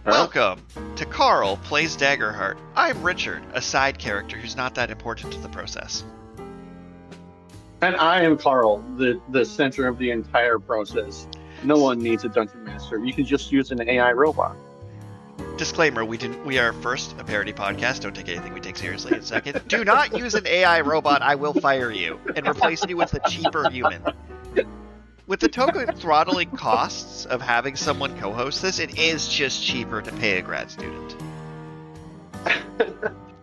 Welcome to Carl Plays Daggerheart. I'm Richard, a side character who's not that important to the process. And I am Carl, the center of the entire process. No one needs a dungeon master. You can just use an AI robot. Disclaimer, we are first a parody podcast. Don't take anything we take seriously. And second, do not use an AI robot. I will fire you and replace you with a cheaper human. With the token throttling costs of having someone co-host this, it is just cheaper to pay a grad student.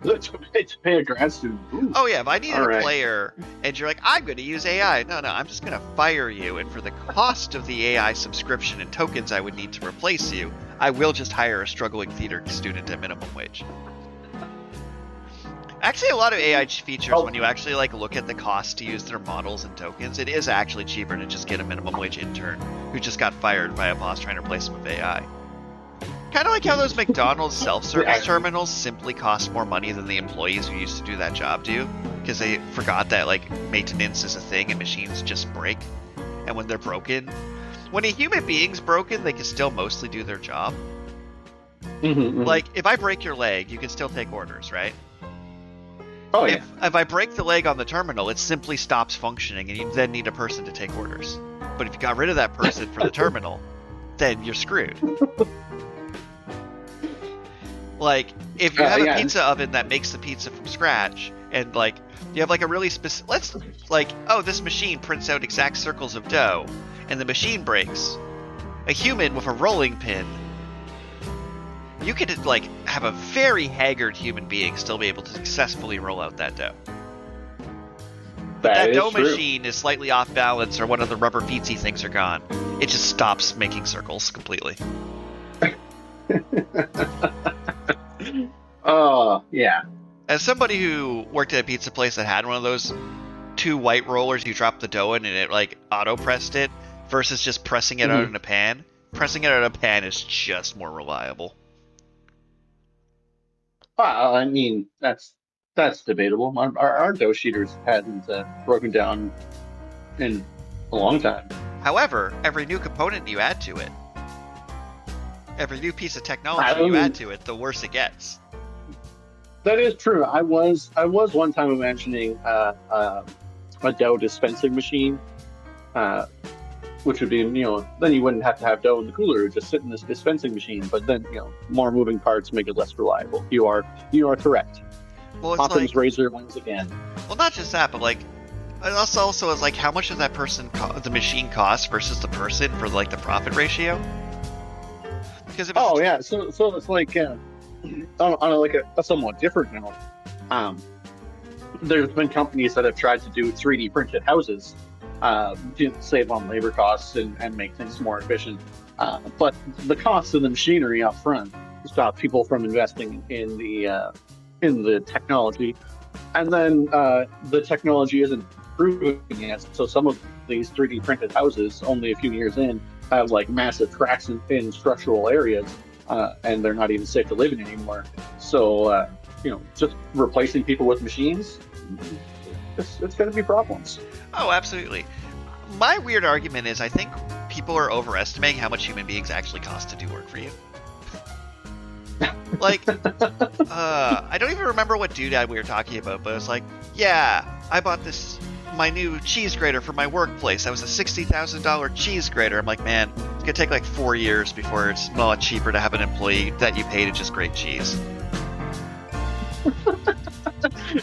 To pay a grad student? Ooh. Oh yeah, if I needed a player and you're like, I'm going to use AI. No, I'm just going to fire you. And for the cost of the AI subscription and tokens I would need to replace you, I will just hire a struggling theater student at minimum wage. Actually, a lot of AI features, when you actually look at the cost to use their models and tokens, it is actually cheaper to just get a minimum wage intern who just got fired by a boss trying to replace him with AI. Kind of like how those McDonald's self-service terminals simply cost more money than the employees who used to do that job do, because they forgot that maintenance is a thing and machines just break. And when they're broken, when a human being's broken, they can still mostly do their job. If I break your leg, you can still take orders, right? Oh, yeah. If I break the leg on the terminal, it simply stops functioning, and you then need a person to take orders. But if you got rid of that person for the terminal, then you're screwed. If you have a pizza oven that makes the pizza from scratch, and you have a really specific, this machine prints out exact circles of dough, and the machine breaks, a human with a rolling pin, you could have a very haggard human being still be able to successfully roll out that dough. That dough machine is slightly off balance, or one of the rubber feetsy things are gone. It just stops making circles completely. Oh, yeah. As somebody who worked at a pizza place that had one of those two white rollers you drop the dough in and it auto pressed it versus just pressing it out in a pan, pressing it out of a pan is just more reliable. Well, I mean, that's debatable. Our dough sheeters hadn't broken down in a long time. However, every new component you add to it, every new piece of technology you add to it, the worse it gets. That is true. I was one time imagining a dough dispensing machine, which would be, then you wouldn't have to have dough in the cooler, just sit in this dispensing machine. But then, more moving parts make it less reliable. You are correct. Well, it's Occam's razor wins again. Well, not just that, but it also is how much does that the machine cost versus the person for the profit ratio? Because if it's so it's on a somewhat different note. There's been companies that have tried to do 3D printed houses to save on labor costs and make things more efficient. But the cost of the machinery up front stop people from investing in the technology. And then the technology isn't proven yet. So some of these 3D printed houses, only a few years in, have massive cracks in structural areas. And they're not even safe to live in anymore. So, just replacing people with machines, it's going to be problems. Oh, absolutely. My weird argument is I think people are overestimating how much human beings actually cost to do work for you. I don't even remember what doodad we were talking about, but it was I bought my new cheese grater for my workplace. That was a $60,000 cheese grater. I'm like, man, it's going to take 4 years before it's a lot cheaper to have an employee that you pay to just grate cheese.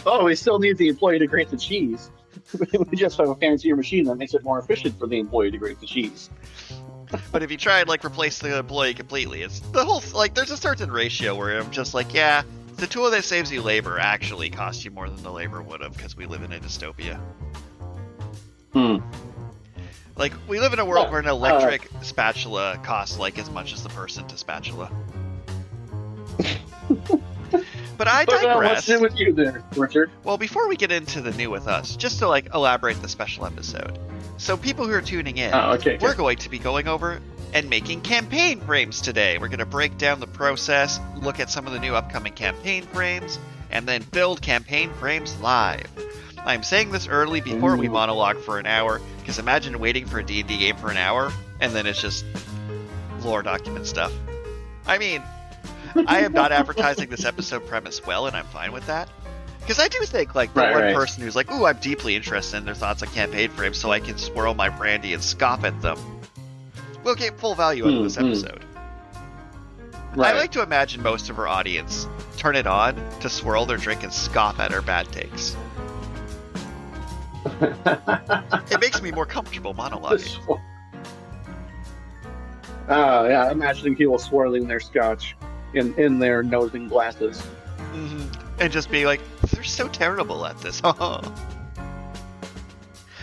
Oh, we still need the employee to grate the cheese. We just have a fancier machine that makes it more efficient for the employee to grate the cheese. But if you try and replace the employee completely, it's the whole there's a certain ratio where I'm just the tool that saves you labor actually costs you more than the labor would have, because we live in a dystopia. We live in a world where an electric spatula costs as much as the person to spatula. But I digress. What's in with you there, Richard? Well, before we get into the new with us, just to elaborate the special episode. So people who are tuning in, we're going to be going over and making campaign frames today. We're going to break down the process, look at some of the new upcoming campaign frames, and then build campaign frames live. I'm saying this early before we monologue for an hour, because imagine waiting for a D&D game for an hour, and then it's just lore document stuff. I mean, I am not advertising this episode premise well, and I'm fine with that. Because I do think, like, the one person who's like, ooh, I'm deeply interested in their thoughts on campaign frames so I can swirl my brandy and scoff at them, will get full value out of this episode. I like to imagine most of our audience turn it on to swirl their drink and scoff at our bad takes. It makes me more comfortable monologuing. Yeah, imagining people swirling their scotch in their nosing glasses. Mm-hmm. And just being like, they're so terrible at this. And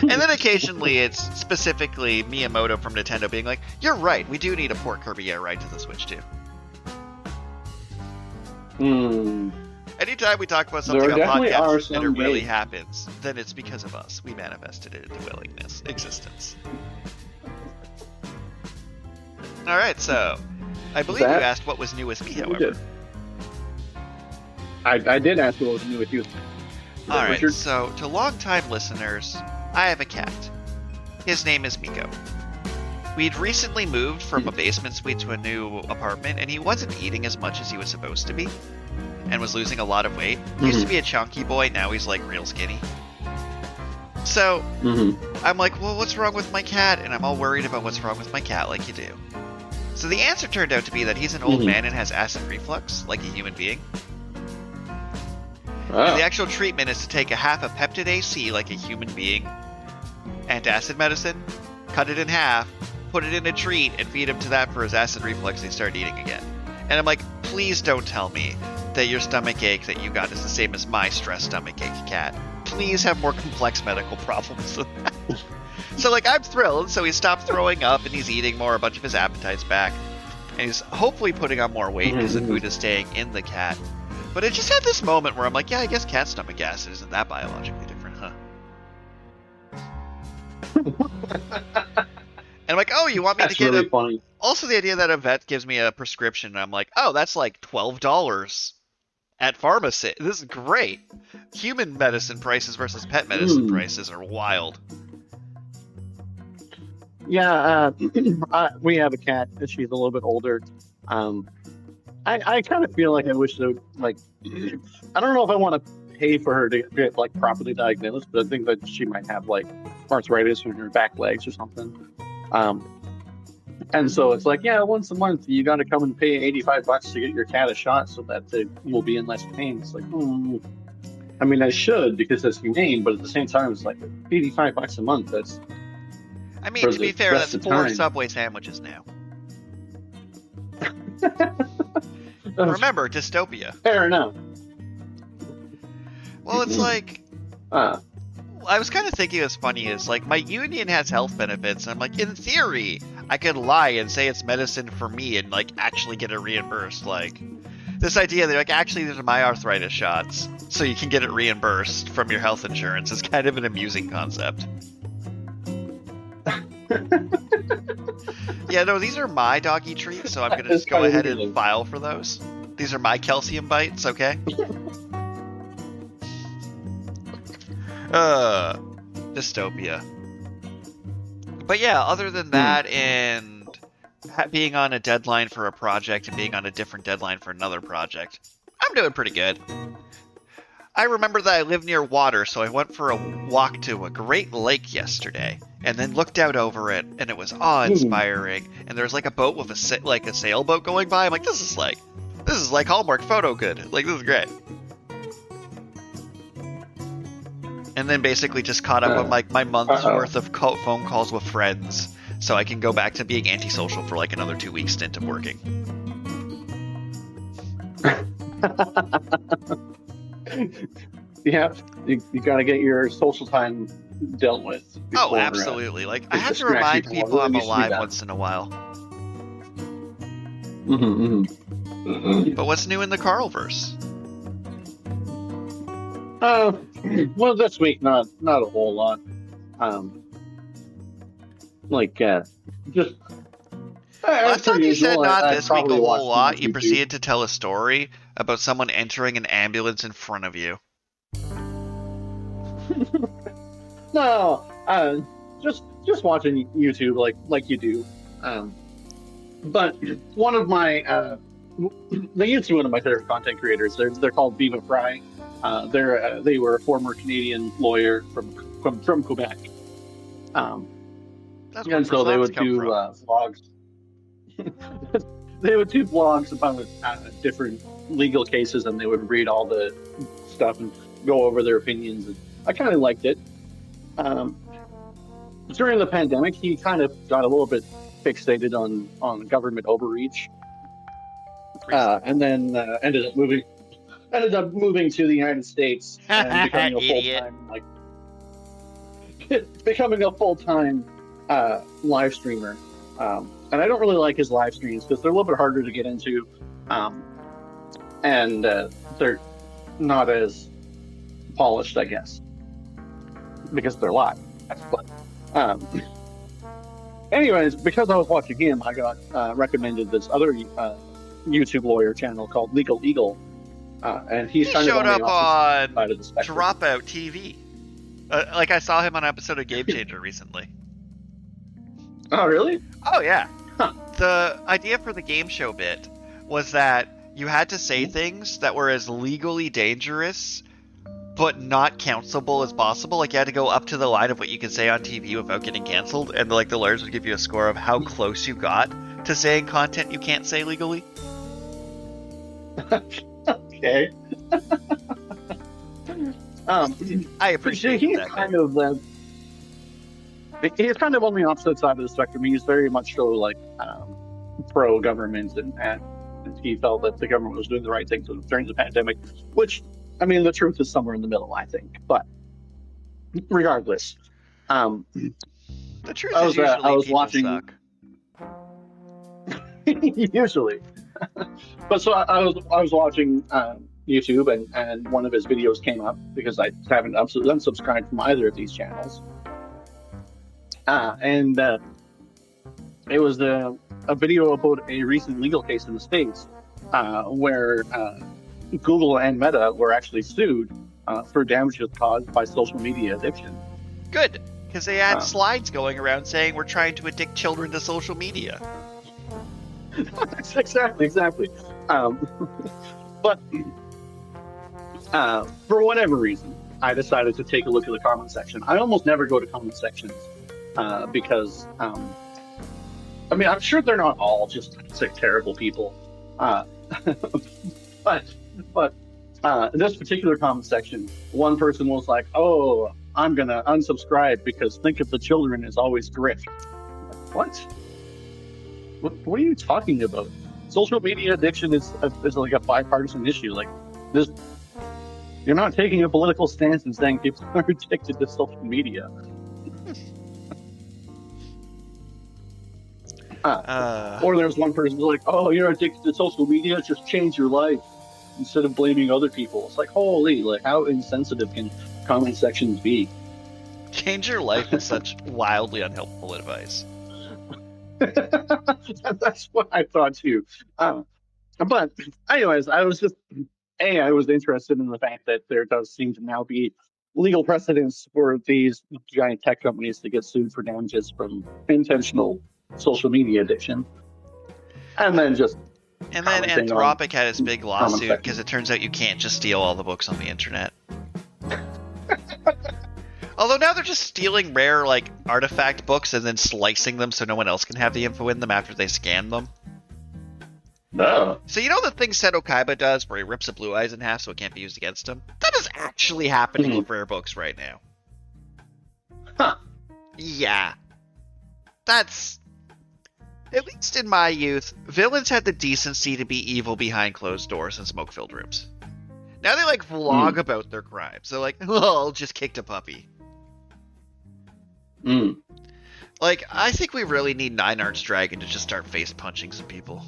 then occasionally it's specifically Miyamoto from Nintendo being like, you're right, we do need to port Kirby Air Ride to the Switch too. Anytime we talk about something on podcast and it really happens, then it's because of us. We manifested it into willingness, existence. Alright, so I believe you asked what was new with me, however. I did ask what was new with you. Alright, so to long-time listeners, I have a cat. His name is Miko. We'd recently moved from a basement suite to a new apartment, and he wasn't eating as much as he was supposed to be, and was losing a lot of weight. He used to be a chunky boy, now he's like real skinny. So, I'm like, well, what's wrong with my cat? And I'm all worried about what's wrong with my cat, like you do. So the answer turned out to be that he's an old man and has acid reflux, like a human being. And the actual treatment is to take a half of Peptid AC, like a human being, antacid medicine, cut it in half, put it in a treat, and feed him to that for his acid reflux and he started eating again. And I'm like, please don't tell me that your stomach ache that you got is the same as my stress stomach ache, cat. Please have more complex medical problems than that. So, like, I'm thrilled. So he stopped throwing up and he's eating more, a bunch of his appetite's back. And he's hopefully putting on more weight because the food is staying in the cat. But it just had this moment where I'm like, yeah, I guess cat stomach acid isn't that biologically different, huh? And I'm like, oh, you want me to get really funny. Also, the idea that a vet gives me a prescription, and I'm like, oh, that's like $12 at pharmacy. This is great. Human medicine prices versus pet medicine prices are wild. Yeah, we have a cat, and she's a little bit older. I kind of feel like I wish they would, like, I don't know if I want to pay for her to get, like, properly diagnosed, but I think that she might have, like, arthritis in her back legs or something. And so it's like, yeah, once a month you got to come and pay $85 to get your cat a shot so that they will be in less pain. It's like, I mean, I should because that's humane, but at the same time, it's like $85 a month. That's. I mean, to be fair, that's 4 Subway sandwiches now. Remember, dystopia. Fair enough. Well, it's like. I was kind of thinking what's funny is, like, my union has health benefits, and I'm like, in theory, I could lie and say it's medicine for me and, like, actually get it reimbursed. Like, this idea that, like, actually, these are my arthritis shots, so you can get it reimbursed from your health insurance is kind of an amusing concept. Yeah, no, these are my doggy treats, so I'm going to just go ahead and file for those. These are my calcium bites, okay? Dystopia. But yeah, other than that, and being on a deadline for a project and being on a different deadline for another project, I'm doing pretty good. I remember that I live near water, so I went for a walk to a great lake yesterday, and then looked out over it, and it was awe-inspiring. And there was like a boat with a sailboat going by. I'm like, this is like Hallmark photo good. Like, this is great. And then basically just caught up on like my month's worth of phone calls with friends, so I can go back to being antisocial for like another 2-week stint of working. Yeah, you got to get your social time dealt with. Before, absolutely. Like, I have to remind people I'm alive once in a while. But what's new in the Carlverse? Well, this week, not a whole lot. Just. Last time you said not this week a whole lot, you proceeded to tell a story about someone entering an ambulance in front of you. No, just watching YouTube like you do. But one of my they used to be one of my favorite content creators. They're called Viva Fry. They were a former Canadian lawyer from Quebec. That's And so they croissants would come do from. vlogs. They would do vlogs about different legal cases, and they would read all the stuff and go over their opinions. And I kind of liked it. Um, During the pandemic, he kind of got a little bit fixated on government overreach, and then ended up moving to the United States and becoming a full Idiot. time becoming a full time live streamer. And I don't really like his live streams because they're a little bit harder to get into, and they're not as polished, I guess, because they're live. But anyways, because I was watching him, I got recommended this other YouTube lawyer channel called Legal Eagle, and He he's kind of showed on up the opposite on side of the spectrum. Dropout TV. Like I saw him on an episode of Game Changer recently. Oh, really? Oh yeah. Huh. The idea for the game show bit was that you had to say things that were as legally dangerous but not cancelable as possible. Like you had to go up to the line of what you could say on TV without getting canceled, and like the lawyers would give you a score of how close you got to saying content you can't say legally. Okay. I appreciate he's that. kind of he's kind of on the opposite side of the spectrum. He's very much so like pro government, and he felt that the government was doing the right thing during the pandemic, which, I mean, the truth is somewhere in the middle, I think. But regardless, The truth I is was usually people watching. suck. Usually, but so I was watching YouTube, and one of his videos came up because I haven't unsubscribed from either of these channels, and it was a video about a recent legal case in the States where Google and Meta were actually sued for damages caused by social media addiction. Good, because they had slides going around saying we're trying to addict children to social media. Exactly. But for whatever reason, I decided to take a look at the comment section. I almost never go to comment sections because, I mean, I'm sure they're not all just terrible people. But in this particular comment section, one person was like, "Oh, I'm gonna unsubscribe because think of the children is always grift." Like, what are you talking about? Social media addiction is like a bipartisan issue. Like this, you're not taking a political stance and saying people are addicted to social media. Or there's one person who's like, "Oh, you're addicted to social media. Just change your life instead of blaming other people." It's like, holy, like how insensitive can comment sections be? Change your life is such wildly unhelpful advice. That's what I thought too. But anyways, I was interested in the fact that there does seem to now be legal precedents for these giant tech companies to get sued for damages from intentional social media addiction. And then Anthropic had his big lawsuit because it turns out you can't just steal all the books on the internet. Although now they're just stealing rare, like, artifact books and then slicing them so no one else can have the info in them after they scan them. No. So you know the thing Seto Kaiba does where he rips a Blue Eyes in half so it can't be used against him? That is actually happening with rare books right now. Huh. Yeah. That's... At least in my youth, villains had the decency to be evil behind closed doors and smoke-filled rooms. Now they, like, vlog about their crimes. They're like, "Oh, just kicked a puppy." Like, I think we really need Nine Arts Dragon to just start face punching some people.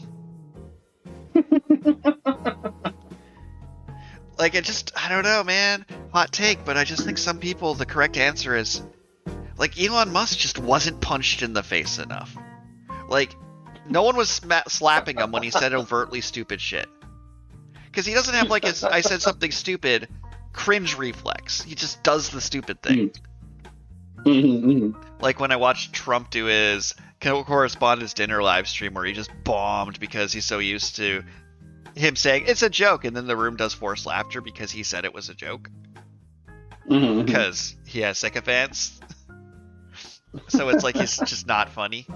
Like, I don't know, man. Hot take, but I just think some people, the correct answer is, like, Elon Musk just wasn't punched in the face enough. Like, no one was slapping him when he said overtly stupid shit. Because he doesn't have, like, his "I said something stupid" cringe reflex. He just does the stupid thing. Like when I watched Trump do his correspondence dinner live stream where he just bombed because he's so used to him saying it's a joke, and then the room does forced laughter because he said it was a joke. Because he has sycophants. So it's like he's just not funny.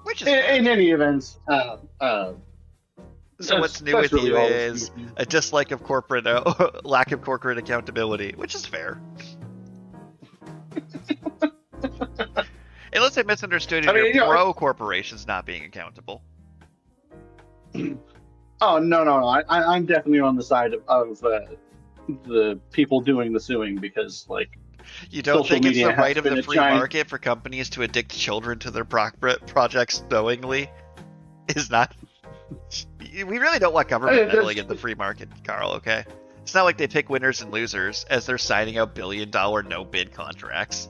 Which is in any event, so what's new with you is a dislike of corporate, lack of corporate accountability, which is fair. Unless I misunderstood it, you're pro corporations not being accountable. Oh, no. I'm definitely on the side of the people doing the suing, because, like, you don't think it's the right of the free market for companies to addict children to their projects knowingly? Is not... We really don't want government meddling in the free market, Carl, okay? It's not like they pick winners and losers as they're signing out billion-dollar no-bid contracts.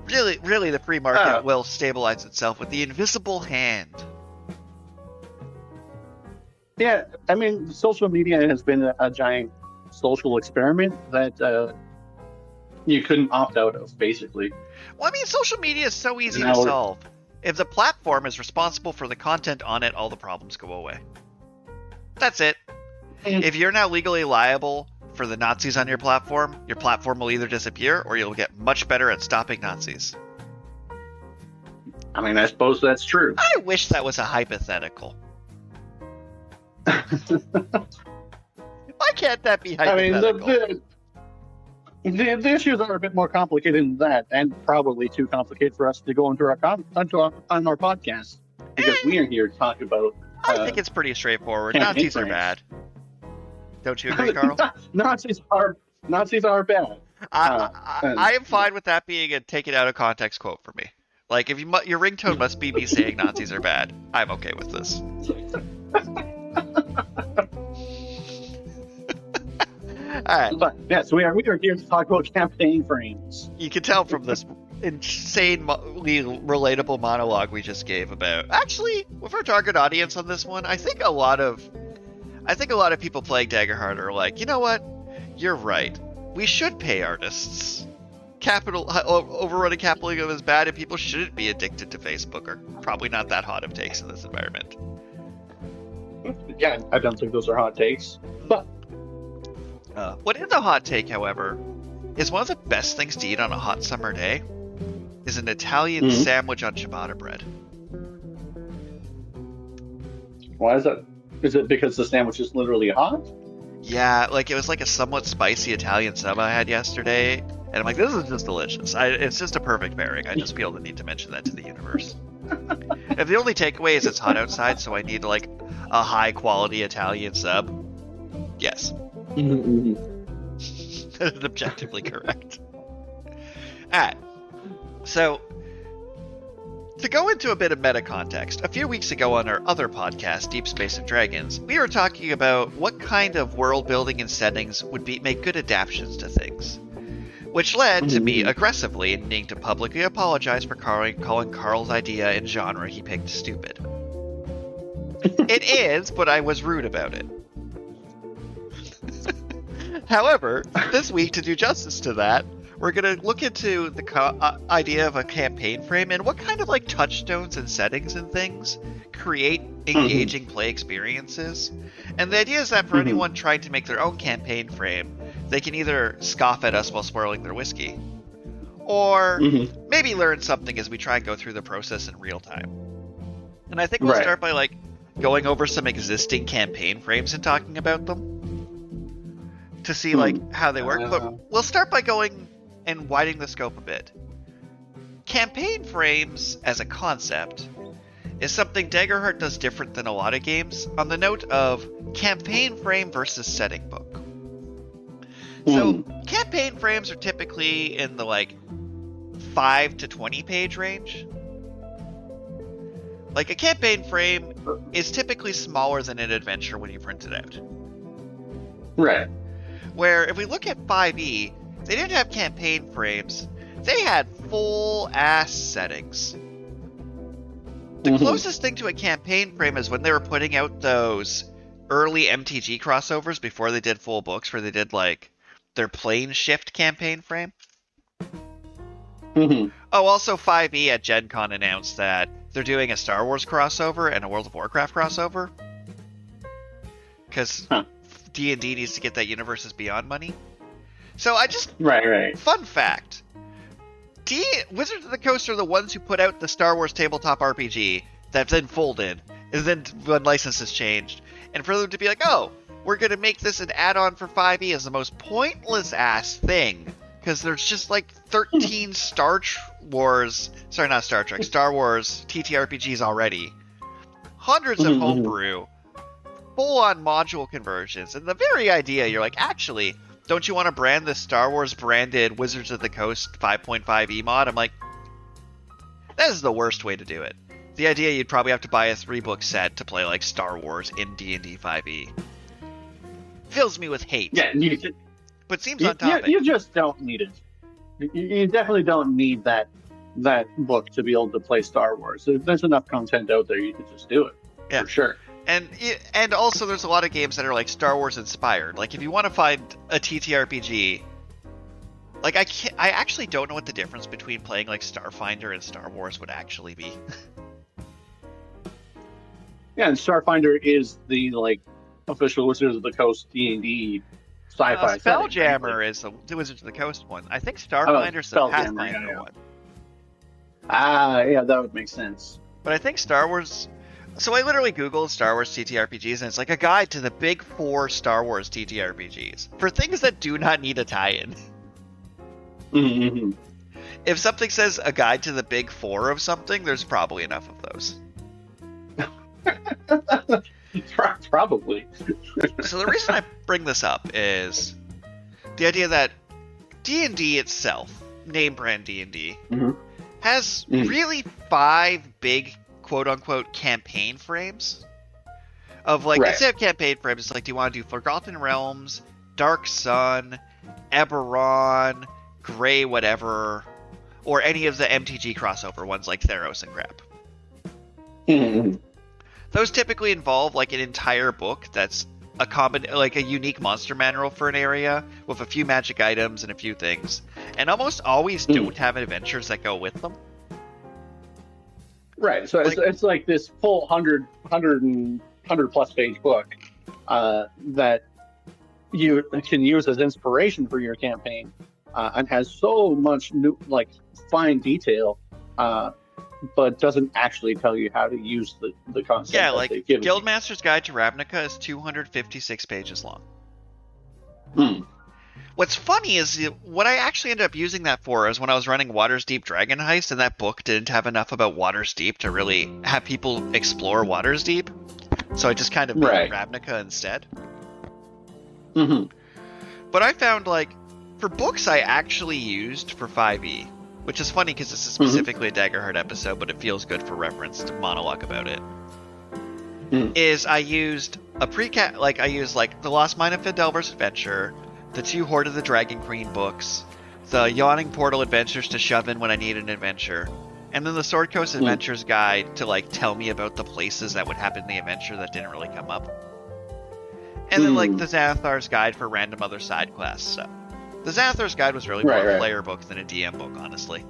Really, the free market will stabilize itself with the invisible hand. Yeah, I mean, social media has been a giant social experiment that you couldn't opt out of, basically. Well, I mean, social media is so easy to solve. If the platform is responsible for the content on it, all the problems go away. That's it. If you're now legally liable for the Nazis on your platform will either disappear or you'll get much better at stopping Nazis. I mean, I suppose that's true. I wish that was a hypothetical. Why can't that be hypothetical? I mean, the issues are a bit more complicated than that, and probably too complicated for us to go into on our podcast, because we are here to talk about... I think it's pretty straightforward. Nazis are bad. Don't you agree, Carl? Nazis are bad. I am fine with that being a taken out of context quote for me. Like, if your ringtone must be me saying Nazis are bad, I'm okay with this. All right. But yes, we are here to talk about campaign frames. You can tell from this insanely relatable monologue we just gave about. Actually, with our target audience on this one, I think a lot of people playing Daggerheart are like, you know what? You're right. We should pay artists. Overrunning capitalism is bad, and people shouldn't be addicted to Facebook. Are probably not that hot of takes in this environment. Yeah, I don't think those are hot takes. But what is a hot take, however, is one of the best things to eat on a hot summer day is an Italian sandwich on ciabatta bread. Why is that? Is it because the sandwich is literally hot? Yeah, like it was like a somewhat spicy Italian sub I had yesterday, and I'm like, this is just delicious. It's just a perfect pairing. I just feel the need to mention that to the universe. If the only takeaway is it's hot outside, so I need like a high quality Italian sub, yes. That is objectively correct. Alright, so to go into a bit of meta context, a few weeks ago on our other podcast, Deep Space and Dragons, we were talking about what kind of world building and settings would make good adaptations to things. Which led to me aggressively needing to publicly apologize for calling Carl's idea and genre he picked stupid. It is, but I was rude about it. However, this week, to do justice to that, we're going to look into the idea of a campaign frame and what kind of like touchstones and settings and things create engaging play experiences. And the idea is that for anyone trying to make their own campaign frame, they can either scoff at us while swirling their whiskey, or maybe learn something as we try and go through the process in real time. And I think we'll start by like going over some existing campaign frames and talking about them to see like how they work. But we'll start by going and widening the scope a bit. Campaign frames as a concept is something Daggerheart does different than a lot of games on the note of campaign frame versus setting book. So campaign frames are typically in the like 5 to 20 page range. Like a campaign frame is typically smaller than an adventure when you print it out. Right. Where if we look at 5e, they didn't have campaign frames. They had full ass settings. The closest thing to a campaign frame is when they were putting out those early MTG crossovers before they did full books, where they did like their plane shift campaign frame. Oh, also 5e at Gen Con announced that they're doing a Star Wars crossover and a World of Warcraft crossover. Because D&D needs to get that Universes Beyond money. So I just... Right. Fun fact. Wizards of the Coast are the ones who put out the Star Wars tabletop RPG that then folded, and then when licenses changed. And for them to be like, oh, we're going to make this an add-on for 5e is the most pointless-ass thing. Because there's just like 13 Star Wars TTRPGs already. Hundreds of homebrew. Full-on module conversions. And the very idea, you're like, actually, don't you want to brand the Star Wars branded Wizards of the Coast 5.5e mod? I'm like, that is the worst way to do it. The idea you'd probably have to buy a 3-book set to play like Star Wars in D&D 5e. Fills me with hate. Yeah, but seems on topic. You just don't need it. You definitely don't need that book to be able to play Star Wars. There's enough content out there, you could just do it. Yeah. For sure. And also there's a lot of games that are like Star Wars inspired. Like if you want to find a TTRPG, like I actually don't know what the difference between playing like Starfinder and Star Wars would actually be. Yeah, and Starfinder is the like official Wizards of the Coast D&D sci-fi. Spelljammer is the Wizards of the Coast one. I think Starfinder's the Pathfinder one. Yeah, that would make sense. But I think Star Wars. So I literally Googled Star Wars TTRPGs, and it's like a guide to the big 4 Star Wars TTRPGs for things that do not need a tie-in. Mm-hmm. If something says a guide to the big 4 of something, there's probably enough of those. Probably. So the reason I bring this up is the idea that D&D itself, name brand D&D, has really 5 big quote-unquote campaign frames of like, instead of campaign frames, it's like, do you want to do Forgotten Realms, Dark Sun, Eberron, Grey whatever, or any of the MTG crossover ones like Theros and crap. Those typically involve like an entire book that's like a unique monster manual for an area with a few magic items and a few things, and almost always don't have adventures that go with them. Right, so it's like this full 100 plus page book that you can use as inspiration for your campaign, and has so much new, like, fine detail, but doesn't actually tell you how to use the concept. Yeah, like Guildmaster's Guide to Ravnica is 256 pages long. What's funny is what I actually ended up using that for is when I was running Water's Deep Dragon Heist, and that book didn't have enough about Water's Deep to really have people explore Water's Deep. So I just kind of made Ravnica instead. But I found, like, for books I actually used for 5e, which is funny because this is specifically a Daggerheart episode, but it feels good for reference to monologue about it, is I used I used like the Lost Mine of Fidelber's Adventure, the 2 Hoard of the Dragon Queen books, the Yawning Portal Adventures to shove in when I need an adventure, and then the Sword Coast Adventures Guide to like tell me about the places that would happen in the adventure that didn't really come up. And then like the Xanathar's Guide for random other side quests. So the Xanathar's Guide was really more a player book than a DM book, honestly.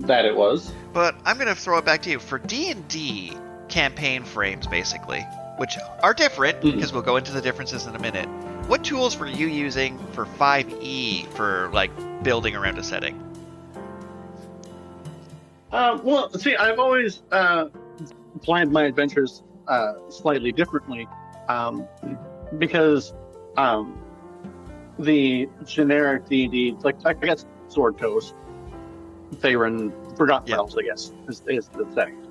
That it was. But I'm going to throw it back to you. For D&D campaign frames, basically, which are different, because we'll go into the differences in a minute, what tools were you using for 5e for, like, building around a setting? Well, see, I've always planned my adventures slightly differently, because the generic D&D, like, I guess Sword Coast, Theron, Forgotten Realms, I guess, is the setting.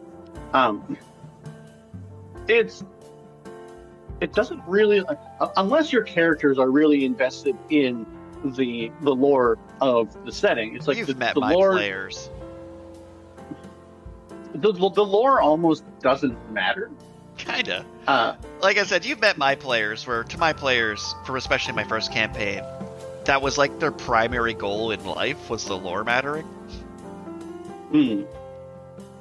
It doesn't really, unless your characters are really invested in the lore of the setting. It's like you've met my players. The lore almost doesn't matter. Kinda. Like I said, you've met my players, where to my players, for especially my first campaign, that was like their primary goal in life, was the lore mattering.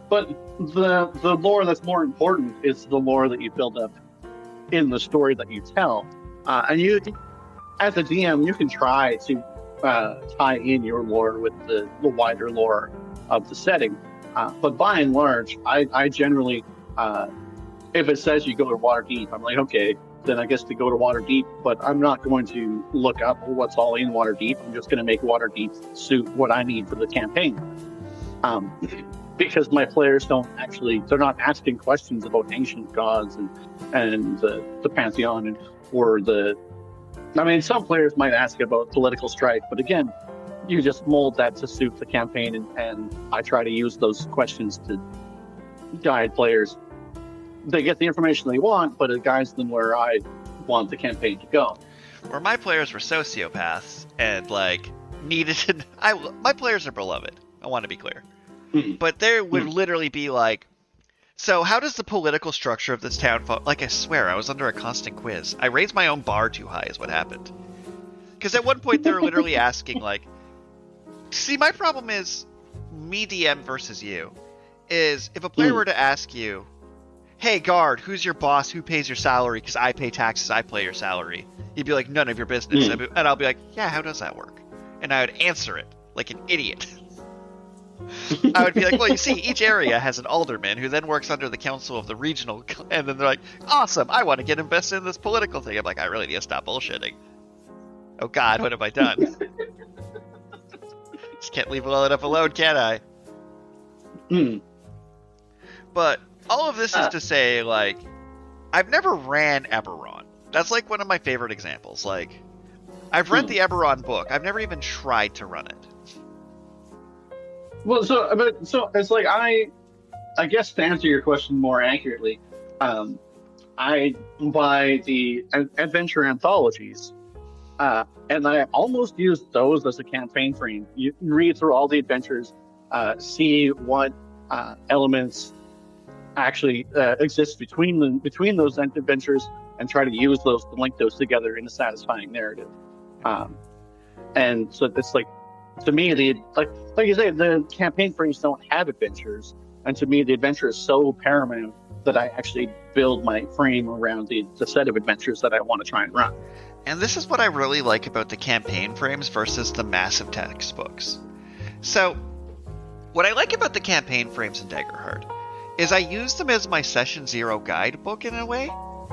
But the lore that's more important is the lore that you build up in the story that you tell. And you, as a DM, you can try to tie in your lore with the wider lore of the setting. But by and large, I generally, if it says you go to Waterdeep, I'm like, okay, then I guess to go to Waterdeep, but I'm not going to look up what's all in Waterdeep. I'm just going to make Waterdeep suit what I need for the campaign. Because my players they're not asking questions about ancient gods and the Pantheon some players might ask about political strife, but again, you just mold that to suit the campaign, and I try to use those questions to guide players. They get the information they want, but it guides them where I want the campaign to go. Where my players were sociopaths and needed to, my players are beloved. I want to be clear, but there would literally be so how does the political structure of this town fall? I swear, I was under a constant quiz. I raised my own bar too high is what happened. Because at one point they were literally asking see, my problem is me DM versus you is if a player were to ask you, hey guard, who's your boss, who pays your salary, because I pay taxes, I pay your salary, you'd be like, none of your business. And I'll be like, yeah, how does that work? And I would answer it like an idiot. I would be like, well, you see, each area has an alderman who then works under the council of the regional, and then they're like, awesome, I want to get invested in this political thing. I'm like, I really need to stop bullshitting. Oh god, what have I done? Just can't leave well enough alone, can I? But all of this is to say, I've never ran Eberron. That's one of my favorite examples. I've read the Eberron book. I've never even tried to run it. Well, so it's I guess to answer your question more accurately, I buy the adventure anthologies, and I almost use those as a campaign frame. You can read through all the adventures, see what elements actually exist between those adventures, and try to use those to link those together in a satisfying narrative. And so it's to me, like you say, the campaign frames don't have adventures, and to me, the adventure is so paramount that I actually build my frame around the set of adventures that I want to try and run. And this is what I really like about the campaign frames versus the massive textbooks. So, what I like about the campaign frames in Daggerheart is I use them as my Session Zero guidebook in a way.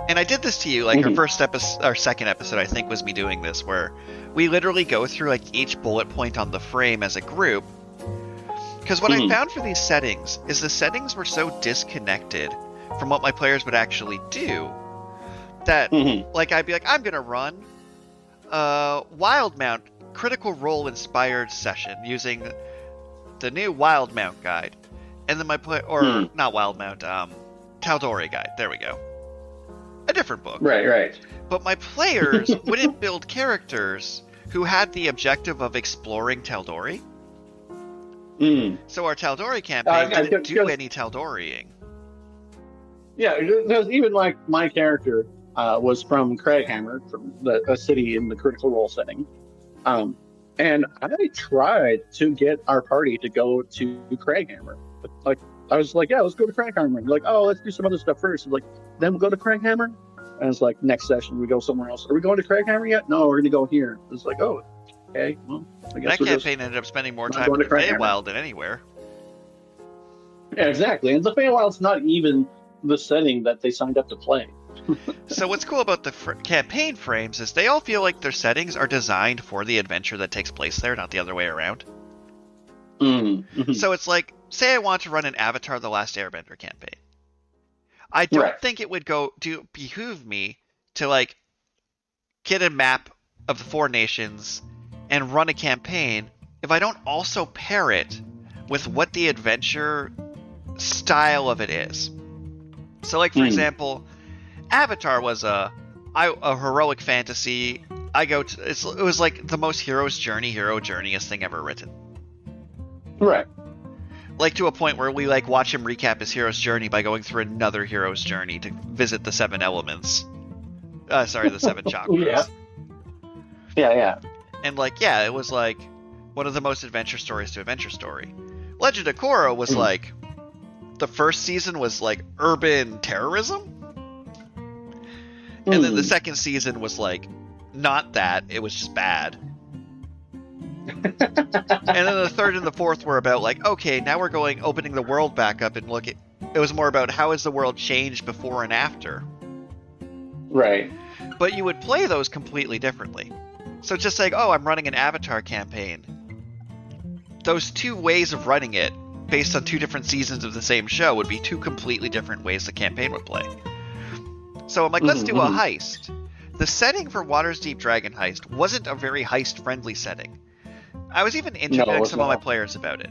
And I did this to you, our second episode, I think, was me doing this, where we literally go through each bullet point on the frame as a group. Because what I found for these settings is the settings were so disconnected from what my players would actually do that, I'd be like, I'm going to run Wildmount Critical Role Inspired Session using the new Wildmount guide. And then not Wildmount, Tal'Dorei guide. There we go. A different book. Right. But my players wouldn't build characters who had the objective of exploring Tal'Dorei. So our Tal'Dorei campaign didn't do any Tal'Doreing. Yeah, there's even my character was from Craghammer, from a city in the Critical Role setting. And I tried to get our party to go to Craghammer. But, I was like, yeah, let's go to Craghammer. Like, oh, let's do some other stuff first. Like, then we'll go to Craghammer. And it's like, next session we go somewhere else. Are we going to Craghammer yet? No, we're going to go here. It's like, oh, okay. Well, I guess that campaign ended up spending more time in the Feywild than anywhere. Yeah, exactly. And the Feywild's not even the setting that they signed up to play. So what's cool about the campaign frames is they all feel like their settings are designed for the adventure that takes place there, not the other way around. So it's like, say I want to run an Avatar: The Last Airbender campaign. I don't think it would behoove me to get a map of the 4 nations and run a campaign if I don't also pair it with what the adventure style of it is. So for example, Avatar was a heroic fantasy. It was the most hero journeyest thing ever written. Right. To a point where we watch him recap his hero's journey by going through another hero's journey to visit the 7 elements. The 7 chakras. Yeah. And it was one of the most adventure stories to adventure story. Legend of Korra was the first season was urban terrorism. And then the second season was not that, it was just bad. And then the third and the fourth were about like, okay, now we're opening the world back up and look at. It was more about how has the world changed before and after. Right. But you would play those completely differently. So just like, oh, I'm running an Avatar campaign. Those two ways of running it, based on two different seasons of the same show, would be two completely different ways the campaign would play. So I'm like, let's do a heist. The setting for Water's Deep Dragon Heist wasn't a very heist-friendly setting. I was even interviewing some of my players about it.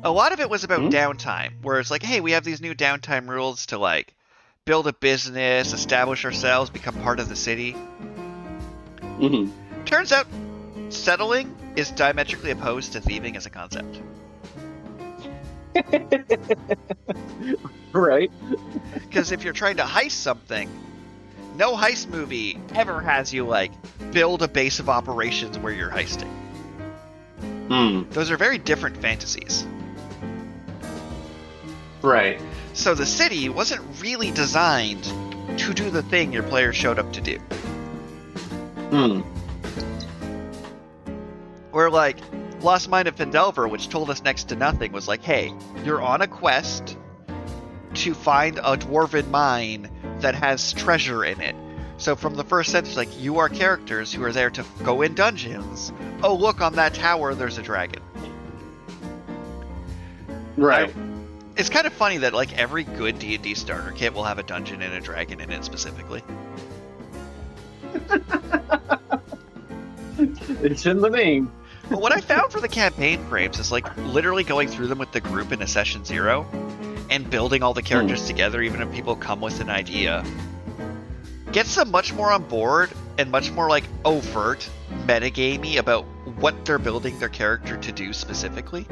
A lot of it was about downtime, where it's like, hey, we have these new downtime rules to like build a business, establish ourselves, become part of the city. Turns out settling is diametrically opposed to thieving as a concept. Right. Because if you're trying to heist something, no heist movie ever has you like build a base of operations where you're heisting. Those are very different fantasies. Right. So the city wasn't really designed to do the thing your players showed up to do. Where like Lost Mine of Phandelver, which told us next to nothing, was like, hey, you're on a quest to find a dwarven mine that has treasure in it. So from the first sentence, like, you are characters who are there to go in dungeons. Oh, look, on that tower, there's a dragon. Right. It's kind of funny that, like, every good D&D starter kit will have a dungeon and a dragon in it specifically. It's in the name. But what I found for the campaign frames is, like, literally going through them with the group in a session 0 and building all the characters together, even if people come with an idea, gets them much more on board and much more, like, overt, metagamey about what they're building their character to do specifically.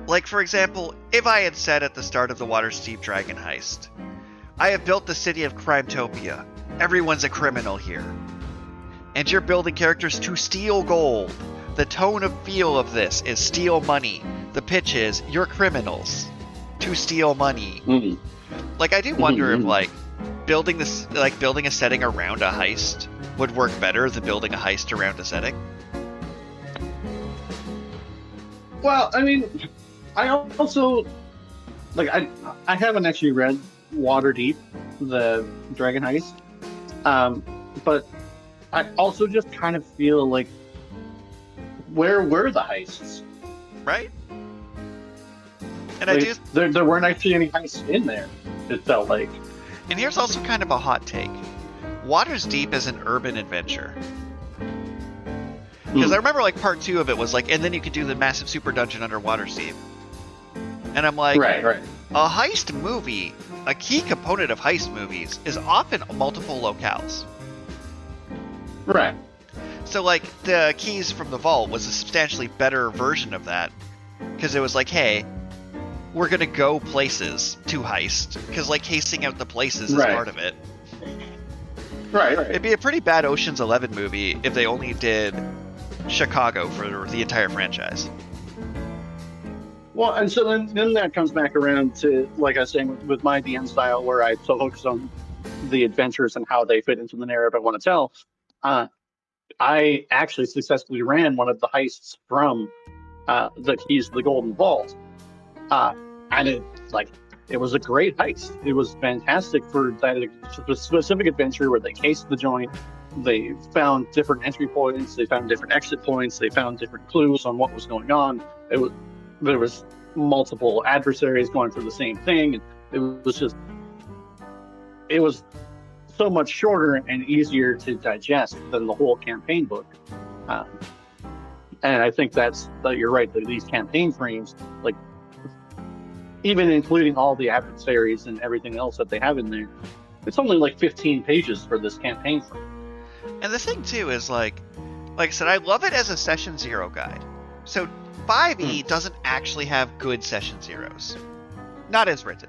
Like, for example, if I had said at the start of the Water's Deep Dragon Heist, I have built the city of Crimetopia. Everyone's a criminal here. And you're building characters to steal gold. The tone of feel of this is steal money. The pitch is you're criminals to steal money. Like, I do wonder if, like, building a setting around a heist would work better than building a heist around a setting. Well, I mean, I also like I haven't actually read Waterdeep, the Dragon Heist, but I also just kind of feel like, where were the heists? Right? And like, there weren't actually any heists in there, it felt like. And here's also kind of a hot take. Water's Deep is an urban adventure. Because I remember, like, part 2 of it was like, and then you could do the massive super dungeon under Water's Deep. And I'm like, right. A heist movie, a key component of heist movies, is often multiple locales. Right. So, like, the Keys from the Vault was a substantially better version of that. Because it was like, hey, we're going to go places to heist. Because, like, casing out the places is part of it. Right. It'd be a pretty bad Ocean's 11 movie if they only did Chicago for the entire franchise. Well, and so then that comes back around to, like I was saying, with my DM style, where I so focus on the adventures and how they fit into the narrative I want to tell. I actually successfully ran one of the heists from the Keys to the Golden Vault, and it was a great heist. It was fantastic for that specific adventure where they cased the joint. They found different entry points. They found different exit points. They found different clues on what was going on. There was multiple adversaries going for the same thing. And it was so much shorter and easier to digest than the whole campaign book. And I think that you're right. These campaign frames, like, even including all the adversaries and everything else that they have in there, it's only like 15 pages for this campaign frame. And the thing too is, like I said, I love it as a session 0 guide. So 5e doesn't actually have good session 0s. Not as written.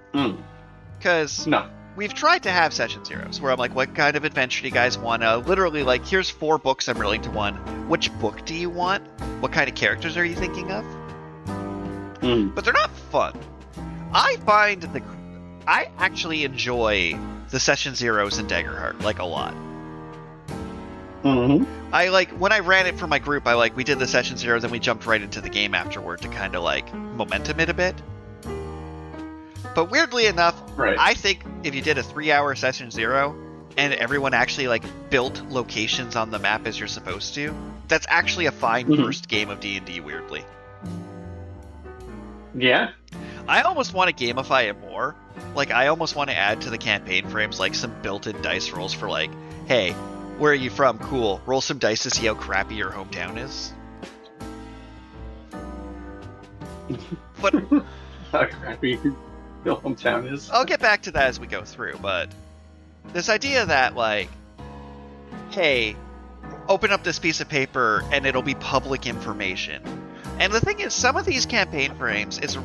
Because we've tried to have session 0s where I'm like, what kind of adventure do you guys want to? Literally, like, here's 4 books I'm willing to one. Which book do you want? What kind of characters are you thinking of? But they're not fun. I find I actually enjoy the session 0s in Daggerheart, like, a lot. when I ran it for my group, we did the session 0, then we jumped right into the game afterward to kind of momentum it a bit. But weirdly enough, Right. I think if you did a 3-hour session 0 and everyone actually built locations on the map as you're supposed to, that's actually a fine first game of D&D, weirdly. Yeah. I almost want to gamify it more. I almost want to add to the campaign frames some built-in dice rolls for hey, where are you from? Cool. Roll some dice to see how crappy your hometown is. But how crappy your hometown is. I'll get back to that as we go through, but this idea that hey, open up this piece of paper and it'll be public information. And the thing is, some of these campaign frames, it's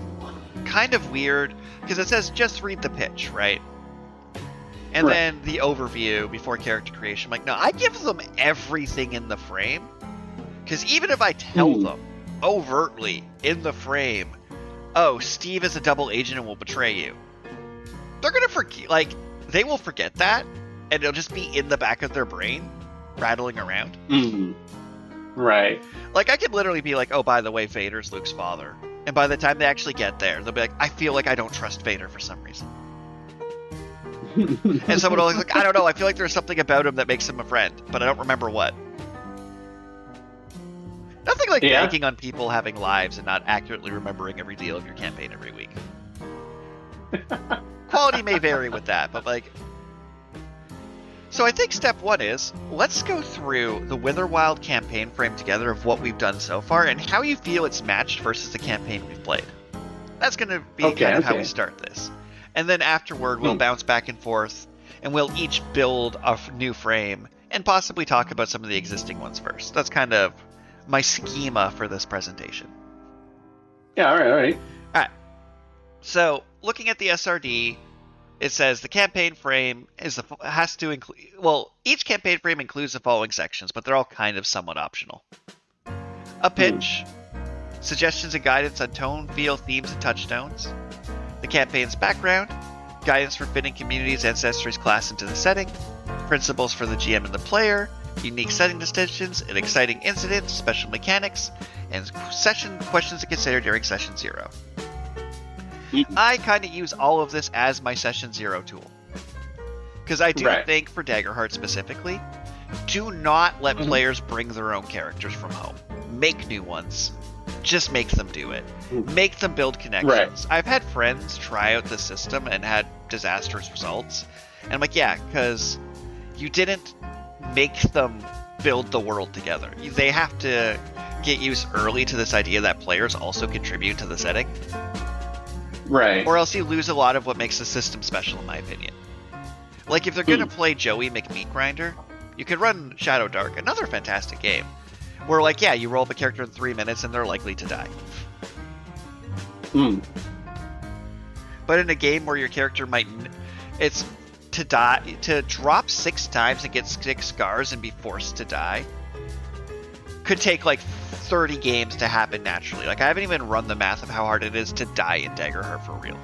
kind of weird because it says just read the pitch, right? And then the overview before character creation. No, I give them everything in the frame. Because even if I tell them overtly in the frame, oh, Steve is a double agent and will betray you, they're going to forget, they will forget that, and it'll just be in the back of their brain, rattling around. Right. I could literally be oh, by the way, Vader's Luke's father. And by the time they actually get there, they'll be I feel I don't trust Vader for some reason. And someone will be I don't know, I feel there's something about him that makes him a friend, but I don't remember what. Nothing banking on people having lives and not accurately remembering every deal of your campaign every week. Quality may vary with that, but So I think step 1 is, let's go through the Witherwild campaign frame together of what we've done so far and how you feel it's matched versus the campaign we've played. That's going to be how we start this. And then afterward, we'll bounce back and forth, and we'll each build a new frame, and possibly talk about some of the existing ones first. That's kind of my schema for this presentation. Yeah, all right. So, looking at the SRD, it says the campaign frame has to include... Well, each campaign frame includes the following sections, but they're all kind of somewhat optional. A pitch, suggestions and guidance on tone, feel, themes, and touchstones. The campaign's background, guidance for fitting community's ancestry's class into the setting, principles for the GM and the player, unique setting distinctions, an exciting incident, special mechanics, and session questions to consider during session 0. I kind of use all of this as my session 0 tool. Because I do think for Daggerheart specifically, do not let players bring their own characters from home. Make new ones. Just make them do it. Make them build connections. I've had friends try out the system and had disastrous results. And I'm because you didn't make them build the world together. They have to get used early to this idea that players also contribute to the setting. Right. Or else you lose a lot of what makes the system special, in my opinion. If they're going to play Joey McMeat Grinder, you could run Shadow Dark, another fantastic game, where, you roll up a character in 3 minutes and they're likely to die. But in a game where your character it's to drop 6 times and get 6 scars and be forced to die, could take 30 games to happen naturally. I haven't even run the math of how hard it is to die in Daggerheart for real.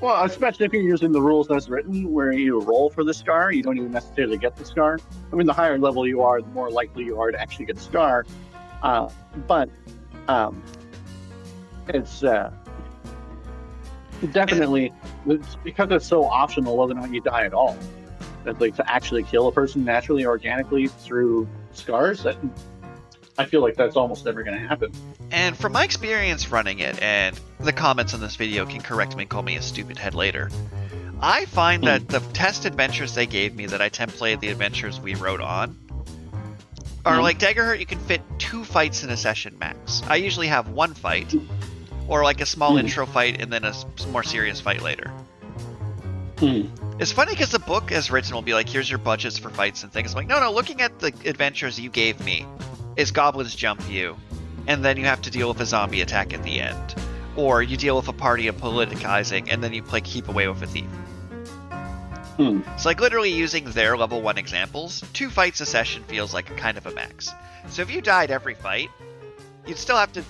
Well, especially if you're using the rules as written, where you roll for the scar, you don't even necessarily get the scar. I mean, the higher level you are, the more likely you are to actually get a scar. But it's definitely, because it's so optional whether or not you die at all. That, to actually kill a person naturally, organically through scars, I feel that's almost never going to happen. And from my experience running it, and the comments on this video can correct me and call me a stupid head later, I find that the test adventures they gave me that I templated the adventures we wrote on are Daggerheart, you can fit 2 fights in a session max. I usually have 1 fight, or a small intro fight and then a more serious fight later. It's funny because the book as written will be here's your budgets for fights and things. I'm no, looking at the adventures you gave me, is goblins jump you, and then you have to deal with a zombie attack at the end. Or you deal with a party of politicizing, and then you keep away with a thief. So literally using their level 1 examples, 2 fights a session feels like kind of a max. So if you died every fight, you'd still have to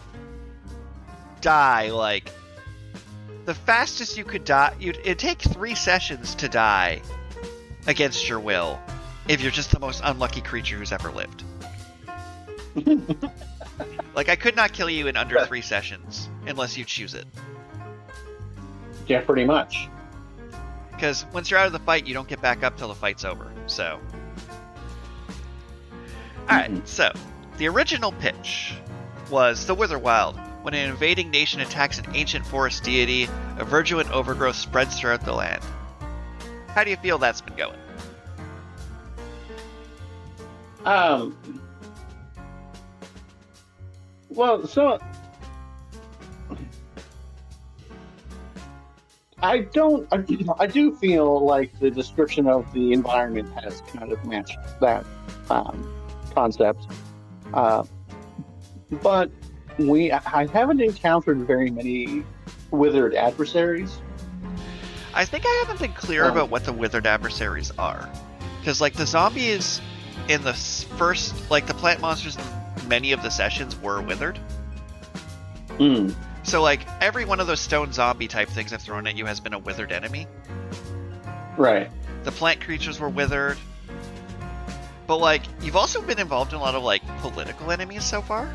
die the fastest you could die, it'd take 3 sessions to die against your will, if you're just the most unlucky creature who's ever lived. Like, I could not kill you in under 3 sessions unless you choose it. Yeah, pretty much. Because once you're out of the fight, you don't get back up till the fight's over. So, alright, so the original pitch was the Witherwild. When an invading nation attacks an ancient forest deity, a verdurant overgrowth spreads throughout the land. How do you feel that's been going? Well, so I do feel like the description of the environment has kind of matched that concept, but I haven't encountered very many withered adversaries. I think I haven't been clear about what the withered adversaries are, because like the zombies in the first, like the plant monsters in many of the sessions were withered. So like every one of those stone zombie type things I've thrown at you has been a withered enemy. Right. The plant creatures were withered. But like you've also been involved in a lot of like political enemies so far.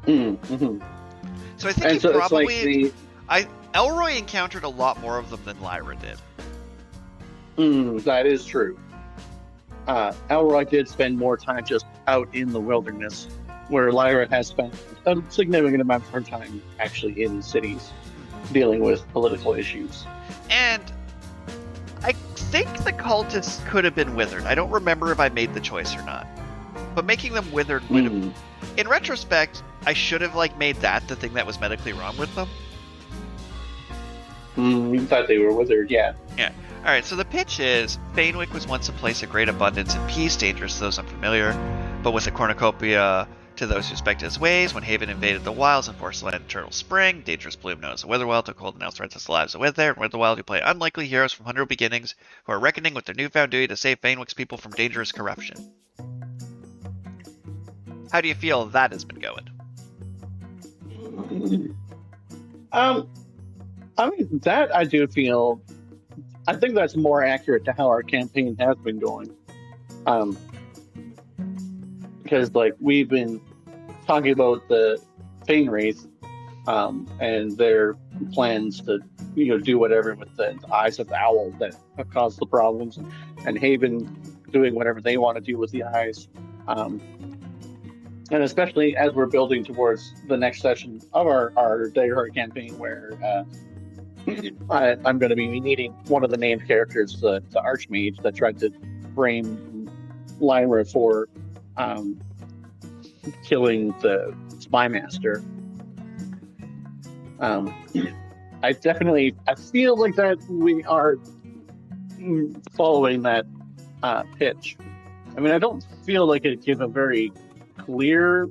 Mm-hmm. So I think you probably Elroy encountered a lot more of them than Lyra did. That is true. Elroy did spend more time just out in the wilderness, where Lyra has spent a significant amount of her time actually in cities, dealing with political issues. And I think the cultists could have been withered. I don't remember if I made the choice or not. But making them withered would have... In retrospect, I should have like made that the thing that was medically wrong with them. You thought they were withered, yeah. Yeah. Alright, so the pitch is, Fainwick was once a place of great abundance and peace, dangerous to those unfamiliar, but with a cornucopia to those who respect his ways. When Haven invaded the wilds and forced land Eternal Spring, dangerous bloom known as the Witherwild took hold and now threatens the lives of Wither and Witherwild, who play unlikely heroes from Hundred Beginnings, who are reckoning with their newfound duty to save Fainwick's people from dangerous corruption. How do you feel that has been going? I mean, that I do feel... I think that's more accurate to how our campaign has been going. Because, like, we've been talking about the Fane Wraith and their plans to, do whatever with the eyes of the owl that have caused the problems, and Haven doing whatever they want to do with the eyes. And especially as we're building towards the next session of our Daggerheart campaign, where I'm going to be needing one of the named characters, the Archmage that tried to frame Lyra for killing the Spymaster. I feel like that we are following that pitch. I mean, I don't feel like it gives a very clear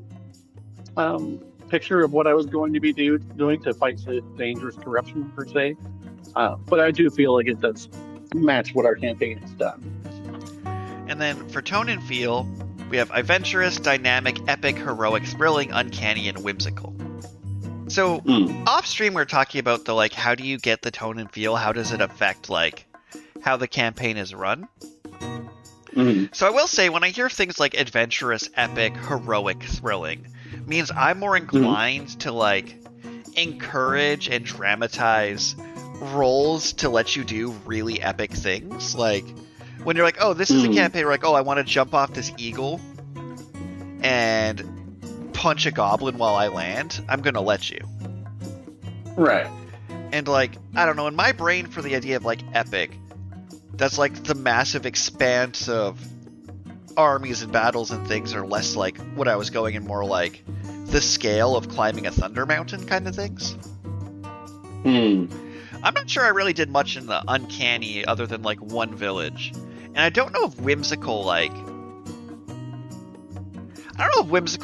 picture of what I was going to be doing to fight the dangerous corruption, per se. But I do feel like it does match what our campaign has done. And then for tone and feel, we have adventurous, dynamic, epic, heroic, thrilling, uncanny, and whimsical. So off stream we're talking about the like, how do you get the tone and feel? How does it affect like how the campaign is run? So I will say, when I hear things like adventurous, epic, heroic, thrilling, means I'm more inclined to like encourage and dramatize roles to let you do really epic things. Like when you're like, oh, this is a campaign where like, oh, I want to jump off this eagle and punch a goblin while I land, I'm gonna let you. Right. And like, I don't know, in my brain for the idea of like epic, that's like the massive expanse of armies and battles and things are less like what I was going in, more like the scale of climbing a thunder mountain kind of things. I'm not sure I really did much in the uncanny other than like one village. And I don't know if whimsical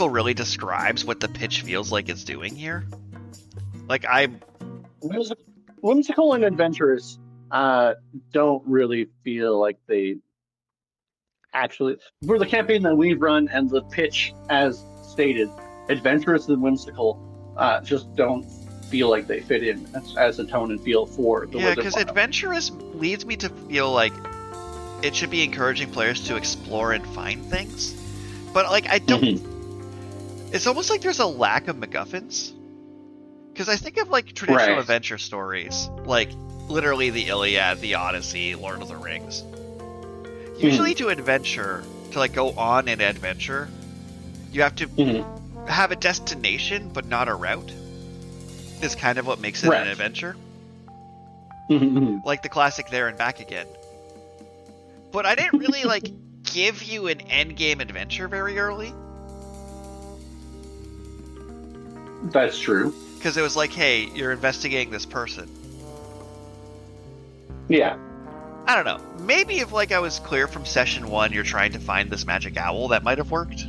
really describes what the pitch feels like it's doing here. Like Whimsical and adventurous don't really feel like they actually, for the campaign that we've run and the pitch as stated, adventurous and whimsical just don't feel like they fit in as a tone and feel for the Yeah, because adventurous leads me to feel like it should be encouraging players to explore and find things. But like, I don't. It's almost like there's a lack of MacGuffins. Because I think of like traditional adventure stories, like literally the Iliad, the Odyssey, Lord of the Rings. Usually, to adventure, to like go on an adventure, you have to have a destination but not a route. Is kind of what makes it an adventure. Like the classic There and Back Again. But I didn't really like give you an endgame adventure very early. That's true. Because it was like, hey, you're investigating this person. Yeah. I don't know. Maybe if like I was clear from session 1, you're trying to find this magic owl, that might have worked.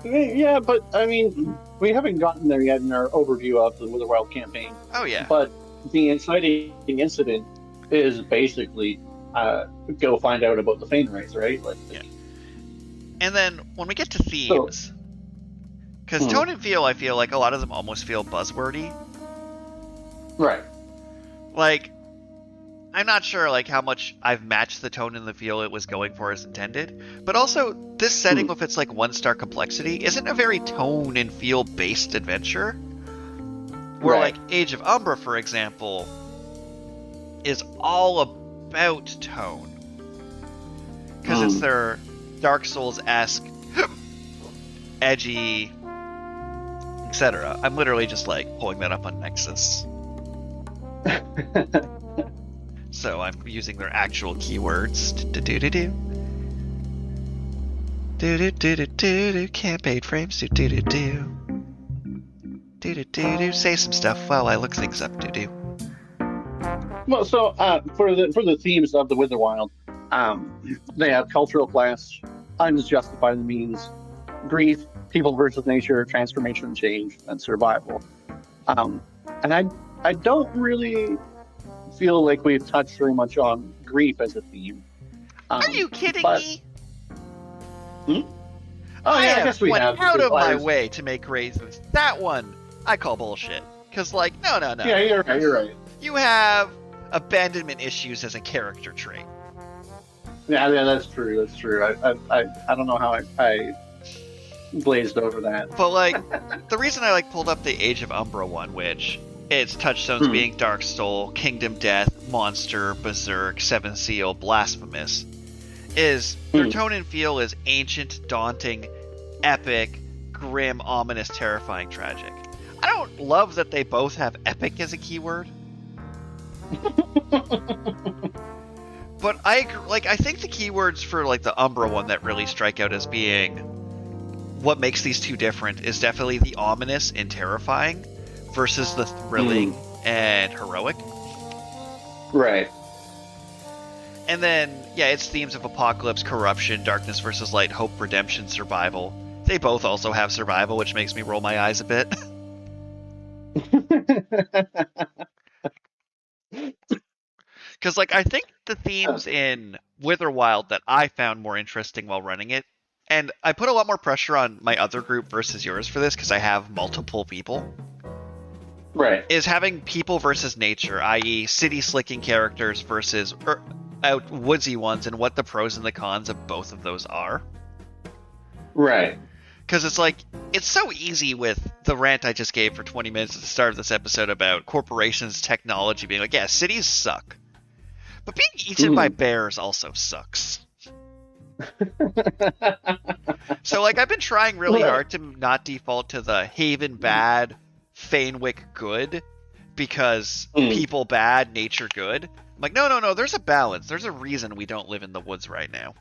Yeah, but I mean, we haven't gotten there yet in our overview of the Witherwild campaign. Oh yeah. But the inciting incident is basically go find out about the Fane race, right? Like, yeah. And then when we get to themes, because tone and feel, I feel like a lot of them almost feel buzzwordy. Right. Like, I'm not sure like how much I've matched the tone and the feel it was going for as intended, but also this setting with its like 1-star complexity isn't a very tone and feel based adventure. Where like Age of Umbra, for example, is all about tone. Because it's their Dark Souls-esque, edgy, etc. I'm literally just like pulling that up on Nexus. So I'm using their actual keywords. Do campaign frames. Do say some stuff while I look things up. Well, so for the themes of the Witherwild, they have cultural clash, unjustified means, grief, people versus nature, transformation and change, and survival. And I don't really feel like we've touched very much on grief as a theme. Are you kidding me? Oh yeah, I guess we have. Out of my way to make raises. That one I call bullshit. Because like, no. Yeah, you're right. You have abandonment issues as a character trait. Yeah, that's true. I don't know how I glazed over that. But like, the reason I like pulled up the Age of Umbra one, which it's touchstones being Dark Soul, Kingdom Death, Monster, Berserk, Seven Seal, Blasphemous, is their tone and feel is ancient, daunting, epic, grim, ominous, terrifying, tragic. I don't love that they both have epic as a keyword. But I think the keywords for like the Umbra one that really strike out as being what makes these two different is definitely the ominous and terrifying versus the thrilling and heroic. Right. And then, yeah, it's themes of apocalypse, corruption, darkness versus light, hope, redemption, survival. They both also have survival, which makes me roll my eyes a bit. Because, like, I think the themes in Witherwild that I found more interesting while running it, and I put a lot more pressure on my other group versus yours for this because I have multiple people. Right. Is having people versus nature, i.e. city slicking characters versus out woodsy ones, and what the pros and the cons of both of those are. Right. Because it's like, it's so easy with the rant I just gave for 20 minutes at the start of this episode about corporations, technology, being like, yeah, cities suck. But being eaten by bears also sucks. So, like, I've been trying really hard to not default to the Haven bad, Fanewick good, because people bad, nature good. I'm like, no, there's a balance. There's a reason we don't live in the woods right now.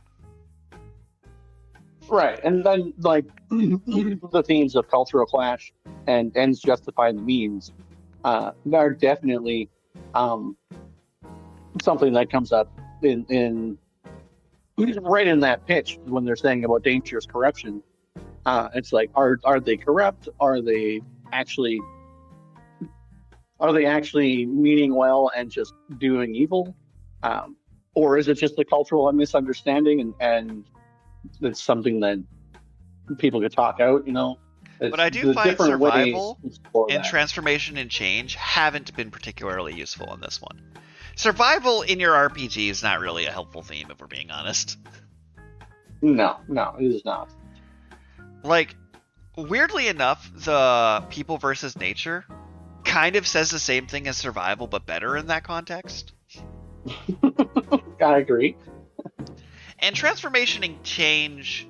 Right, and then, like, the themes of cultural clash and ends justify the means are definitely something that comes up in right in that pitch when they're saying about dangerous corruption. It's like, are they corrupt? Are they actually meaning well and just doing evil? Or is it just a cultural misunderstanding and it's something that people could talk out, you know? But I do find survival and transformation and change haven't been particularly useful in this one. Survival in your RPG is not really a helpful theme, if we're being honest. No, it is not. Like, weirdly enough, the people versus nature kind of says the same thing as survival, but better in that context. I agree. And transformation and change.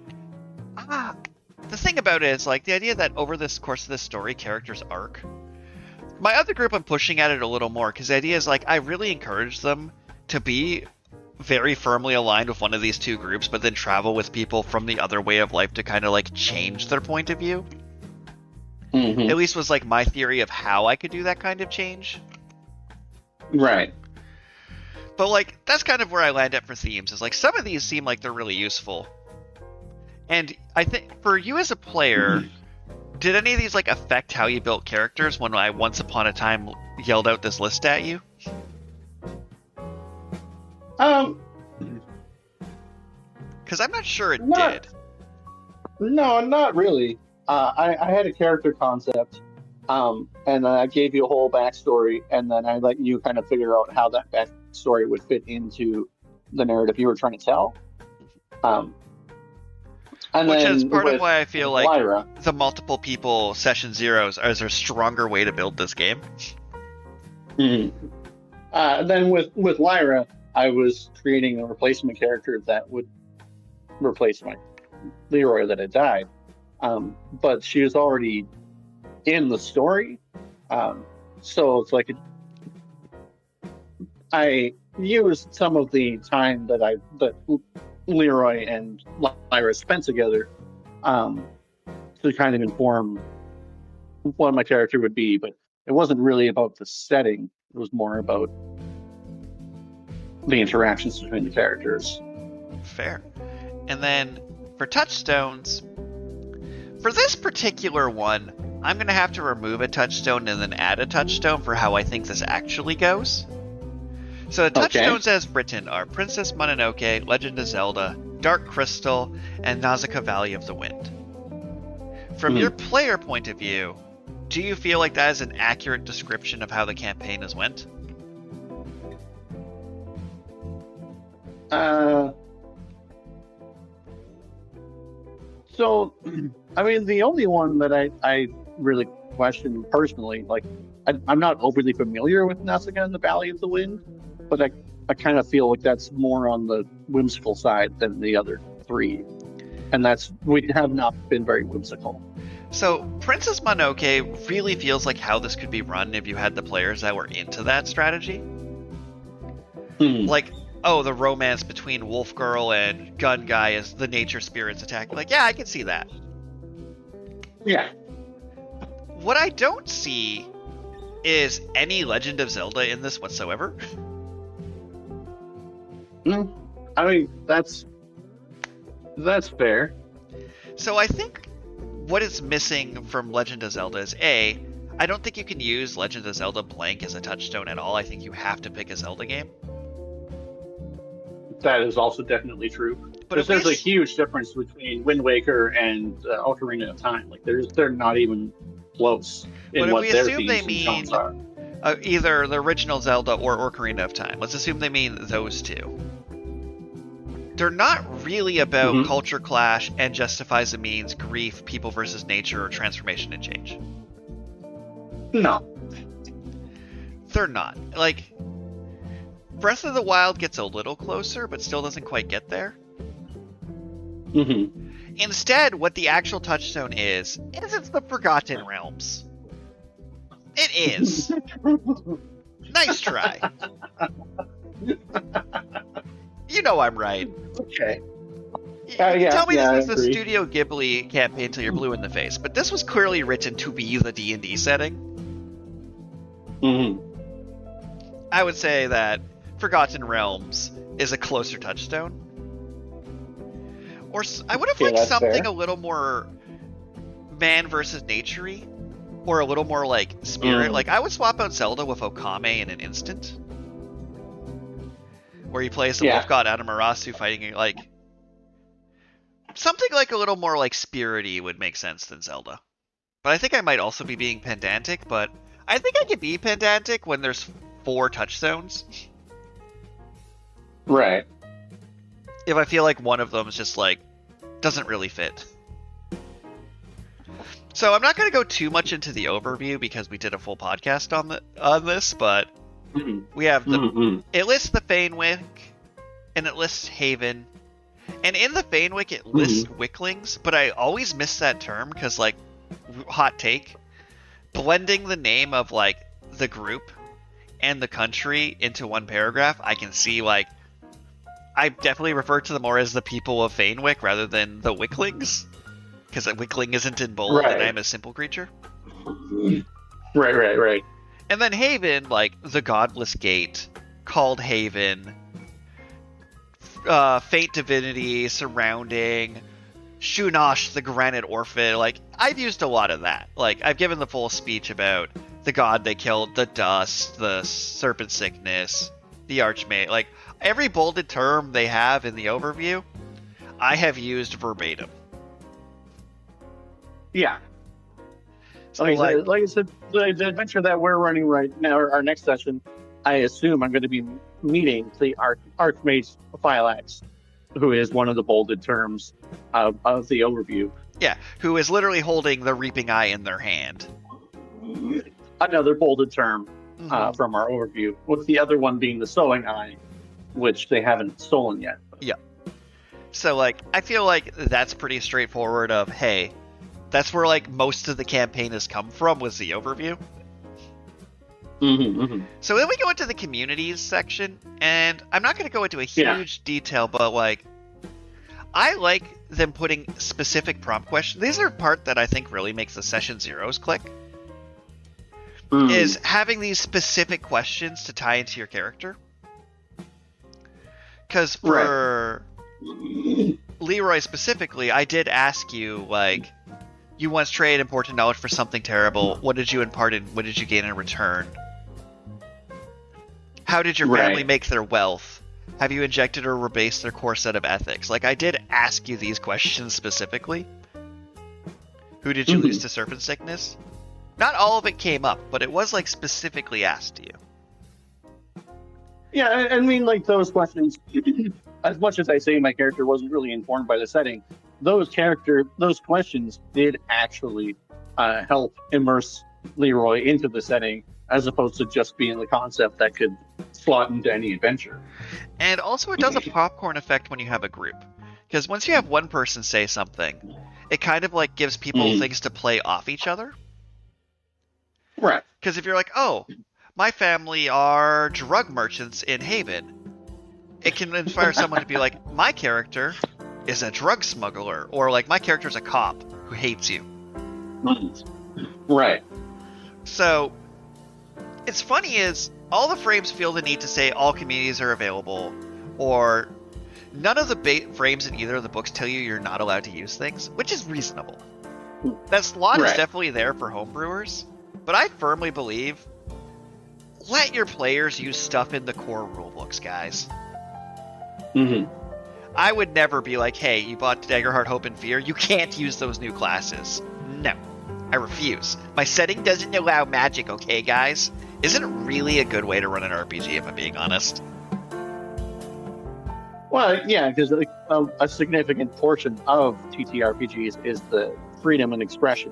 The thing about it is, like, the idea that over this course of this story, characters arc. My other group, I'm pushing at it a little more, because the idea is, like, I really encourage them to be very firmly aligned with one of these two groups, but then travel with people from the other way of life to kind of, like, change their point of view. Mm-hmm. At least was, like, my theory of how I could do that kind of change. Right. But, like, that's kind of where I land at for themes, is, like, some of these seem like they're really useful. And I think, for you as a player, did any of these, like, affect how you built characters when I once upon a time yelled out this list at you? Because I'm not sure it did. No, not really. I had a character concept, and I gave you a whole backstory, and then I let you kind of figure out how that backstory would fit into the narrative you were trying to tell. Which is part of why I feel like Lyra, the multiple people session zeros is a stronger way to build this game. Mm-hmm. Then with Lyra, I was creating a replacement character that would replace my Leroy that had died. But she was already in the story. So it's like I used some of the time that Leroy and Lyra spent together to kind of inform what my character would be, but it wasn't really about the setting. It was more about the interactions between the characters. Fair. And then for touchstones, for this particular one, I'm going to have to remove a touchstone and then add a touchstone for how I think this actually goes. So the touchstones as written are Princess Mononoke, Legend of Zelda, Dark Crystal, and Nausicaa Valley of the Wind. From your player point of view, do you feel like that is an accurate description of how the campaign has went? So, I mean, the only one that I really question personally, like, I'm not overly familiar with Nausicaa and the Valley of the Wind, but I kind of feel like that's more on the whimsical side than the other three. And we have not been very whimsical. So, Princess Mononoke really feels like how this could be run if you had the players that were into that strategy. Like, oh, the romance between Wolf Girl and Gun Guy as the nature spirits attacking. Like, yeah, I can see that. Yeah. What I don't see is any Legend of Zelda in this whatsoever. I mean, that's fair. So I think what is missing from Legend of Zelda is I don't think you can use Legend of Zelda blank as a touchstone at all. I think you have to pick a Zelda game. That is also definitely true. But there's a huge difference between Wind Waker and Ocarina of Time. Like, they're not even close in what their themes and tones are. Either the original Zelda or Ocarina of Time. Let's assume they mean those two. They're not really about culture clash and justifies the means, grief, people versus nature, or transformation and change. No. They're not. Like, Breath of the Wild gets a little closer, but still doesn't quite get there. Instead, what the actual touchstone is it's the Forgotten Realms. It is. Nice try. You know I'm right. Okay. Tell me this is the Studio Ghibli campaign till you're blue in the face, but this was clearly written to be the D&D setting. I would say that Forgotten Realms is a closer touchstone. Or I would have liked something fair. A little more man versus nature-y, or a little more like spirit. Like, I would swap out Zelda with Okame in an instant. Where you play as the wolf god Amaterasu fighting, like, something like a little more like spirity would make sense than Zelda. But I think I might also be being pedantic, but I think I could be pedantic when there's 4 touchstones. Right. If I feel like one of them is just like doesn't really fit. So I'm not going to go too much into the overview because we did a full podcast on this, but we have it lists the Fanewick, and it lists Haven, and in the Fanewick it lists Wicklings, but I always miss that term because, like, hot take, blending the name of like the group and the country into one paragraph, I can see, like, I definitely refer to them more as the people of Fanewick rather than the Wicklings. Because a Wickling isn't in bold, and I am a simple creature. Right. And then Haven, like the Godless Gate, called Haven, Fate Divinity, Surrounding, Shunosh, the Granite Orphan. Like, I've used a lot of that. Like, I've given the full speech about the god they killed, the Dust, the Serpent Sickness, the Archmage. Like, every bolded term they have in the overview, I have used verbatim. Yeah. So like I said, the adventure that we're running right now, our next session, I assume I'm going to be meeting the Archmage Phylax, who is one of the bolded terms of the overview. Yeah, who is literally holding the Reaping Eye in their hand. Another bolded term from our overview, with the other one being the Sowing Eye, which they haven't stolen yet. Yeah. So, like, I feel like that's pretty straightforward of, hey, that's where, like, most of the campaign has come from, was the overview. So then we go into the communities section, and I'm not going to go into a huge detail, but, like, I like them putting specific prompt questions. These are part that I think really makes the session zeros click. Is having these specific questions to tie into your character. Because for Leroy specifically, I did ask you, like, you once traded important knowledge for something terrible. What did you impart and what did you gain in return? How did your family make their wealth? Have you injected or rebased their core set of ethics? Like, I did ask you these questions specifically. Who did you lose to Serpent Sickness? Not all of it came up, but it was, like, specifically asked to you. Yeah, I mean, like, those questions, as much as I say my character wasn't really informed by the setting, those questions did actually help immerse Leroy into the setting, as opposed to just being the concept that could slot into any adventure. And also it does a popcorn effect when you have a group. Because once you have one person say something, it kind of, like, gives people things to play off each other. Right. Because if you're like, oh, my family are drug merchants in Haven, it can inspire someone to be like, my character is a drug smuggler, or, like, my character is a cop who hates you. Right. So, it's funny is, all the frames feel the need to say all communities are available, or none of the frames in either of the books tell you you're not allowed to use things, which is reasonable. That slot is definitely there for homebrewers, but I firmly believe, let your players use stuff in the core rulebooks, guys. I would never be like, hey, you bought Daggerheart, Hope, and Fear, you can't use those new classes. No, I refuse. My setting doesn't allow magic, okay, guys? Isn't it really a good way to run an RPG, if I'm being honest? Well, yeah, because a significant portion of TTRPGs is the freedom and expression.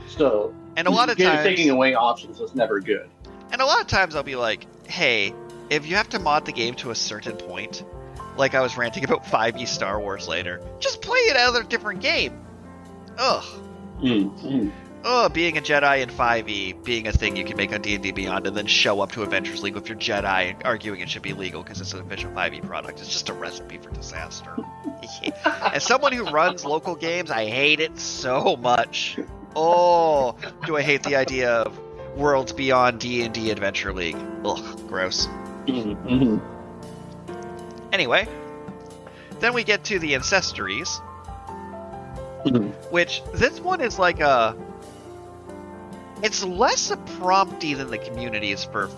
So, and a lot of times, taking away options is never good. And a lot of times I'll be like, hey, if you have to mod the game to a certain point, like I was ranting about 5e Star Wars later, just play it out of a different game. Ugh. Being a Jedi in 5e, being a thing you can make on D&D Beyond, and then show up to Adventures League with your Jedi and arguing it should be legal because it's an official 5e product. It's just a recipe for disaster. As someone who runs local games, I hate it so much. Oh, do I hate the idea of Worlds Beyond D&D Adventure League. Ugh, gross. Anyway, then we get to the Ancestries, which this one is like it's less a prompty than the communities for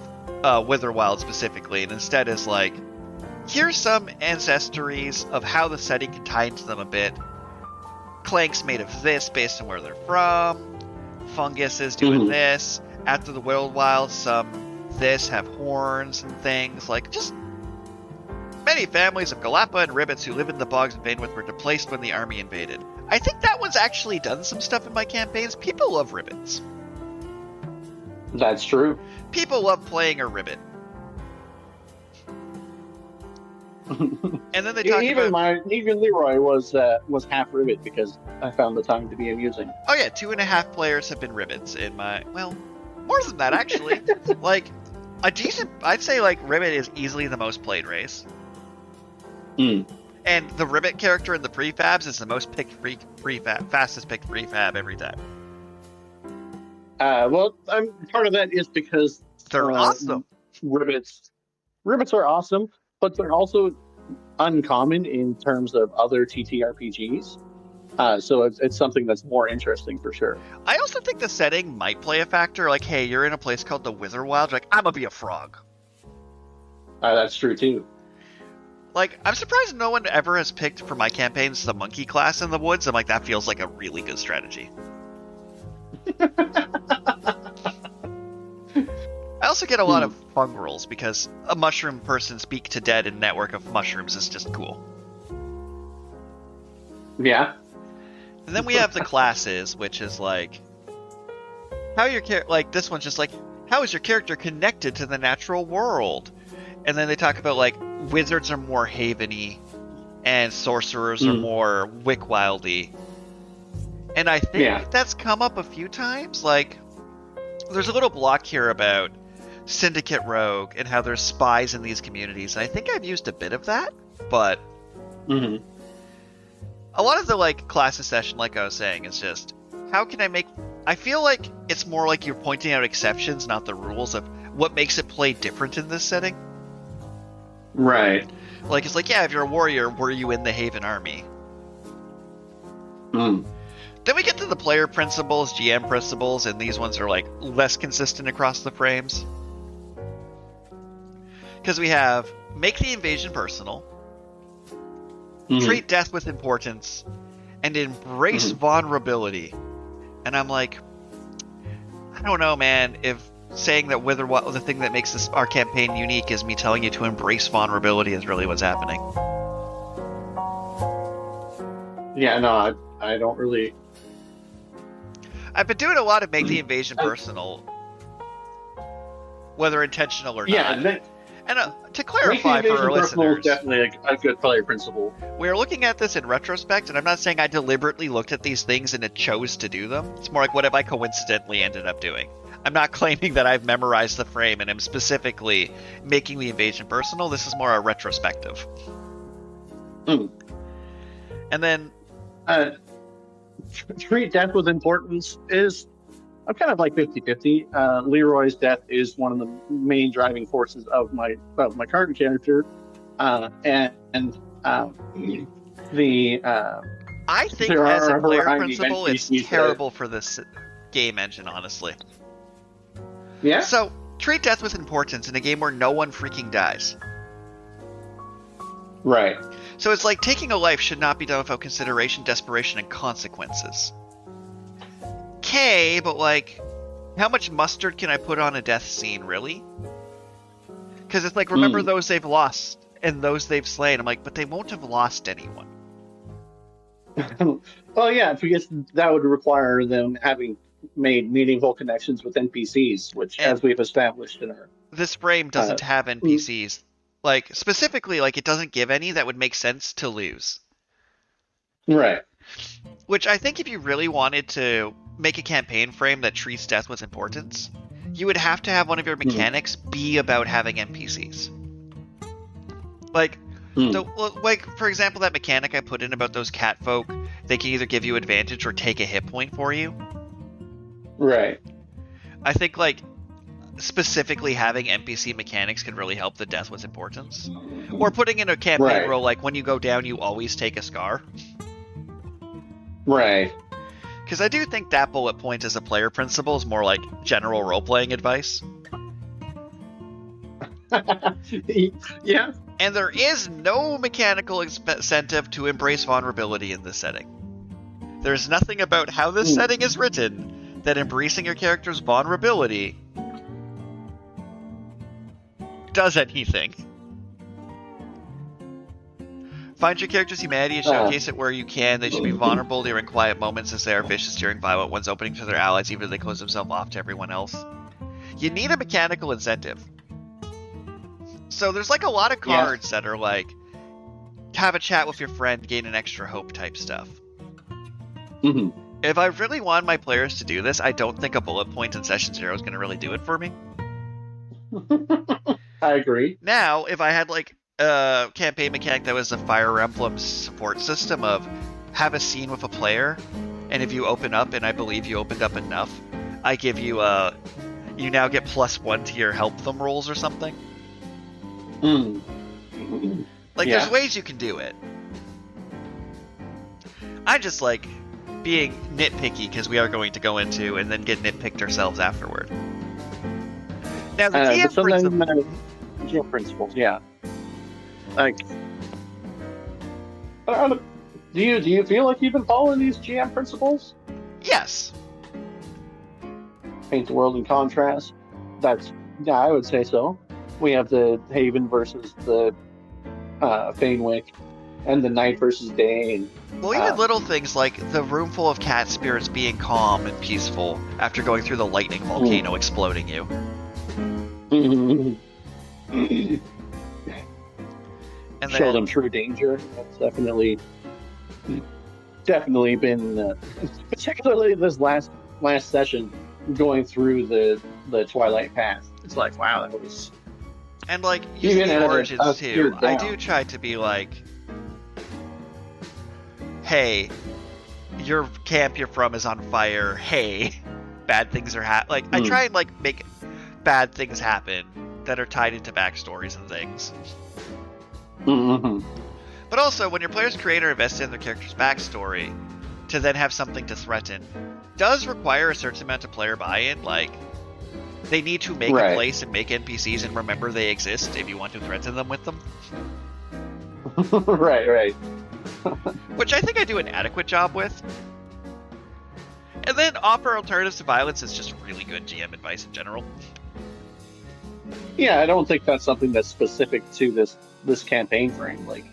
Witherwild specifically, and instead is like, here's some ancestries of how the setting can tie into them a bit. Clank's made of this based on where they're from. Fungus is doing this. After the Witherwild, some this have horns and things. Like, just Many families of Galapa and Ribbits who live in the bogs of Bainwith were displaced when the army invaded. I think that one's actually done some stuff in my campaigns. People love Ribbits. That's true. People love playing a Ribbit. And then they talk about... Even Leroy was half Ribbit because I found the time to be amusing. Oh yeah, 2.5 players have been Ribbits in my... Well, more than that, actually. Like, a decent... I'd say, like, Ribbit is easily the most played race. Mm. And the Ribbit character in the prefabs is the most picked fastest picked prefab every time. Well, part of that is because... They're awesome. Ribbits are awesome, but they're also uncommon in terms of other TTRPGs. So it's something that's more interesting for sure. I also think the setting might play a factor. Like, hey, you're in a place called the Witherwild. Like, I'm gonna be a frog. That's true too. Like, I'm surprised no one ever has picked for my campaigns the monkey class in the woods. I'm like, that feels like a really good strategy. I also get a lot of fun rolls because a mushroom person speak to dead in a network of mushrooms is just cool. Yeah. And then we have the classes, which is like, how your like this one's just like, how is your character connected to the natural world? And then they talk about like wizards are more haveny, and sorcerers are more Witherwildy. And I think that's come up a few times. Like, there's a little block here about Syndicate Rogue and how there's spies in these communities. And I think I've used a bit of that, but a lot of the like classes session, like I was saying, is just how can I make... I feel like it's more like you're pointing out exceptions, not the rules of what makes it play different in this setting. Right. Like, it's like, yeah, if you're a warrior, were you in the Haven army? Then we get to the player principles, GM principles, and these ones are like less consistent across the frames. Because we have make the invasion personal, treat death with importance, and embrace vulnerability. And I'm like, I don't know, man, if saying that Witherwild, the thing that makes our campaign unique is me telling you to embrace vulnerability is really what's happening. Yeah, no, I don't really... I've been doing a lot of make the invasion personal, whether intentional or not. Yeah, and to clarify for our listeners, is definitely a good player principle. We're looking at this in retrospect, and I'm not saying I deliberately looked at these things and it chose to do them. It's more like, what have I coincidentally ended up doing? I'm not claiming that I've memorized the frame and am specifically making the invasion personal. This is more a retrospective. And then... treat death with importance is... I'm kind of like 50-50. Leroy's death is one of the main driving forces of my current character. I think as a player principle, it's terrible for this game engine, honestly. Yeah? So, treat death with importance in a game where no one freaking dies. Right. So it's like taking a life should not be done without consideration, desperation, and consequences. Okay, but like, how much mustard can I put on a death scene, really? Because it's like, remember those they've lost and those they've slain. I'm like, but they won't have lost anyone. Well, yeah, because that would require them having made meaningful connections with NPCs, which, as we've established in our... This frame doesn't have NPCs. Like, specifically, like, it doesn't give any that would make sense to lose. Right. Which I think if you really wanted to make a campaign frame that treats death with importance, you would have to have one of your mechanics be about having NPCs. Like, for example, that mechanic I put in about those cat folk, they can either give you advantage or take a hit point for you. Right. I think, like, specifically having NPC mechanics can really help the death with importance. Or putting in a campaign role, like, when you go down, you always take a scar. Right. Because I do think that bullet point as a player principle is more like general role-playing advice. Yeah. And there is no mechanical incentive to embrace vulnerability in this setting. There's nothing about how this setting is written that embracing your character's vulnerability does anything. Find your character's humanity and showcase it where you can. They should be vulnerable during quiet moments as they are vicious during violent ones, opening to their allies even if they close themselves off to everyone else. You need a mechanical incentive. So there's like a lot of cards that are like, have a chat with your friend, gain an extra hope type stuff. Mm-hmm. If I really want my players to do this, I don't think a bullet point in session 0 is going to really do it for me. I agree. Now, if I had like a campaign mechanic that was a Fire Emblem support system of have a scene with a player, and if you open up, and I believe you opened up enough, I give you you now get +1 to your help them rolls or something. Like, there's ways you can do it. I'm just like being nitpicky because we are going to go into and then get nitpicked ourselves afterward. Now the GM principles, yeah. Like, do you feel like you've been following these GM principles? Yes. Paint the world in contrast. I would say so. We have the Haven versus the Fanewick, and the night versus day. And, well, even little things like the room full of cat spirits being calm and peaceful after going through the lightning volcano exploding you. And show them true danger. That's definitely been, particularly this last session, going through the Twilight Path. It's like, wow, that was. And like using the origins too, I do try to be like, hey, your camp you're from is on fire. Hey, bad things are like I try and like make bad things happen that are tied into backstories and things. But also, when your players create or invest in their character's backstory to then have something to threaten, does require a certain amount of player buy-in. Like, they need to make a place and make NPCs and remember they exist if you want to threaten them with them. Right. Which I think I do an adequate job with. And then offer alternatives to violence is just really good GM advice in general. Yeah, I don't think that's something that's specific to this campaign frame. Like,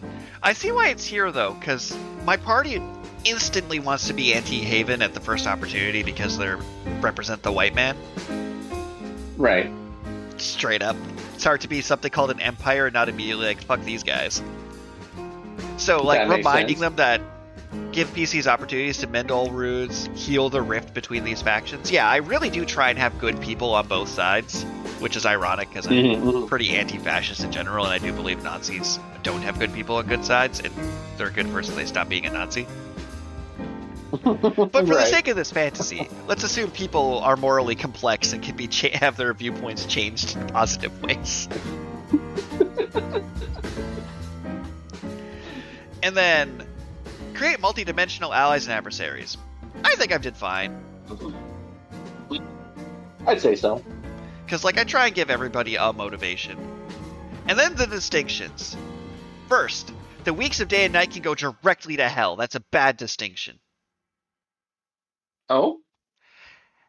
I see why it's here though, because my party instantly wants to be anti-Haven at the first opportunity because they represent the white man. Right. Straight up. It's hard to be something called an empire and not immediately like, fuck these guys. So, like, reminding them that give PCs opportunities to mend all runes, heal the rift between these factions. Yeah, I really do try and have good people on both sides, which is ironic because I'm pretty anti-fascist in general, and I do believe Nazis don't have good people on good sides, and they're good first if they stop being a Nazi. But for the sake of this fantasy, let's assume people are morally complex and can be have their viewpoints changed in positive ways. And then create multi-dimensional allies and adversaries. I think I did fine. I'd say so. Because, like, I try and give everybody a motivation. And then the distinctions. First, the weeks of day and night can go directly to hell. That's a bad distinction. Oh?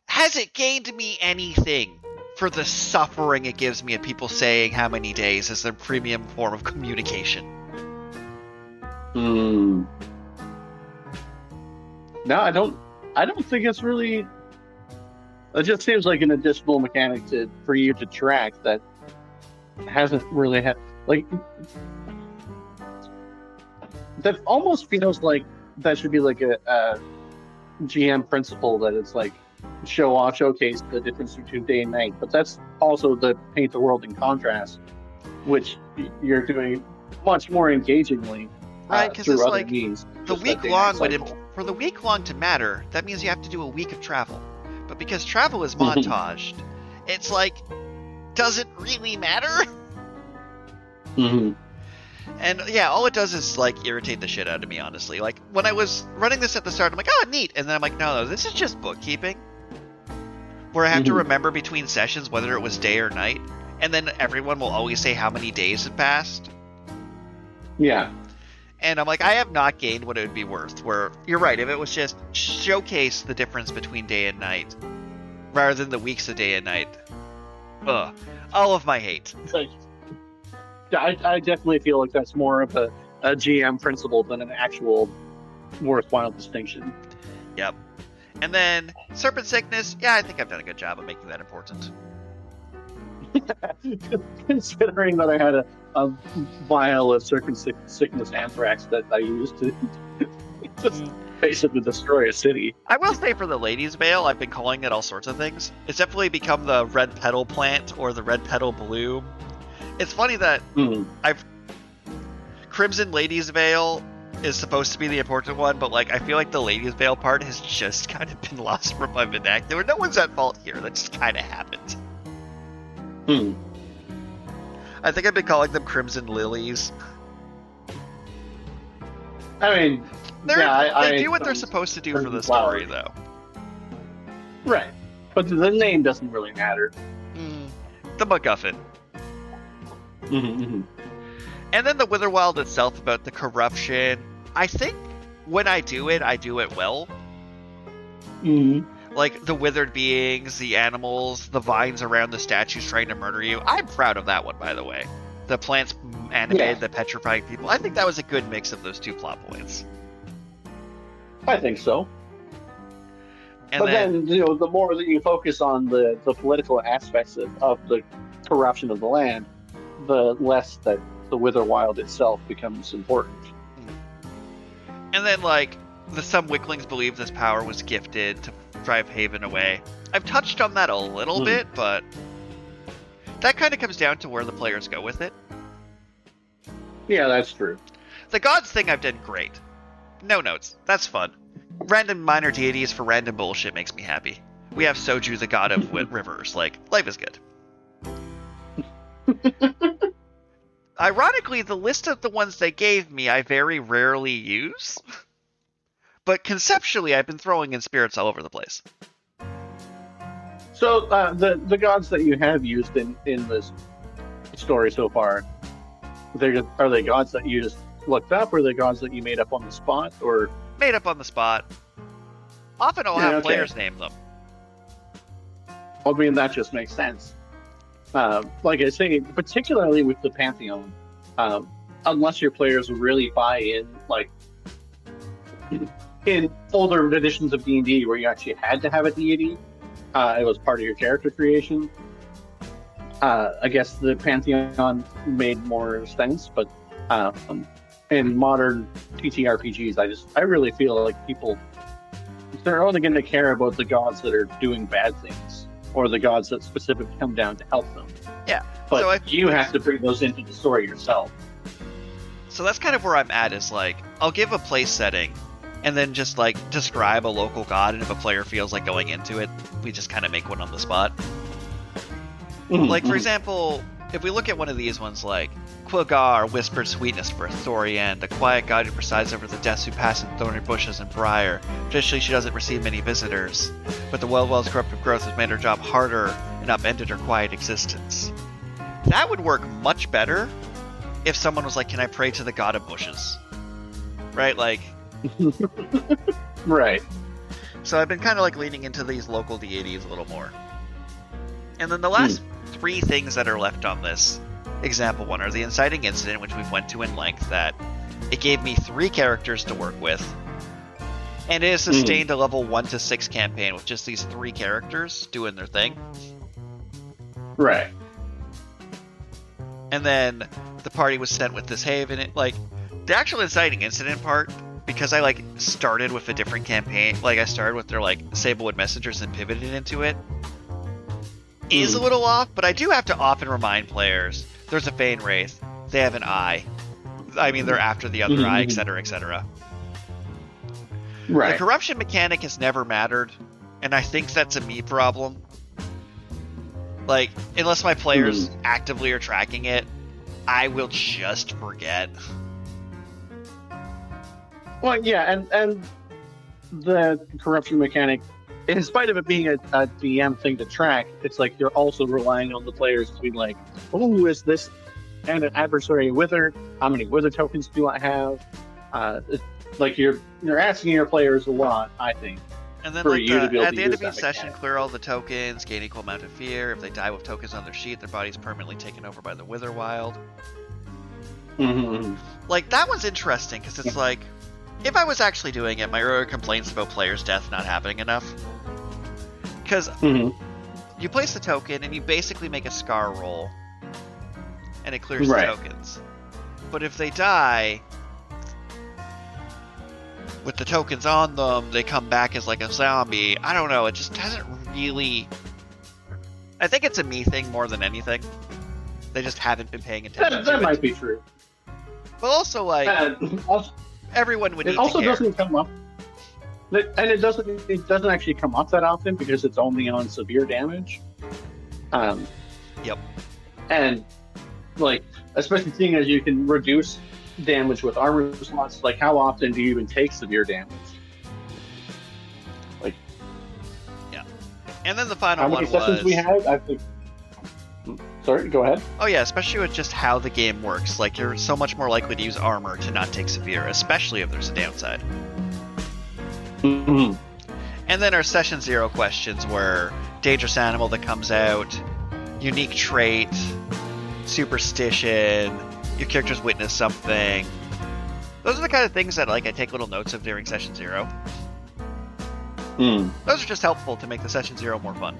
Has it gained me anything for the suffering it gives me of people saying how many days as their premium form of communication? No, I don't think it's really. It just seems like an additional mechanic for you to track that hasn't really had, like, that almost feels like that should be like a GM principle, that it's like showcase the difference between day and night, but that's also the paint the world in contrast, which you're doing much more engagingly. Right, because it's like the week long for the week long to matter, that means you have to do a week of travel. But because travel is montaged, it's like, does it really matter? And yeah, all it does is like irritate the shit out of me, honestly. Like, when I was running this at the start, I'm like, oh, neat. And then I'm like, no, this is just bookkeeping. Where I have to remember between sessions whether it was day or night. And then everyone will always say how many days had passed. Yeah. And I'm like, I have not gained what it would be worth. Where, you're right, if it was just showcase the difference between day and night, rather than the weeks of day and night. Ugh. All of my hate. I definitely feel like that's more of a a GM principle than an actual worthwhile distinction. Yep. And then Serpent Sickness, yeah, I think I've done a good job of making that important. Considering that I had a vial of Serpent Sickness anthrax that I used to just basically destroy a city. I will say for the Lady's Veil, I've been calling it all sorts of things. It's definitely become the red petal plant or the red petal bloom. It's funny that Crimson Lady's Veil is supposed to be the important one, but like I feel like the Lady's Veil part has just kind of been lost from my vernacular. No one's at fault here. That just kind of happened. I think I've been calling them Crimson Lilies. I mean, they do what they're supposed to do for the story, though. Right, but the name doesn't really matter. The MacGuffin. And then the Witherwild itself about the corruption. I think when I do it well. Like the withered beings, the animals, the vines around the statues trying to murder you. I'm proud of that one, by the way. The plants animated, the petrifying people. I think that was a good mix of those two plot points. I think so. But then, the more that you focus on the political aspects of the corruption of the land, the less that the Witherwild itself becomes important. And then, like, some Wicklings believe this power was gifted to drive Haven away. I've touched on that a little bit, but that kind of comes down to where the players go with it. Yeah, that's true. The gods thing I've done great. No notes. That's fun. Random minor deities for random bullshit makes me happy. We have Soju, the god of rivers. Like, life is good. Ironically, the list of the ones they gave me I very rarely use. But conceptually, I've been throwing in spirits all over the place. So, the gods that you have used in this story so far, are they gods that you just looked up, or are they gods that you made up on the spot, or... Made up on the spot. Often I'll have players name them. I mean, that just makes sense. Like I say, particularly with the Pantheon, unless your players really buy in, like... In older editions of D&D where you actually had to have a deity, it was part of your character creation. I guess the Pantheon made more sense, but in modern TTRPGs, I really feel like they're only going to care about the gods that are doing bad things, or the gods that specifically come down to help them. Yeah. But you have to bring those into the story yourself. So that's kind of where I'm at, is like, I'll give a place setting, and then just, like, describe a local god, and if a player feels like going into it, we just kind of make one on the spot. Like, for example, if we look at one of these ones, like, Quilgar, whispered sweetness for Thorian, the quiet god who presides over the deaths who pass in thorny bushes and briar. Traditionally, she doesn't receive many visitors, but the Wellwell's corruptive growth has made her job harder and upended her quiet existence. That would work much better if someone was like, can I pray to the god of bushes? Right? Like... Right. So I've been kind of like leaning into these local deities a little more. And then the last three things that are left on this example one are the inciting incident, which we've went to in length, that it gave me 3 characters to work with. And it has sustained a level 1 to 6 campaign with just these 3 characters doing their thing. Right. And then the party was sent with this haven. Like, the actual inciting incident part, because I, like, started with a different campaign, like, I started with their, like, Sablewood Messengers and pivoted into it, is a little off, but I do have to often remind players, there's a Fane Wraith, they have an eye. I mean, they're after the other eye, etc., etc. Right. The corruption mechanic has never mattered, and I think that's a me problem. Like, unless my players actively are tracking it, I will just forget. Well, yeah, and the corruption mechanic, in spite of it being a DM thing to track, it's like you're also relying on the players to be like, oh, is this and an adversary wither? How many wither tokens do I have? Like you're asking your players a lot, I think. And then for like you to be able at to the end use of each that session, mechanic. clear all the tokens, gain equal amount of fear. If they die with tokens on their sheet, their body's permanently taken over by the Witherwild. Mm-hmm. Like, that one's interesting, because it's like, if I was actually doing it, my earlier complaints about players' death not happening enough. Because you place the token, and you basically make a scar roll, and it clears the tokens. But if they die, with the tokens on them, they come back as like a zombie. I don't know, it just doesn't really... I think it's a me thing more than anything. They just haven't been paying attention to it. That might be true. But also, like, everyone would need to care. It also doesn't come up... And it doesn't actually come up that often because it's only on severe damage. Yep. And, like, especially seeing as you can reduce damage with armor slots, like, how often do you even take severe damage? Like... Yeah. And then the final how one many sessions we had? I think... Sorry, go ahead. Oh yeah, especially with just how the game works. Like, you're so much more likely to use armor to not take severe, especially if there's a downside. Mm-hmm. And then our session 0 questions were dangerous animal that comes out, unique trait, superstition, your character's witnessed something. Those are the kind of things that, like, I take little notes of during session 0. Those are just helpful to make the session 0 more fun.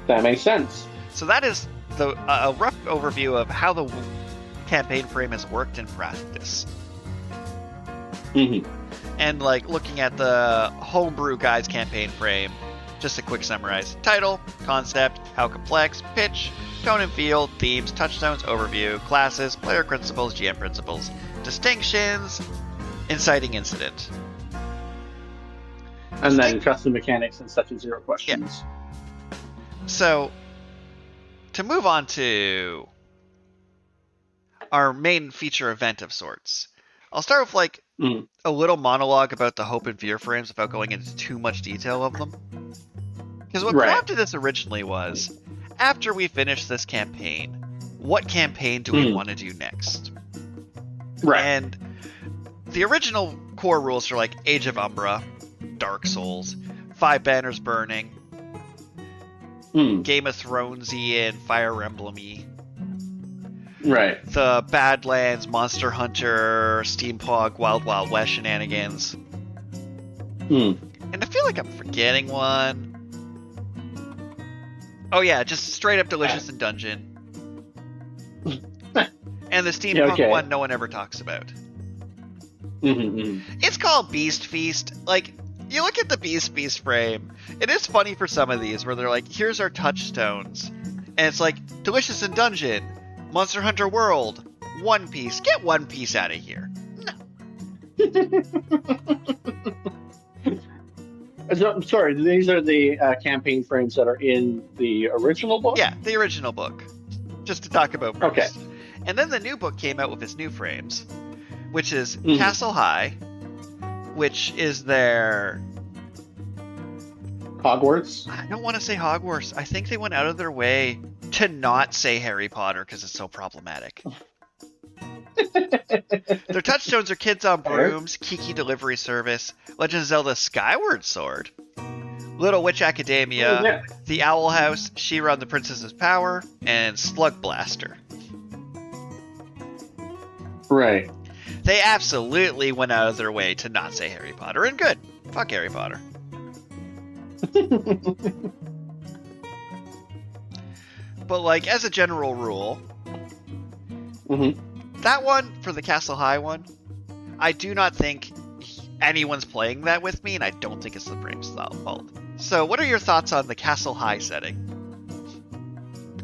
That makes sense. So that is a rough overview of how the campaign frame has worked in practice. And, like, looking at the Homebrew Guide's campaign frame, just a quick summarize. Title, concept, how complex, pitch, tone and feel, themes, touchstones, overview, classes, player principles, GM principles, distinctions, inciting incident. And then custom mechanics and session 0 questions. Yeah. So, to move on to our main feature event of sorts, I'll start with, like, a little monologue about the hope and fear frames without going into too much detail of them. Because what prompted this originally was, after we finish this campaign, what campaign do we want to do next? Right. And the original core rules are like Age of Umbra, Dark Souls, Five Banners Burning, Game of Thronesy and Fire Emblem-y. Right. The Badlands, Monster Hunter, Steampunk, Wild Wild West shenanigans. And I feel like I'm forgetting one. Oh yeah, just straight up Delicious in Dungeon. And the Steampunk one no one ever talks about. It's called Beast Feast. Like, you look at the Beast Feast frame, it is funny for some of these where they're like, here's our touchstones. And it's like, Delicious in Dungeon, Monster Hunter World, One Piece. Get One Piece out of here. No. So, sorry, these are the campaign frames that are in the original book? Yeah, the original book. Just to talk about first. Okay. And then the new book came out with its new frames, which is Castle High, which is their... Hogwarts? I don't want to say Hogwarts. I think they went out of their way to not say Harry Potter because it's so problematic. Their touchstones are Kids on Brooms, Kiki Delivery Service, Legend of Zelda Skyward Sword, Little Witch Academia, The Owl House, She-Ra and the Princess's Power, and Slug Blaster. Right. They absolutely went out of their way to not say Harry Potter, and good. Fuck Harry Potter. But, like, as a general rule, that one, for the Castle High one, I do not think anyone's playing that with me, and I don't think it's the frame's fault. So, what are your thoughts on the Castle High setting?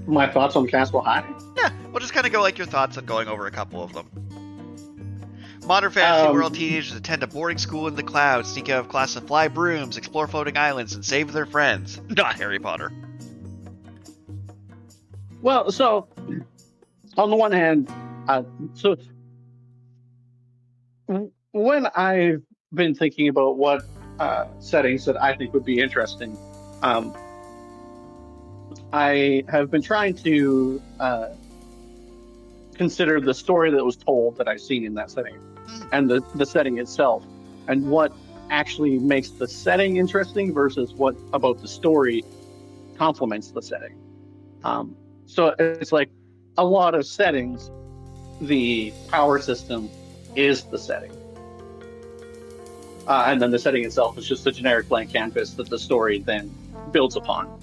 My thoughts on Castle High? Yeah, we'll just kind of go like your thoughts on going over a couple of them. Modern fantasy world teenagers attend a boarding school in the clouds, sneak out of class to fly brooms, explore floating islands, and save their friends. Not Harry Potter. Well, so, on the one hand, so when I've been thinking about what settings that I think would be interesting, I have been trying to consider the story that was told that I've seen in that setting, and the setting itself, and what actually makes the setting interesting versus what about the story complements the setting. So it's like, a lot of settings, the power system is the setting. And then the setting itself is just a generic blank canvas that the story then builds upon.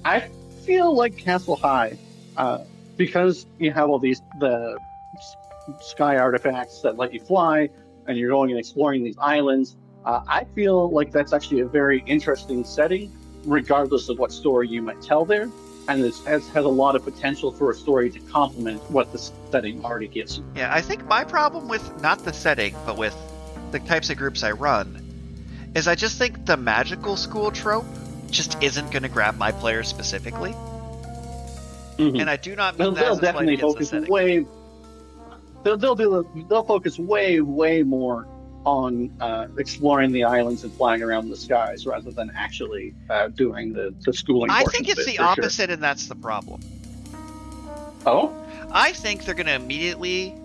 I feel like Castle High, because you have all the sky artifacts that let you fly, and you're going and exploring these islands, I feel like that's actually a very interesting setting, regardless of what story you might tell there. And it has a lot of potential for a story to complement what the setting already gives you. Yeah, I think my problem with not the setting, but with the types of groups I run, is I just think the magical school trope just isn't going to grab my players specifically. Mm-hmm. And I do not mean they'll definitely focus way. They'll focus way more on exploring the islands and flying around the skies rather than actually doing the schooling. I think it's the opposite, and that's the problem. Oh? I think they're going to immediately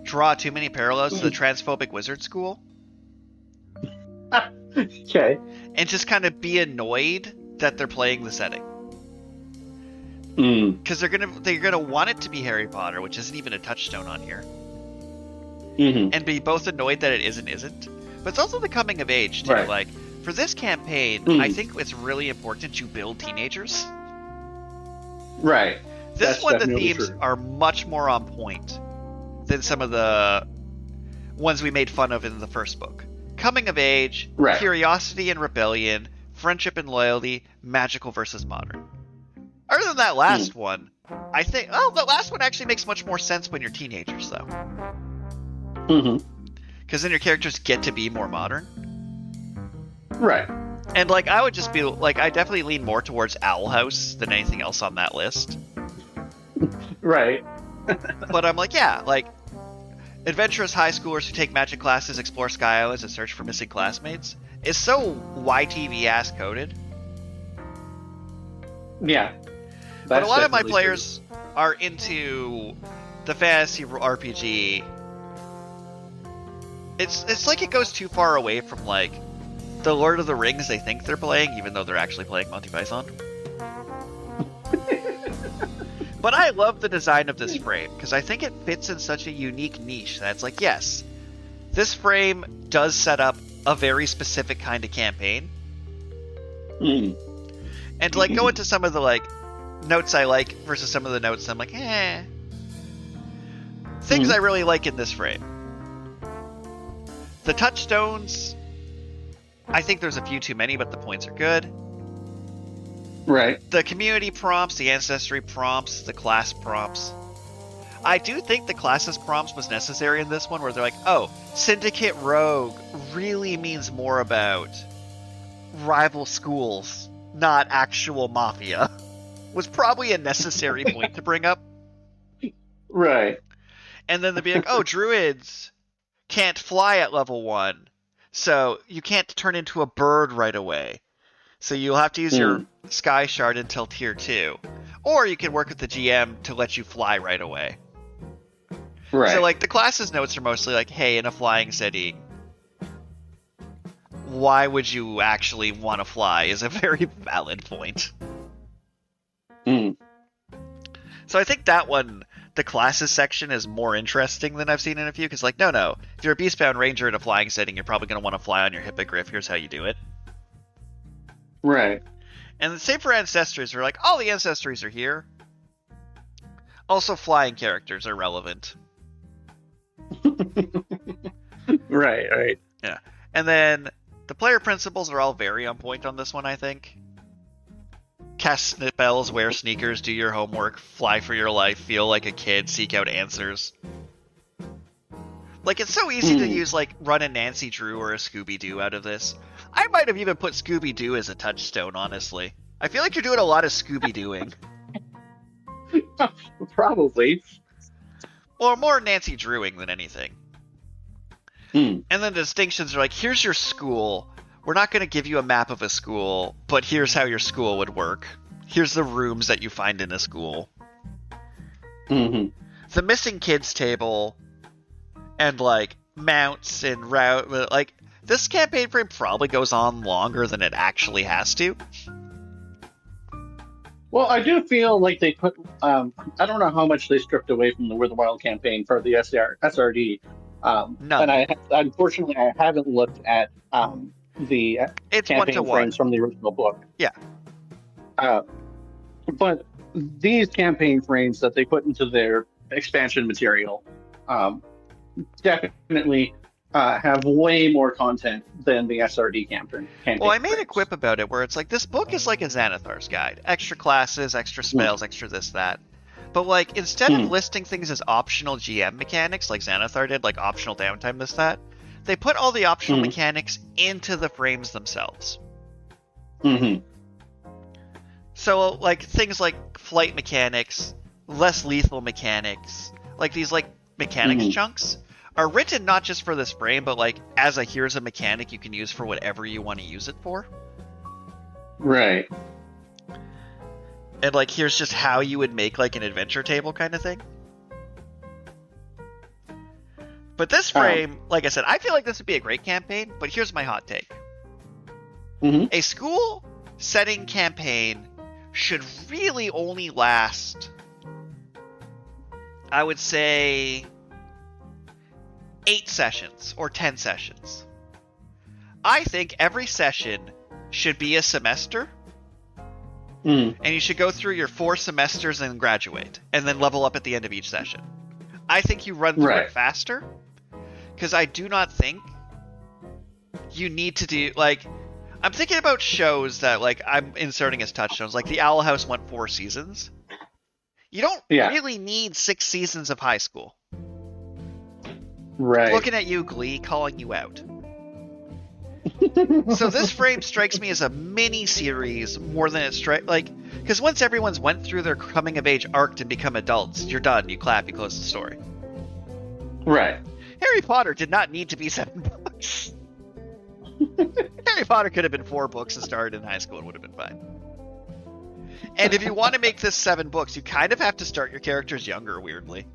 draw too many parallels to the transphobic wizard school. Okay. And just kind of be annoyed that they're playing the setting. Because they're gonna want it to be Harry Potter, which isn't even a touchstone on here. Mm-hmm. And be both annoyed that it isn't. But it's also the coming of age too. Right. Like for this campaign, I think it's really important to build teenagers. Right. This one, the themes are much more on point than some of the ones we made fun of in the first book. Coming of age, right. Curiosity and rebellion, friendship and loyalty, magical versus modern. Other than that last one, I think... Oh, the last one actually makes much more sense when you're teenagers, though. Mm-hmm. Because then your characters get to be more modern. Right. And, like, I would just be... Like, I definitely lean more towards Owl House than anything else on that list. Right. But I'm like, yeah, like... Adventurous high schoolers who take magic classes, explore sky islands, and search for missing classmates is so YTV-ass coded. Yeah. But a lot of my players are into the fantasy RPG. It's like it goes too far away from, like, the Lord of the Rings they think they're playing, even though they're actually playing Monty Python. But I love the design of this frame, because I think it fits in such a unique niche that it's like, yes, this frame does set up a very specific kind of campaign. And, like, go into some of the, like, notes I like versus some of the notes I'm like, eh. Things I really like in this frame. The touchstones, I think there's a few too many, but the points are good. Right. The community prompts, the ancestry prompts, the class prompts. I do think the classes prompts was necessary in this one, where they're like, oh, Syndicate Rogue really means more about rival schools, not actual mafia. Was probably a necessary point to bring up. Right. And then they'd be like, oh, druids can't fly at level 1, so you can't turn into a bird right away. So you'll have to use your Sky Shard until Tier 2. Or you can work with the GM to let you fly right away. Right. So, like, the classes notes are mostly like, hey, in a flying city, why would you actually want to fly is a very valid point. So I think that one, the classes section, is more interesting than I've seen in a few, because, like, no. If you're a Beastbound Ranger in a flying setting, you're probably going to want to fly on your Hippogriff. Here's how you do it. Right. And the same for Ancestries. We're like, all the Ancestries are here. Also, flying characters are relevant. Right. Yeah. And then the player principles are all very on point on this one, I think. Cast spells, wear sneakers, do your homework, fly for your life, feel like a kid, seek out answers. Like, it's so easy to use, like, run a Nancy Drew or a Scooby-Doo out of this. I might have even put Scooby-Doo as a touchstone, honestly. I feel like you're doing a lot of Scooby-Dooing. Probably. Or more Nancy Drewing than anything. And then the distinctions are like, here's your school. We're not going to give you a map of a school, but here's how your school would work. Here's the rooms that you find in a school. The missing kids table and, like, mounts and route, like, this campaign frame probably goes on longer than it actually has to. Well, I do feel like they put. I don't know how much they stripped away from the Witherwild campaign for the SRD. And None. unfortunately, I haven't looked at the It's campaign 1-to-1. frames from the original book. Yeah. But these campaign frames that they put into their expansion material definitely have way more content than the SRD campaign. Well, I made a frames. quip about it where it's like, this book is like a Xanathar's guide. Extra classes, extra spells, extra this, that. But like, instead of listing things as optional GM mechanics like Xanathar did, like optional downtime, this, that, they put all the optional mechanics into the frames themselves. So like things like flight mechanics, less lethal mechanics, like these like mechanics chunks are written not just for this frame, but like as a here's a mechanic you can use for whatever you want to use it for. Right. And like here's just how you would make like an adventure table kind of thing. But this frame, like I said, I feel like this would be a great campaign, but here's my hot take. A school setting campaign should really only last, I would say, 8 sessions or 10 sessions. I think every session should be a semester, and you should go through your 4 semesters and graduate, and then level up at the end of each session. I think you run through it faster, because I do not think you need to do, like, I'm thinking about shows that, like, I'm inserting as touchstones. Like, the Owl House went 4 seasons. You don't really need 6 seasons of high school. Right. Looking at you, Glee, calling you out. So this frame strikes me as a mini-series more than it strikes... Like, because once everyone's went through their coming-of-age arc to become adults, you're done. You clap, you close the story. Right. Harry Potter did not need to be 7 books. Harry Potter could have been 4 books and started in high school and would have been fine. And if you want to make this 7 books, you kind of have to start your characters younger, weirdly.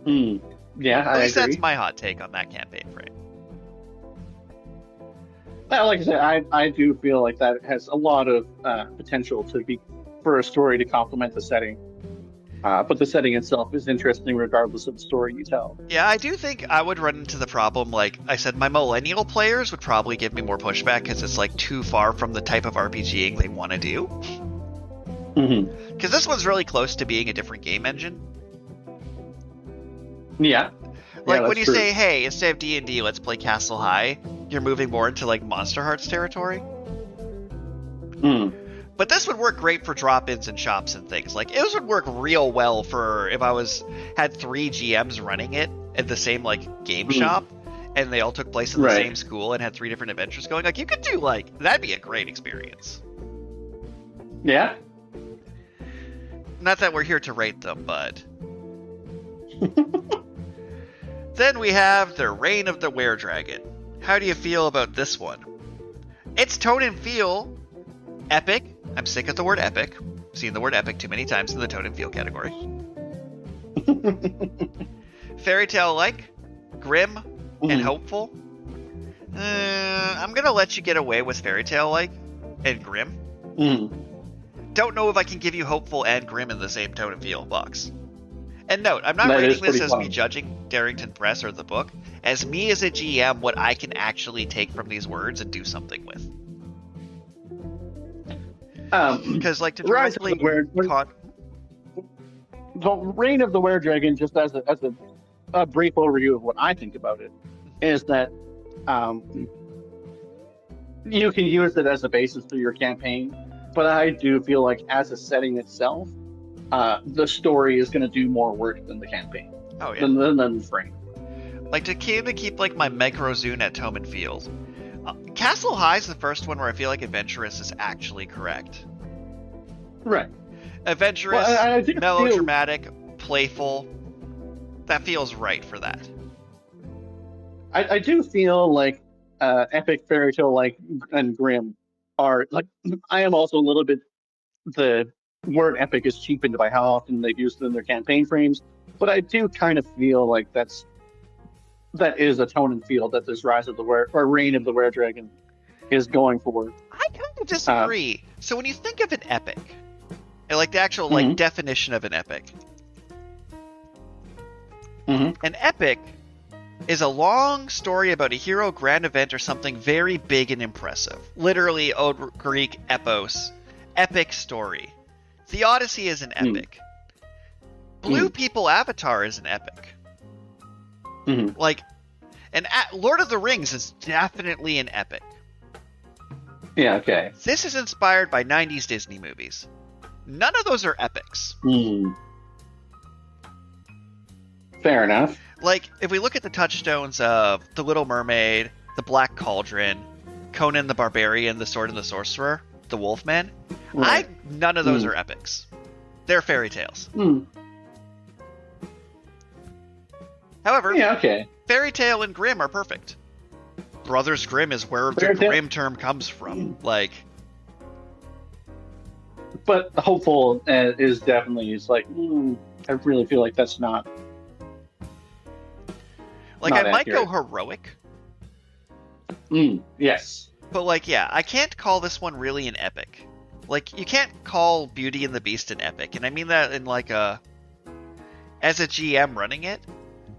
Yeah, At least that's my hot take on that campaign frame. Like I said, I do feel like that has a lot of potential for a story to complement the setting. But the setting itself is interesting regardless of the story you tell. Yeah, I do think I would run into the problem, like I said, my millennial players would probably give me more pushback because it's like too far from the type of RPGing they want to do. Because this one's really close to being a different game engine. Yeah. Like when you say, hey, instead of D&D, let's play Castle High, you're moving more into like Monster Hearts territory. But this would work great for drop-ins and shops and things. Like, it would work real well for if I had 3 GMs running it at the same, like, game shop, and they all took place in the same school and had 3 different adventures going. Like, you could do, like, that'd be a great experience. Yeah. Not that we're here to rate them, but... Then we have the Reign of the Were-Dragon. How do you feel about this one? Its tone and feel... epic. I'm sick of the word epic. I've seen the word epic too many times in the tone and feel category. Fairy tale-like, grim, and hopeful. I'm gonna let you get away with fairy tale-like and grim. Don't know if I can give you hopeful and grim in the same tone and feel box. And note, I'm not rating this as me judging Darrington Press or the book, as me as a GM, what I can actually take from these words and do something with. Because, like, to directly the Reign of the Were-Dragon, just as a brief overview of what I think about it, is that you can use it as a basis for your campaign, but I do feel like as a setting itself, the story is going to do more work than the campaign. Oh, yeah. Than the frame. Like, to keep like, my micro-zune at tone and feel. Castle High is the first one where I feel like adventurous is actually correct. Right. Adventurous, melodramatic, playful. That feels right for that. I do feel like epic, fairy tale, like, and grim are like. I am also a little bit. The word epic is cheapened by how often they've used it in their campaign frames, but I do kind of feel like that is a tone and feel that this Reign of the Were-Dragon is going for. I kind of disagree. So when you think of an epic, like the actual like definition of an epic. An epic is a long story about a hero, grand event, or something very big and impressive. Literally, Old Greek epos, epic story. The Odyssey is an epic. Blue People Avatar is an epic. Like, Lord of the Rings is definitely an epic. Yeah, okay. This is inspired by 90s Disney movies. None of those are epics. Fair enough. Like, if we look at the touchstones of The Little Mermaid, The Black Cauldron, Conan the Barbarian, The Sword and the Sorcerer, The Wolfman, none of those are epics. They're fairy tales. However, fairy tale and Grimm are perfect. Brothers Grimm is where the Grimm term comes from. Like, but hopeful is definitely like, I really feel like that's not. Like, I might go heroic. Yes. But like, yeah, I can't call this one really an epic. Like, you can't call Beauty and the Beast an epic, and I mean that in like as a GM running it,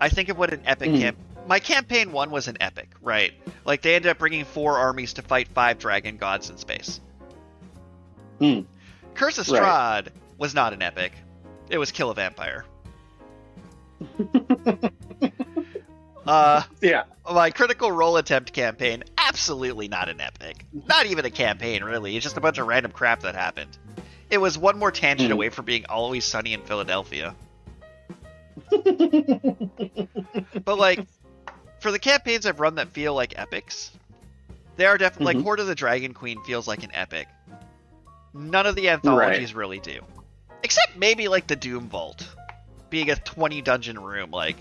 I think of what an epic my campaign 1 was an epic, right? Like, they ended up bringing 4 armies to fight 5 dragon gods in space. Curse of Strahd was not an epic. It was kill a vampire. My Critical Role Attempt campaign, absolutely not an epic. Not even a campaign, really. It's just a bunch of random crap that happened. It was one more tangent away from being Always Sunny in Philadelphia. But, like, for the campaigns I've run that feel like epics, they are definitely, like, Horde of the Dragon Queen feels like an epic. None of the anthologies really do. Except maybe, like, the Doom Vault. Being a 20 dungeon room, like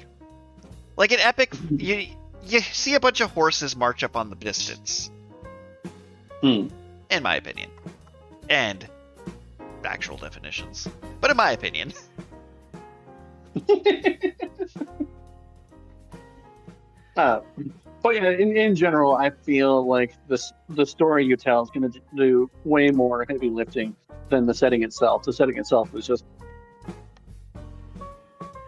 an epic, you see a bunch of horses march up on the distance. In my opinion. And actual definitions. But in my opinion. But yeah, in general, I feel like the story you tell is going to do way more heavy lifting than the setting itself. The setting itself is just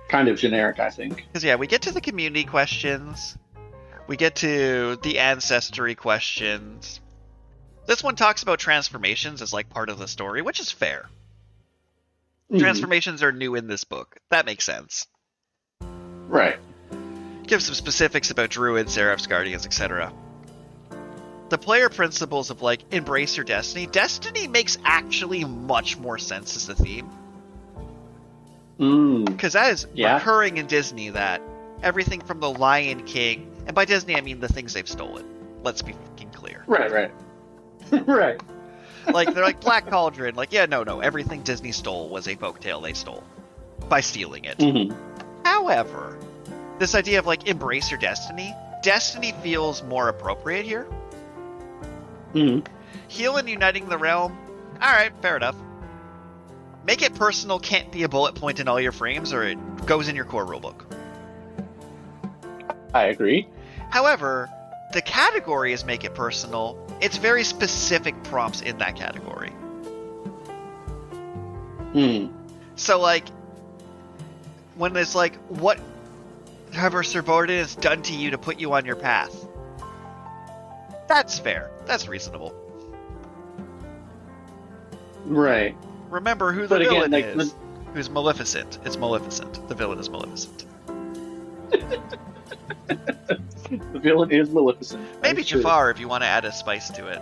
kind of generic, I think. Because, yeah, we get to the community questions. We get to the ancestry questions. This one talks about transformations as, like, part of the story, which is fair. Transformations are new in this book. That makes sense. Right. Give some specifics about druids, seraphs, guardians, etc. The player principles of, like, embrace your destiny. Destiny makes actually much more sense as a theme. Because that is recurring in Disney, that everything from the Lion King, and by Disney I mean the things they've stolen. Let's be fucking clear. Right. Right. Like, they're like Black Cauldron. Like, yeah, no. Everything Disney stole was a folktale they stole by stealing it. However, this idea of, like, embrace your destiny. Destiny feels more appropriate here. Heal and uniting the realm. Alright, fair enough. Make it personal can't be a bullet point in all your frames, or it goes in your core rulebook. I agree. However, the category is make it personal. It's very specific prompts in that category. So, like, when it's like, what have our subordinates done to you to put you on your path? That's fair. That's reasonable. Right. Remember who the villain is. Who's Maleficent. It's Maleficent. The villain is Maleficent. The villain is Maleficent. Maybe Jafar if you want to add a spice to it.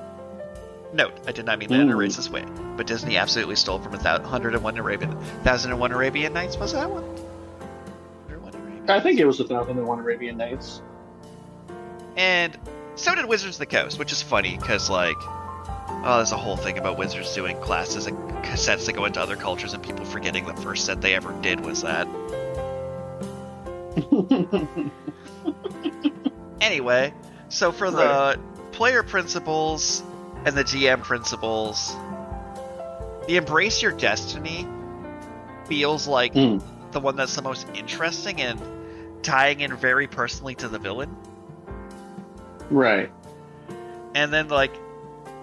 Note, I did not mean that in a racist way, but Disney absolutely stole from 1001 Arabian Nights, was that one? I think it was 1001 Arabian Nights. And so did Wizards of the Coast, which is funny, because, like, there's a whole thing about Wizards doing classes and sets that go into other cultures and people forgetting the first set they ever did was that. Anyway, so for the player principles and the GM principles, the embrace your destiny feels like the one that's the most interesting and tying in very personally to the villain. Right. And then, like,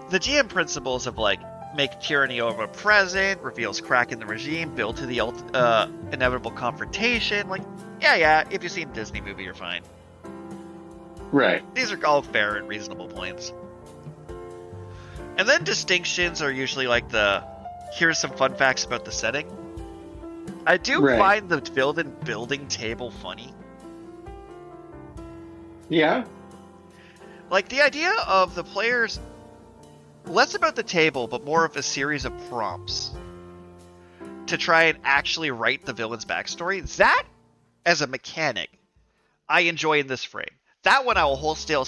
the GM principles of, like, make tyranny over present, reveals crack in the regime, build to the inevitable confrontation. Like, yeah, if you've seen a Disney movie, you're fine. Right. These are all fair and reasonable points. And then distinctions are usually like here's some fun facts about the setting. I do find the building table funny. Yeah. Like, the idea of the players, less about the table, but more of a series of prompts to try and actually write the villain's backstory. That, as a mechanic, I enjoy in this frame. That one I will wholesale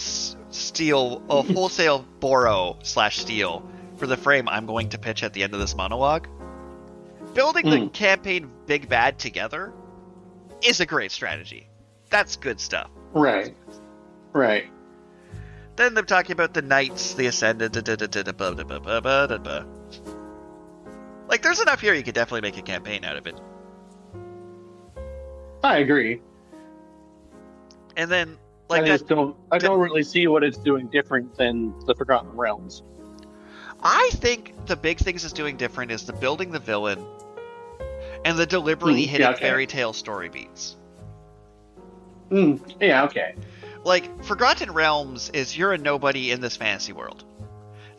borrow/steal for the frame I'm going to pitch at the end of this monologue. Building the campaign big bad together is a great strategy. That's good stuff. Right. Then they're talking about the knights, the ascended, like, there's enough here you could definitely make a campaign out of it. I agree. And then, like, I don't really see what it's doing different than the Forgotten Realms. I think the big things it's doing different is the building the villain and the deliberately hitting fairy tale story beats. Yeah, okay. Like, Forgotten Realms is you're a nobody in this fantasy world.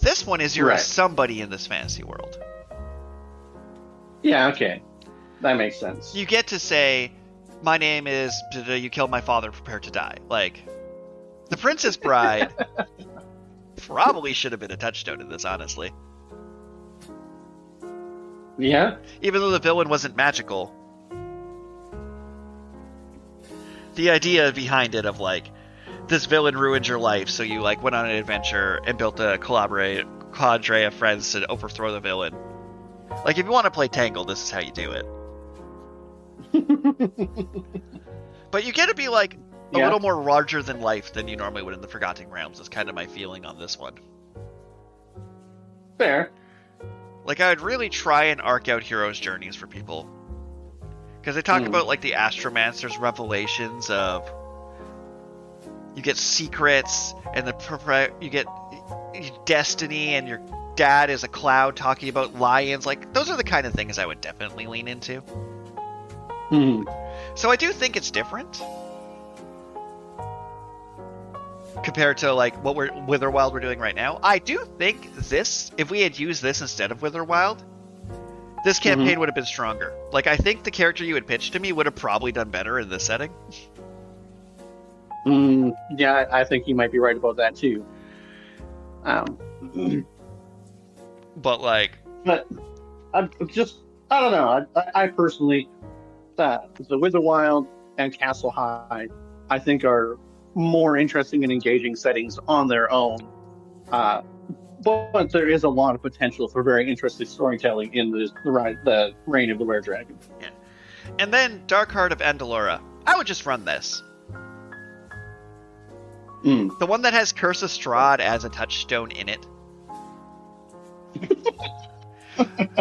This one is you're a somebody in this fantasy world. Yeah, okay. That makes sense. You get to say, my name is, you killed my father, prepare to die. Like, the Princess Bride probably should have been a touchstone in this, honestly. Yeah? Even though the villain wasn't magical. The idea behind it of, like, this villain ruined your life, so you, like, went on an adventure and built a cadre of friends to overthrow the villain. Like, if you want to play Tangle, this is how you do it. But you get to be, like, a little more larger than life than you normally would in the Forgotten Realms, is kind of my feeling on this one. Fair. Like, I would really try and arc out heroes' journeys for people. Because they talk about, like, the Astromancer's revelations of... You get secrets, and you get destiny, and your dad is a cloud talking about lions. Like, those are the kind of things I would definitely lean into. So I do think it's different. Compared to, like, what Witherwild we're doing right now. I do think this, if we had used this instead of Witherwild, this campaign would have been stronger. Like, I think the character you had pitched to me would have probably done better in this setting. Yeah, I think you might be right about that too. But I don't know. I personally, the Witherwild and Castle High, I think are more interesting and engaging settings on their own. But there is a lot of potential for very interesting storytelling in the Reign of the Were-Dragon. Yeah. And then Daggerheart of Andalura. I would just run this. The one that has Curse of Strahd as a touchstone in it.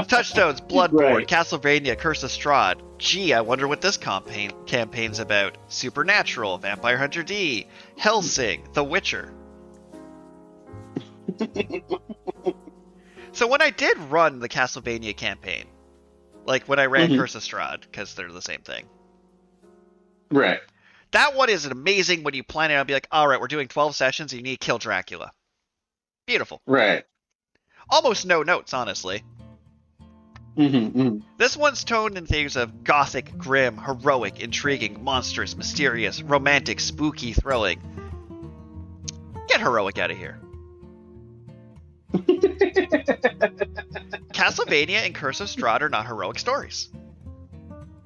Touchstones, Bloodborne, Castlevania, Curse of Strahd. Gee, I wonder what this campaign's about. Supernatural, Vampire Hunter D, Hellsing, The Witcher. So when I did run the Castlevania campaign, like when I ran Curse of Strahd, because they're the same thing. Right. That one is amazing when you plan it out and be like, all right, we're doing 12 sessions and you need to kill Dracula. Beautiful. Right. Almost no notes, honestly. This one's toned in themes of gothic, grim, heroic, intriguing, monstrous, mysterious, romantic, spooky, thrilling. Get heroic out of here. Castlevania and Curse of Strahd are not heroic stories.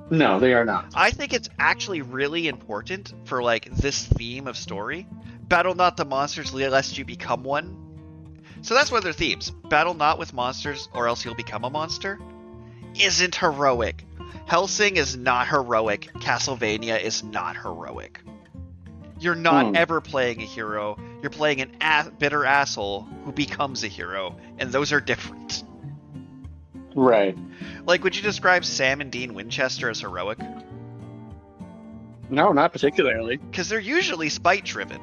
No, they are not. I think it's actually really important for, like, this theme of story. Battle not the monsters lest you become one. So that's one of their themes. Battle not with monsters or else you'll become a monster. Isn't heroic. Hellsing is not heroic. Castlevania is not heroic. You're not ever playing a hero. You're playing an bitter asshole who becomes a hero. And those are different. Right. Like, would you describe Sam and Dean Winchester as heroic? No, not particularly. Because they're usually spite-driven.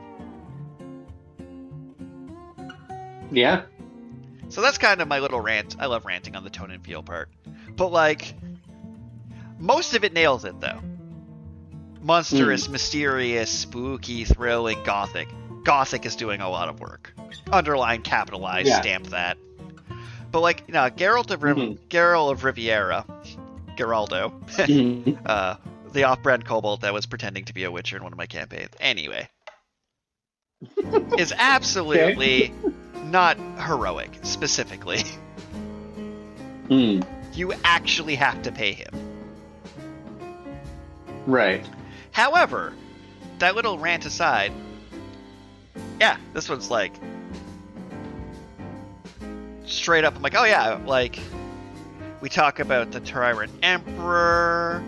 Yeah. So that's kind of my little rant. I love ranting on the tone and feel part. But, like, most of it nails it, though. Monstrous, mysterious, spooky, thrilling, gothic. Gothic is doing a lot of work. Underline, capitalize, stamp that. But, like, you know, Geralt of Riviera, Geraldo, the off-brand kobold that was pretending to be a witcher in one of my campaigns. Anyway. Is absolutely not heroic, specifically. You actually have to pay him. Right. However, that little rant aside, yeah, this one's like straight up. I'm like, oh yeah, like we talk about the Tyrant Emperor.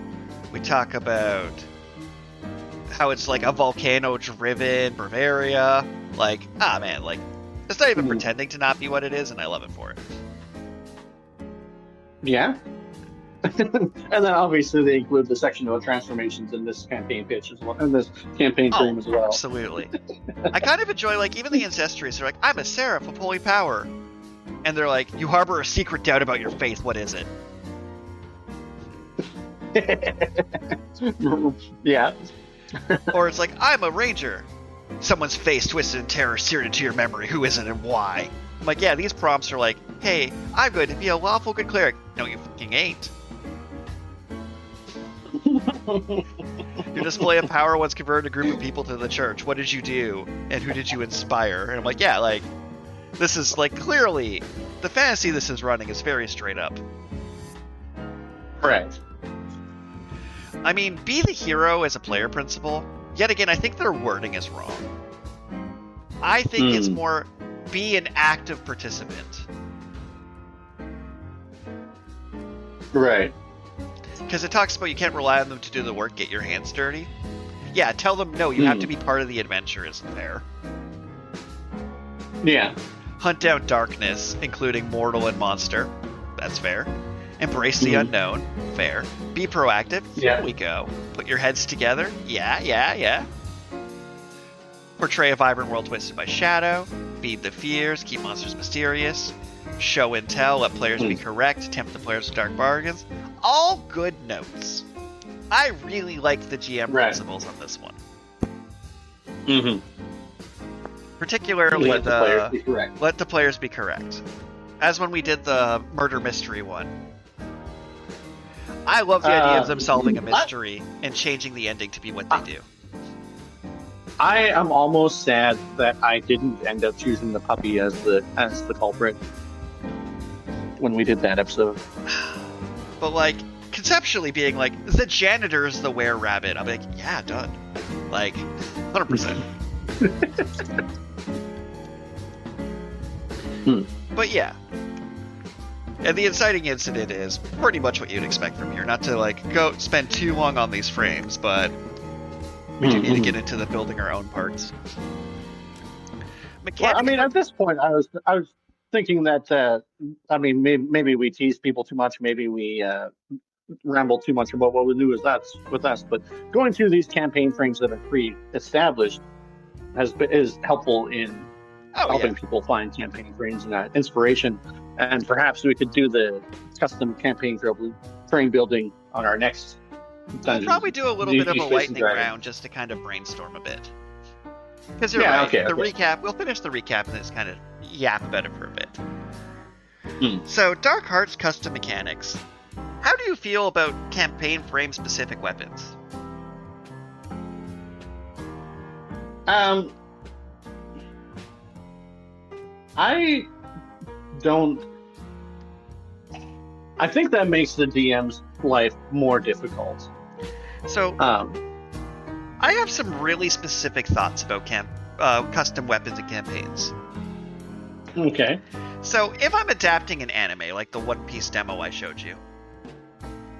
We talk about how it's like a volcano-driven Bavaria. Like, man, like it's not even pretending to not be what it is, and I love it for it. Yeah. And then obviously they include the section about transformations in this campaign pitch as well, in this campaign frame as well. Absolutely. I kind of enjoy, like, even the Ancestries. They're like, I'm a seraph of holy power. And they're like, you harbor a secret doubt about your faith. What is it? Yeah. Or it's like, I'm a ranger. Someone's face twisted in terror seared into your memory. Who is it and why? I'm like, yeah, these prompts are like, hey, I'm going to be a lawful good cleric. No, you fucking ain't. Your display of power once converted a group of people to the church. What did you do? And who did you inspire? And I'm like, yeah, like, this is, like, clearly, the fantasy this is running is very straight up. Correct. I mean, be the hero as a player principle. Yet again, I think their wording is wrong. I think it's more, be an active participant. Right. Because it talks about you can't rely on them to do the work, get your hands dirty. Yeah, tell them, no, you have to be part of the adventure, isn't fair. Yeah. Hunt down darkness, including mortal and monster. That's fair. Embrace the unknown. Fair. Be proactive. Yeah. Here we go. Put your heads together. Yeah. Portray a vibrant world twisted by shadow. Feed the fears. Keep monsters mysterious. Show and tell. Let players be correct. Tempt the players with dark bargains. All good notes. I really liked the GM principles on this one. Particularly let the players be correct. Let the players be correct. As when we did the murder mystery one. I love the idea of them solving a mystery and changing the ending to be what they do. I am almost sad that I didn't end up choosing the puppy as the culprit when we did that episode. But, like, conceptually being like, the janitor is the were-rabbit. I'm like, yeah, done. Like, 100%. But yeah. And the inciting incident is pretty much what you'd expect from here. Not to, like, go spend too long on these frames, but we do need to get into the building our own parts. Well, I mean, at this point, I was thinking that, I mean, maybe we tease people too much. Maybe we ramble too much about what we do with us. But going through these campaign frames that are pre-established is helpful in helping people find campaign frames and inspiration. And perhaps we could do the custom campaign frame building on our next dungeon. We'll probably do a little bit of a lightning round just to kind of brainstorm a bit. Because you're right. Recap, we'll finish the recap and just kind of yap about it for a bit. So, Daggerheart's custom mechanics. How do you feel about campaign frame specific weapons? I think that makes the DM's life more difficult. So, I have some really specific thoughts about custom weapons and campaigns. Okay. So, if I'm adapting an anime, like the One Piece demo I showed you,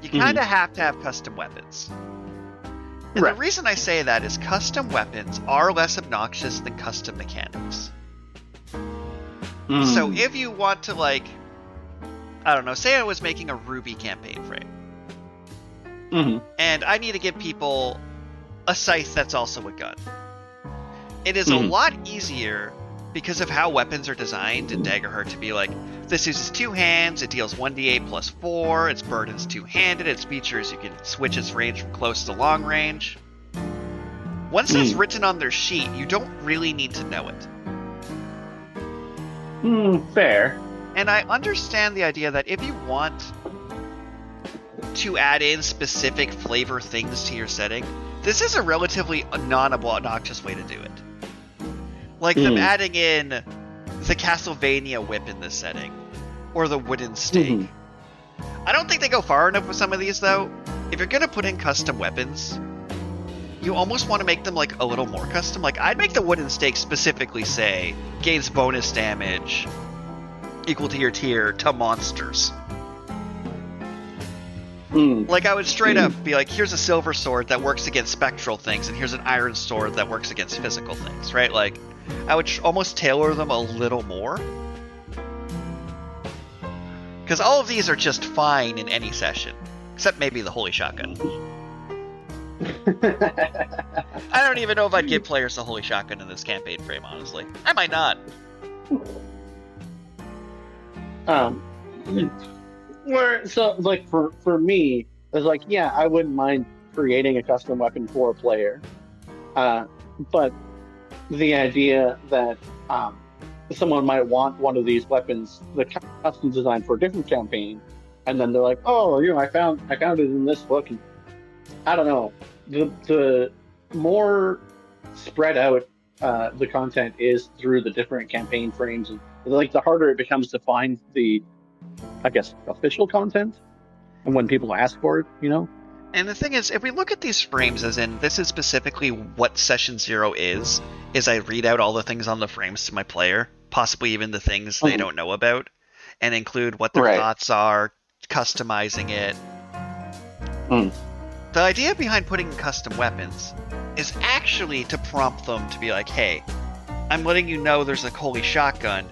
you kind of have to have custom weapons. And the reason I say that is custom weapons are less obnoxious than custom mechanics. So if you want to, like, I don't know, say I was making a Ruby campaign frame. And I need to give people a scythe that's also a gun. It is a lot easier because of how weapons are designed in Daggerheart to be like, This uses 2 hands, it deals 1d8 plus 4, its burden's 2-handed, its features you can switch its range from close to long range. Once that's written on their sheet, you don't really need to know it. Fair. And I understand the idea that if you want to add in specific flavor things to your setting, this is a relatively non-obnoxious way to do it. Like them adding in the Castlevania whip in this setting, or the wooden stake. I don't think they go far enough with some of these, though. If you're gonna put in custom weapons, you almost want to make them like a little more custom. Like, I'd make the wooden stake specifically say, gains bonus damage equal to your tier to monsters. Like, I would straight up be like, here's a silver sword that works against spectral things, and here's an iron sword that works against physical things, right? Like, I would almost tailor them a little more. Because all of these are just fine in any session, except maybe the Holy Shotgun. I don't even know if I'd give players the Holy Shotgun in this campaign frame, honestly. I might not. So, like, for me, it's like, yeah, I wouldn't mind creating a custom weapon for a player. But the idea that someone might want one of these weapons, the custom designed for a different campaign, and then they're like, oh, I found it in this book, and I don't know. The more spread out the content is through the different campaign frames, and like the harder it becomes to find the, I guess, official content, and when people ask for it, And the thing is, if we look at these frames as in, this is specifically what Session 0 is I read out all the things on the frames to my player, possibly even the things they don't know about, and include what their thoughts are, customizing it. The idea behind putting in custom weapons is actually to prompt them to be like, hey, I'm letting you know there's a Holy Shotgun.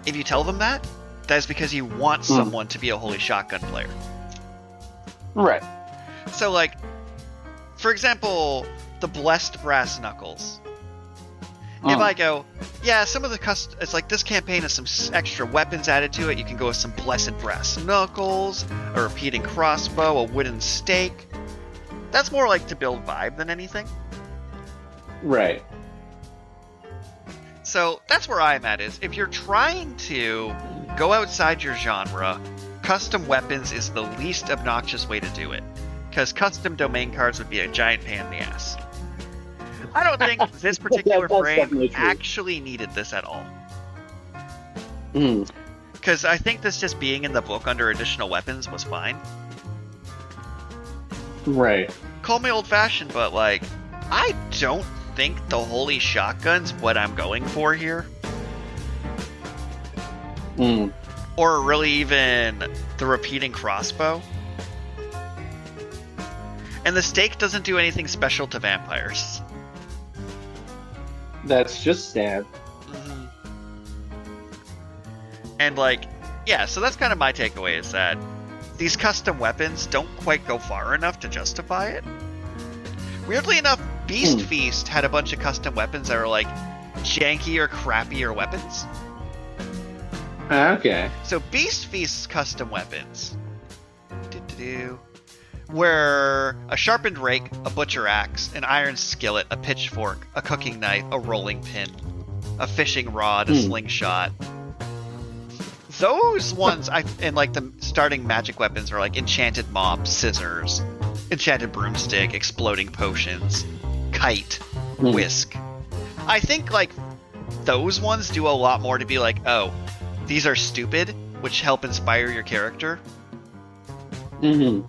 If you tell them that is because you want someone to be a Holy Shotgun player. Right. So, like, for example, the Blessed Brass Knuckles. If I go, yeah, some of the it's like this campaign has some extra weapons added to it. You can go with some Blessed Brass Knuckles, a repeating crossbow, a wooden stake. That's more like to build vibe than anything. Right. So that's where I'm at, is if you're trying to go outside your genre, custom weapons is the least obnoxious way to do it. Because custom domain cards would be a giant pain in the ass. I don't think this particular frame actually needed this at all. Because I think this just being in the book under additional weapons was fine. Right. Call me old-fashioned, but, like, I don't think the Holy Shotgun's what I'm going for here. Or really even the repeating crossbow. And the stake doesn't do anything special to vampires. That's just sad. And, like, yeah, so that's kind of my takeaway, is that these custom weapons don't quite go far enough to justify it. Weirdly enough, Beast Feast had a bunch of custom weapons that were, like, jankier, crappier weapons. Okay. So Beast Feast's custom weapons were a sharpened rake, a butcher axe, an iron skillet, a pitchfork, a cooking knife, a rolling pin, a fishing rod, a slingshot. Those ones, and like the starting magic weapons are like enchanted mop, scissors, enchanted broomstick, exploding potions, kite, whisk. I think like those ones do a lot more to be like, oh, these are stupid, which help inspire your character. Because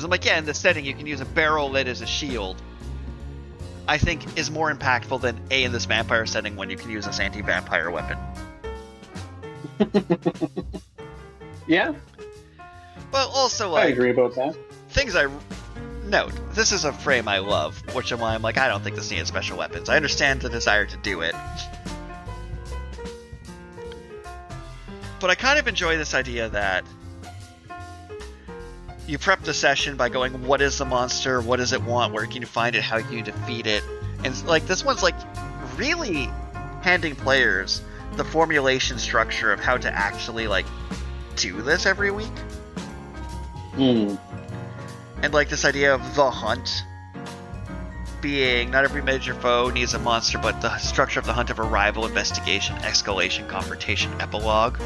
I'm like, yeah, in this setting you can use a barrel lid as a shield. I think is more impactful than in this vampire setting when you can use this anti-vampire weapon. Yeah. But also, like, I agree about that. Things I note. This is a frame I love, which is why I'm like, I don't think this needs special weapons. I understand the desire to do it. But I kind of enjoy this idea that you prep the session by going, what is the monster? What does it want? Where can you find it? How can you defeat it? And like this one's like really handing players the formulation structure of how to actually like do this every week. Mm. And like this idea of the hunt being not every major foe needs a monster, but the structure of the hunt of arrival, investigation, escalation, confrontation, epilogue.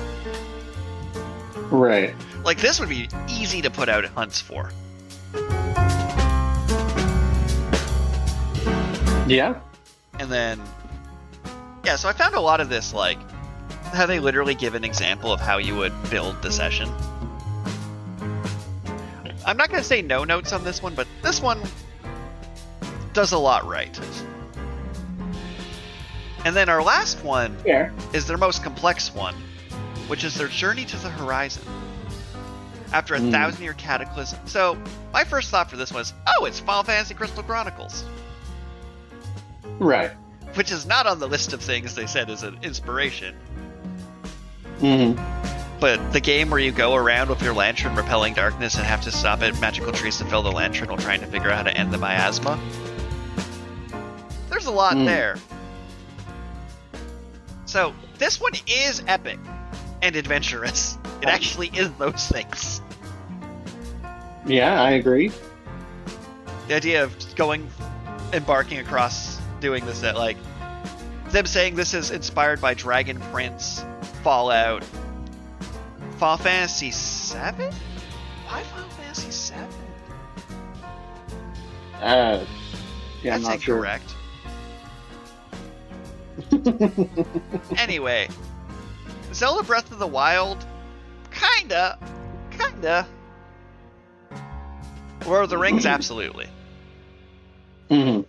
Right. Like this would be easy to put out hunts for. Yeah. And then, yeah, so I found a lot of this, like, how they literally give an example of how you would build the session. I'm not going to say no notes on this one, but this one does a lot right. And then our last one is their most complex one, which is their journey to the horizon. After a 1,000-year cataclysm. So, my first thought for this was, oh, it's Final Fantasy Crystal Chronicles. Right. Which is not on the list of things they said as an inspiration. Mm-hmm. But the game where you go around with your lantern repelling darkness and have to stop at magical trees to fill the lantern while trying to figure out how to end the miasma. There's a lot there. So, this one is epic and adventurous. It actually is those things. Yeah, I agree. The idea of embarking across doing this, that like, them saying this is inspired by Dragon Prince, Fallout, Final Fantasy VII? Why Final Fantasy VII? Yeah, that's I'm not incorrect. Anyway, Zelda Breath of the Wild, kinda. Lord of the Rings, absolutely. Mm-hmm.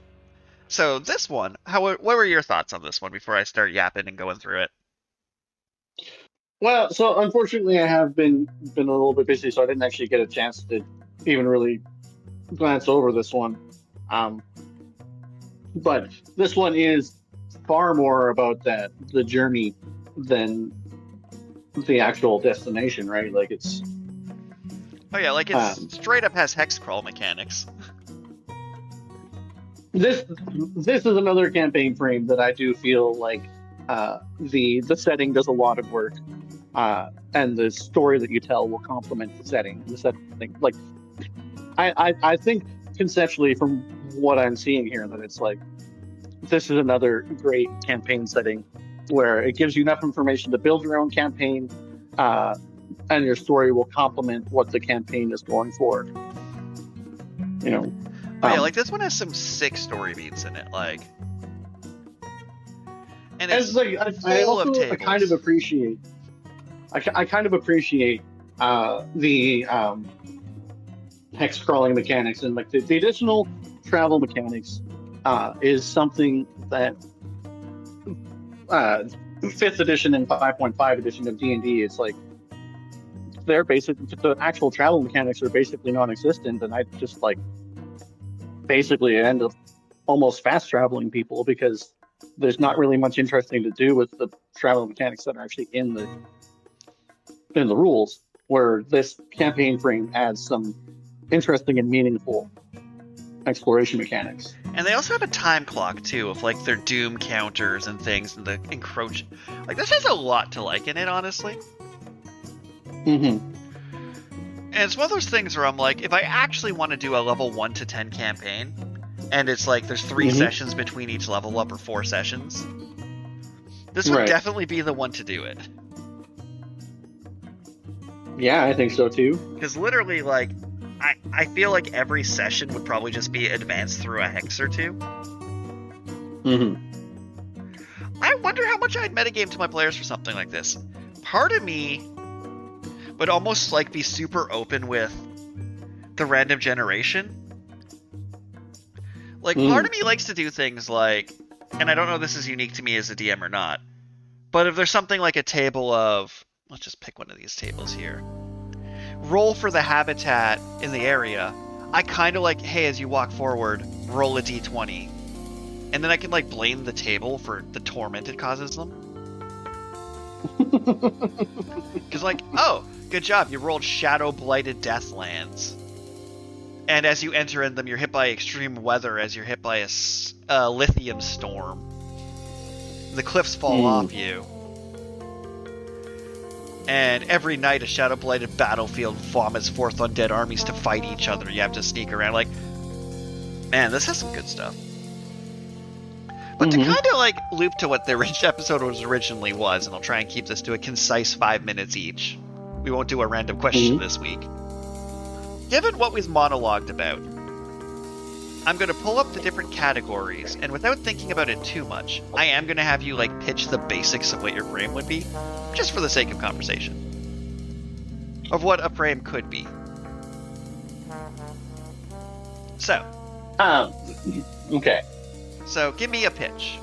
So this one, what were your thoughts on this one before I start yapping and going through it? Well, so unfortunately, I have been a little bit busy, so I didn't actually get a chance to even really glance over this one. But this one is far more about the journey than the actual destination, right? Like it's. Oh yeah, like it's straight up has hexcrawl mechanics. This is another campaign frame that I do feel like the setting does a lot of work, and the story that you tell will complement the setting. The setting, like I think conceptually from what I'm seeing here, that it's like this is another great campaign setting where it gives you enough information to build your own campaign, and your story will complement what the campaign is going for. You know. Oh yeah, like this one has some sick story beats in it, like, and it's like I also kind of appreciate. I kind of appreciate the hex crawling mechanics, and like the additional travel mechanics is something that 5th edition and 5.5 edition of D&D, it's like they're the actual travel mechanics are basically non-existent, and I just like basically end up almost fast traveling people because there's not really much interesting to do with the travel mechanics that are actually in the rules, where this campaign frame adds some interesting and meaningful exploration mechanics. And they also have a time clock too, of like their doom counters and things, and the encroach. Like this has a lot to like in it, honestly. Mm-hmm. And it's one of those things where I'm like, if I actually want to do a level 1 to 10 campaign, and it's like there's 3 sessions between each level up, or 4 sessions, this would definitely be the one to do it. Yeah, I think so too. Because literally, like, I feel like every session would probably just be advanced through a hex or two. Mm-hmm. I wonder how much I'd metagame to my players for something like this. Part of me would almost like be super open with the random generation. Like, part of me likes to do things like, and I don't know if this is unique to me as a DM or not, but if there's something like a table of, let's just pick one of these tables here, roll for the habitat in the area, I kind of like, hey, as you walk forward, roll a d20. And then I can like blame the table for the torment it causes them. Because like, oh, good job, you rolled Shadow Blighted Deathlands. And as you enter in them, you're hit by extreme weather, as you're hit by a lithium storm. The cliffs fall off you. And every night a shadow-blighted battlefield vomits forth undead armies to fight each other. You have to sneak around. Like, man, this has some good stuff. But to kind of like loop to what the episode originally was, and I'll try and keep this to a concise 5 minutes each. We won't do a random question this week. Given what we've monologued about, I'm going to pull up the different categories, and without thinking about it too much, I am going to have you like pitch the basics of what your frame would be, just for the sake of conversation. Of what a frame could be. So. Okay. So, give me a pitch.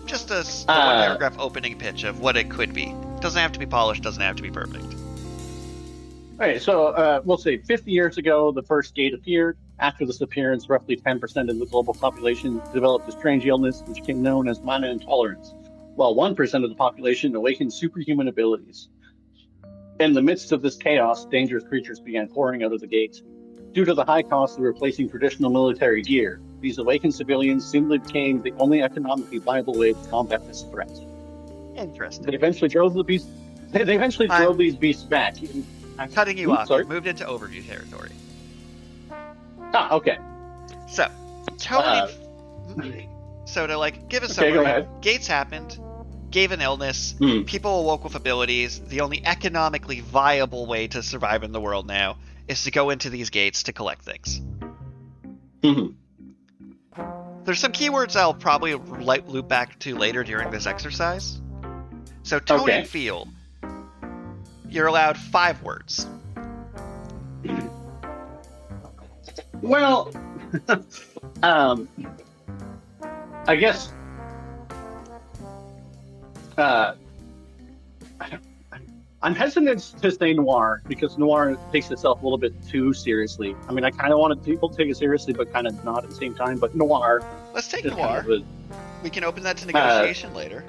Just a one-paragraph opening pitch of what it could be. Doesn't have to be polished, doesn't have to be perfect. All right, so we'll say 50 years ago, the first gate appeared. After this appearance, roughly 10% of the global population developed a strange illness which became known as mana intolerance, while 1% of the population awakened superhuman abilities. In the midst of this chaos, dangerous creatures began pouring out of the gate. Due to the high cost of replacing traditional military gear, these awakened civilians simply became the only economically viable way to combat this threat. Interesting. They eventually drove the beasts. They eventually drove these beasts back. I'm cutting you off. Sorry? You moved into overview territory. Ah, okay. So, Tony. So to like give a summary, go ahead. Gates happened, gave an illness, people awoke with abilities. The only economically viable way to survive in the world now is to go into these gates to collect things. There's some keywords I'll probably loop back to later during this exercise. So tone and feel. You're allowed 5 words. Well, I guess I'm hesitant to say noir because noir takes itself a little bit too seriously. I mean, I kind of wanted people to take it seriously, but kind of not at the same time. But noir. Let's take noir. We can open that to negotiation later.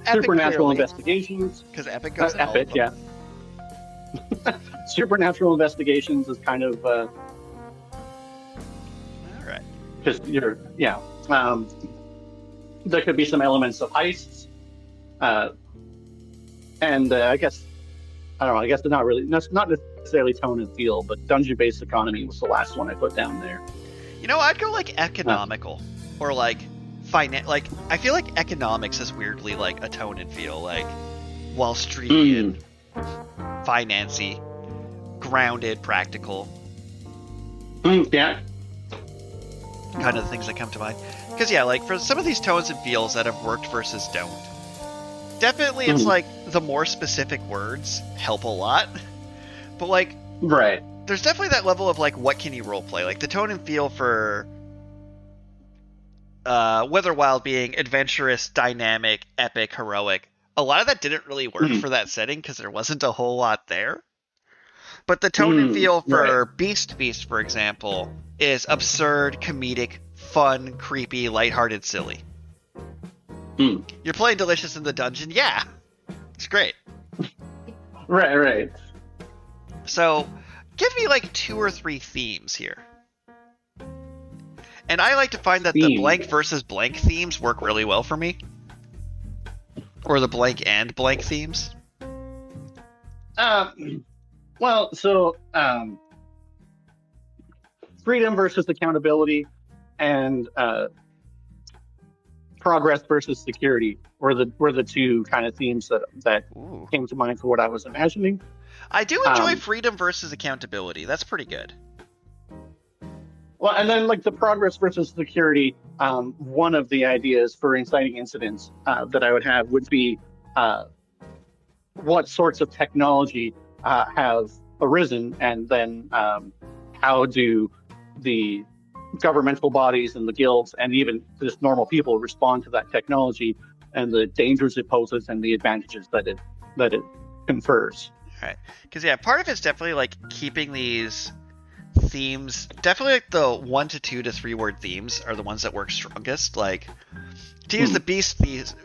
Epic, supernatural investigations. Because epic goes in epic, yeah. Supernatural investigations is kind of. All right. Because there could be some elements of heists, and I guess I don't know. I guess they're not really. Not necessarily tone and feel, but dungeon-based economy was the last one I put down there. You know, I'd go like economical or like like I feel like economics is weirdly like a tone and feel, like Wall Street and financy, grounded, practical. Yeah. Kind of the things that come to mind. Because yeah, like for some of these tones and feels that have worked versus don't. Definitely it's like the more specific words help a lot. But like right. There's definitely that level of like what can you roleplay? Like the tone and feel for Witherwild being adventurous, dynamic, epic, heroic. A lot of that didn't really work for that setting because there wasn't a whole lot there. But the tone and feel for Beast, for example, is absurd, comedic, fun, creepy, lighthearted, silly. You're playing Delicious in the dungeon? Yeah. It's great. Right. So, give me like 2 or 3 themes here. And I like to find that the blank versus blank themes work really well for me. Or the blank and blank themes. Well, so freedom versus accountability and progress versus security were the 2 kind of themes that came to mind for what I was imagining. I do enjoy freedom versus accountability. That's pretty good. Well, and then like the progress versus security, one of the ideas for inciting incidents that I would have would be what sorts of technology have arisen, and then how do the governmental bodies and the guilds and even just normal people respond to that technology and the dangers it poses and the advantages that it confers. All right, because yeah, part of it's definitely like keeping these themes, definitely like the 1 to 2 to 3 word themes are the ones that work strongest. Like to use the Beast Feast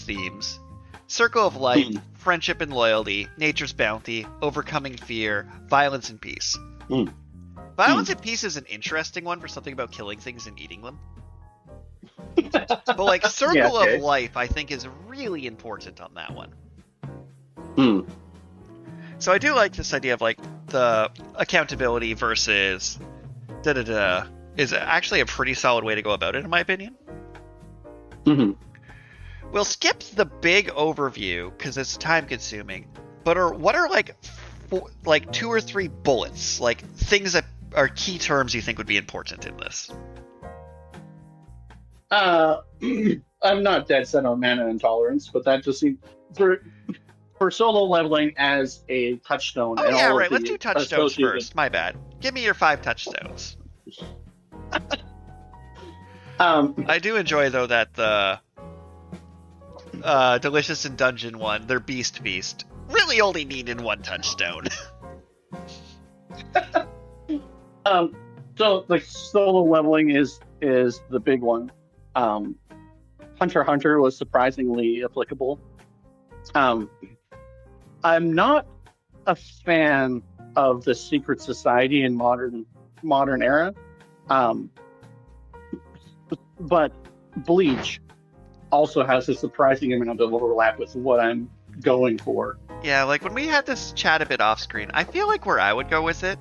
themes: Circle of Light, Friendship and Loyalty, Nature's Bounty, Overcoming Fear, Violence and Peace. Violence and Peace is an interesting one for something about killing things and eating them. But like Circle Yeah, okay. of Life, I think is really important on that one. So I do like this idea of like the accountability versus da-da-da is actually a pretty solid way to go about it, in my opinion. We'll skip the big overview because it's time consuming. But what are like 2 or 3 bullets, like things that are key terms you think would be important in this? I'm not dead set on mana intolerance, but that just seems for solo leveling as a touchstone. Oh and yeah, all right. of Let's the do touchstones associated... first. My bad. Give me your 5 touchstones. I do enjoy though that the Delicious and Dungeon one, their Beast really only needed 1 touchstone. So like solo leveling is the big one. Hunter x Hunter was surprisingly applicable. I'm not a fan of the secret society in modern era, but Bleach also has a surprising amount of overlap with what I'm going for. Yeah, like when we had this chat a bit off screen, I feel like where I would go with it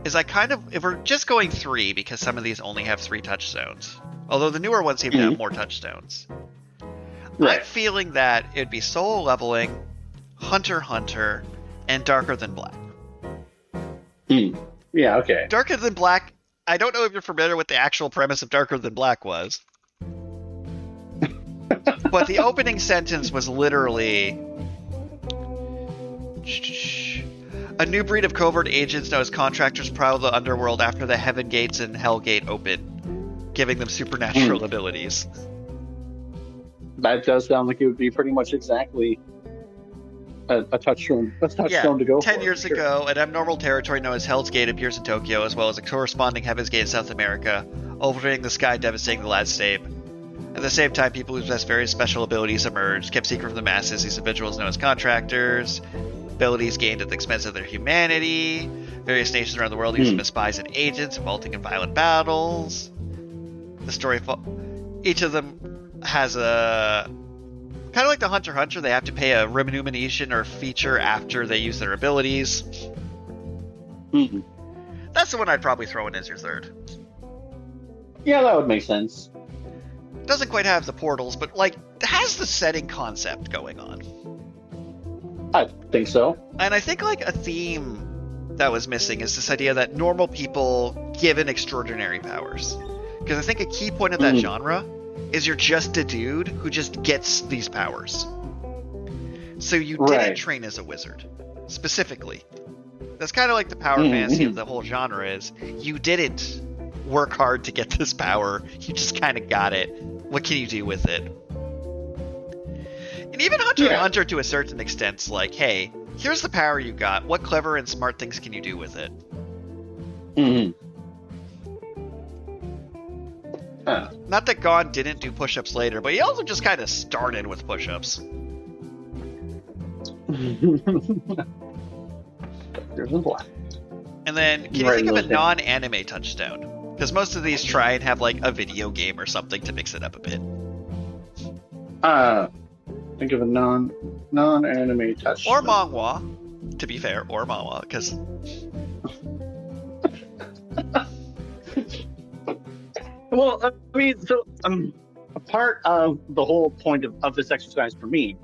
is I kind of, if we're just going 3, because some of these only have 3 touchstones, although the newer ones seem to have more touchstones. Right. I'm feeling that it'd be solo leveling, Hunter x Hunter, and Darker Than Black. Yeah, okay. Darker Than Black, I don't know if you're familiar with the actual premise of Darker Than Black was. But the opening sentence was literally... A new breed of covert agents known as contractors prowl the underworld after the Heaven Gates and Hell Gate open, giving them supernatural abilities. That does sound like it would be pretty much exactly a touchstone to go 10 for. years ago, an abnormal territory known as Hell's Gate appears in Tokyo, as well as a corresponding Heaven's Gate in South America, overturning the sky, devastating the landscape. At the same time, people who possess various special abilities emerged, kept secret from the masses. These individuals known as contractors, abilities gained at the expense of their humanity. Various nations around the world use them as spies and agents, involving in violent battles. The story, each of them has a kind of like the Hunter x Hunter. They have to pay a remuneration or feature after they use their abilities. That's the one I'd probably throw in as your 3rd. Yeah, that would make sense. Doesn't quite have the portals, but like has the setting concept going on. I think so. And I think like a theme that was missing is this idea that normal people given extraordinary powers. Because I think a key point of that genre is you're just a dude who just gets these powers. So you didn't train as a wizard, specifically. That's kind of like the power fantasy of the whole genre is you didn't work hard to get this power, you just kind of got it. What can you do with it? And even Hunter x Hunter to a certain extent is like, hey, here's the power you got. What clever and smart things can you do with it? Not that Gon didn't do push-ups later, but he also just kind of started with push-ups. And then, can you think of a non-anime touchstone? Because most of these try and have like a video game or something to mix it up a bit. Think of a non-anime touchstone. Or manhwa, to be fair, or manhwa, because... Well, I mean, so a part of the whole point of this exercise for me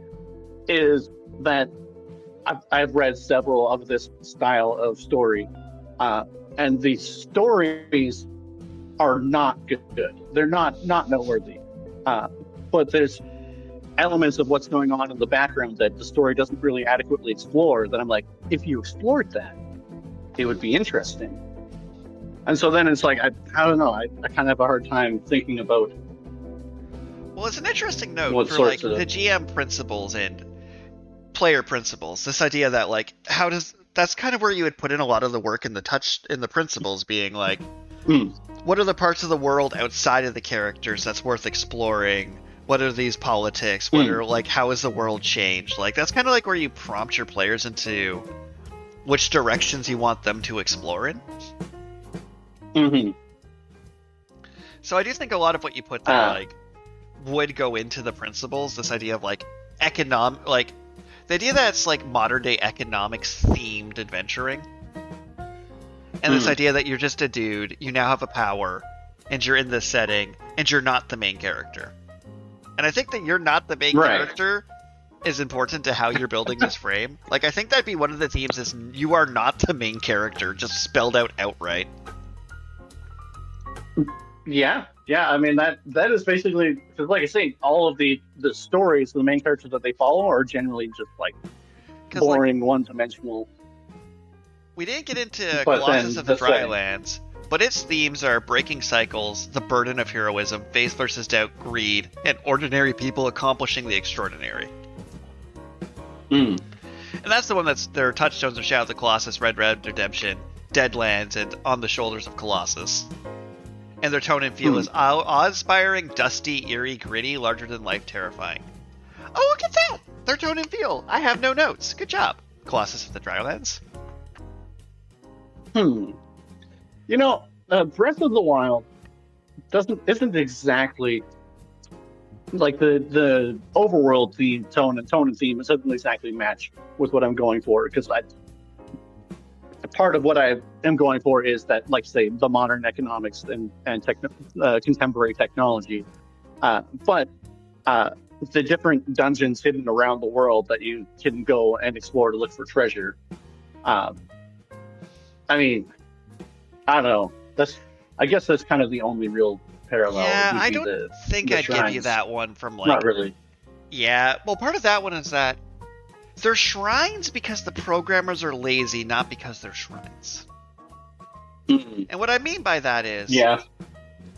is that I've read several of this style of story, and the stories are not good. They're not noteworthy. But there's elements of what's going on in the background that the story doesn't really adequately explore that I'm like, if you explored that, it would be interesting. And so then it's like, I don't know, I kind of have a hard time thinking about... Well, it's an interesting note for like the GM principles and player principles. This idea that like, that's kind of where you would put in a lot of the work in the principles being like, what are the parts of the world outside of the characters that's worth exploring? What are these politics? What are like, how has the world changed? Like, that's kind of like where you prompt your players into which directions you want them to explore in. Mm-hmm. So I do think a lot of what you put there, like would go into the principles, this idea of like the idea that it's like modern day economics themed adventuring. And this idea that you're just a dude, you now have a power, and you're in this setting, and you're not the main character. And I think that you're not the main character is important to how you're building this frame. Like, I think that'd be one of the themes is you are not the main character, just spelled out outright. Yeah. I mean, that is basically, because like I say, all of the stories, the main characters that they follow are generally just like boring, one-dimensional. We didn't get into Colossus of the Drylands, but its themes are breaking cycles, the burden of heroism, faith versus doubt, greed, and ordinary people accomplishing the extraordinary. And that's the one that's there are touchstones of Shadow of the Colossus, Red Redemption, Deadlands, and On the Shoulders of Colossus. And their tone and feel is awe-inspiring, dusty, eerie, gritty, larger-than-life, terrifying. Oh, look at that! Their tone and feel. I have no notes. Good job, Colossus of the Drylands. You know, Breath of the Wild isn't exactly like the overworld theme, tone and theme. It doesn't exactly match with what I'm going for, because part of what I am going for is that, like, say, the modern economics and contemporary technology, but the different dungeons hidden around the world that you can go and explore to look for treasure. I mean, I don't know. I guess that's kind of the only real parallel. Yeah, I don't think I'd give you that one from like. Not really. Yeah, well, part of that one is that they're shrines because the programmers are lazy, not because they're shrines. And what I mean by that is,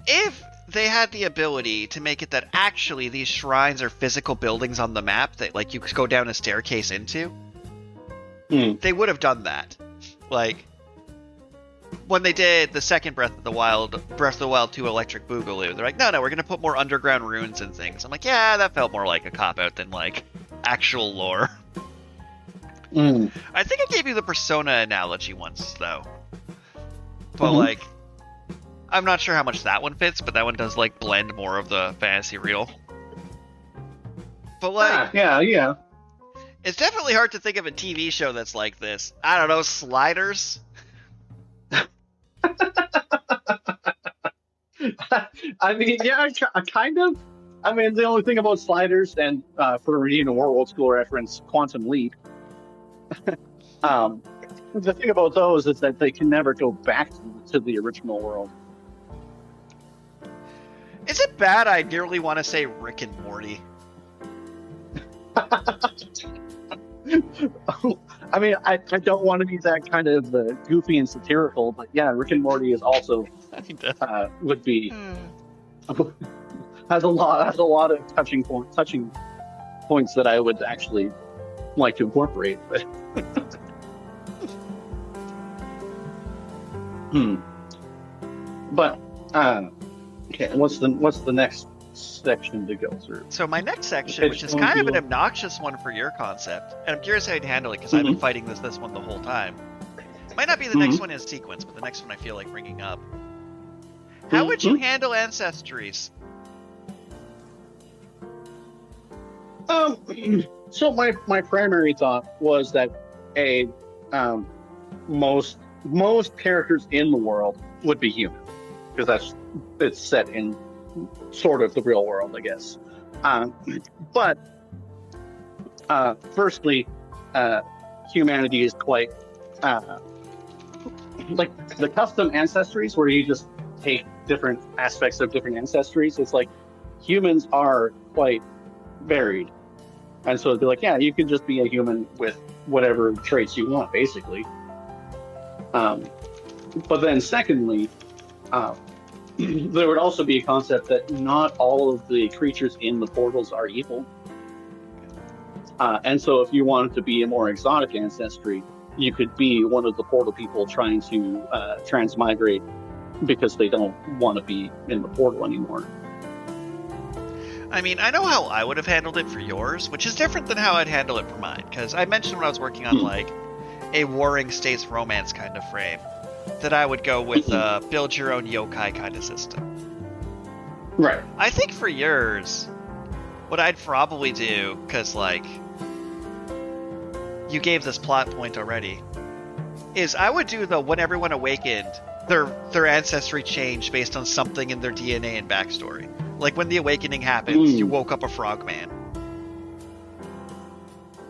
if they had the ability to make it that actually these shrines are physical buildings on the map that like you could go down a staircase into, they would have done that. Like, when they did the second Breath of the Wild 2 Electric Boogaloo, they're like, no, we're going to put more underground runes and things. I'm like, yeah, that felt more like a cop-out than, like, actual lore. I think I gave you the Persona analogy once, though. But, like, I'm not sure how much that one fits, but that one does, like, blend more of the fantasy real. But, like... Yeah. It's definitely hard to think of a TV show that's like this. I don't know, Sliders? I mean, yeah, kind of. I mean, the only thing about Sliders, and for reading a more old school reference, Quantum Leap. The thing about those is that they can never go back to the original world. Is it bad? I nearly want to say Rick and Morty. I mean, I don't want to be that kind of goofy and satirical, but yeah, Rick and Morty is also would be has a lot of touching points that I would actually like to incorporate. But but okay, what's the next section to go through? So my next section, which is kind of an obnoxious one for your concept, and I'm curious how you'd handle it because I've been fighting this one the whole time. Might not be the next one in sequence, but the next one I feel like bringing up. How would you handle ancestries? So my primary thought was that most characters in the world would be human, because it's set in sort of the real world, I guess. But firstly, humanity is quite like the custom ancestries, where you just take different aspects of different ancestries. It's like humans are quite varied, and so it'd be like, yeah, you can just be a human with whatever traits you want, basically. But then secondly, there would also be a concept that not all of the creatures in the portals are evil. And so if you wanted to be a more exotic ancestry, you could be one of the portal people trying to transmigrate because they don't want to be in the portal anymore. I mean, I know how I would have handled it for yours, which is different than how I'd handle it for mine. Because I mentioned when I was working on like a Warring States romance kind of frame, that I would go with build your own yokai kind of system. Right. I think for yours, What I'd probably do, because, like, you gave this plot point already, is I would do the when everyone awakened, their ancestry changed based on something in their DNA and backstory. Like, when the awakening happens, you woke up a frogman.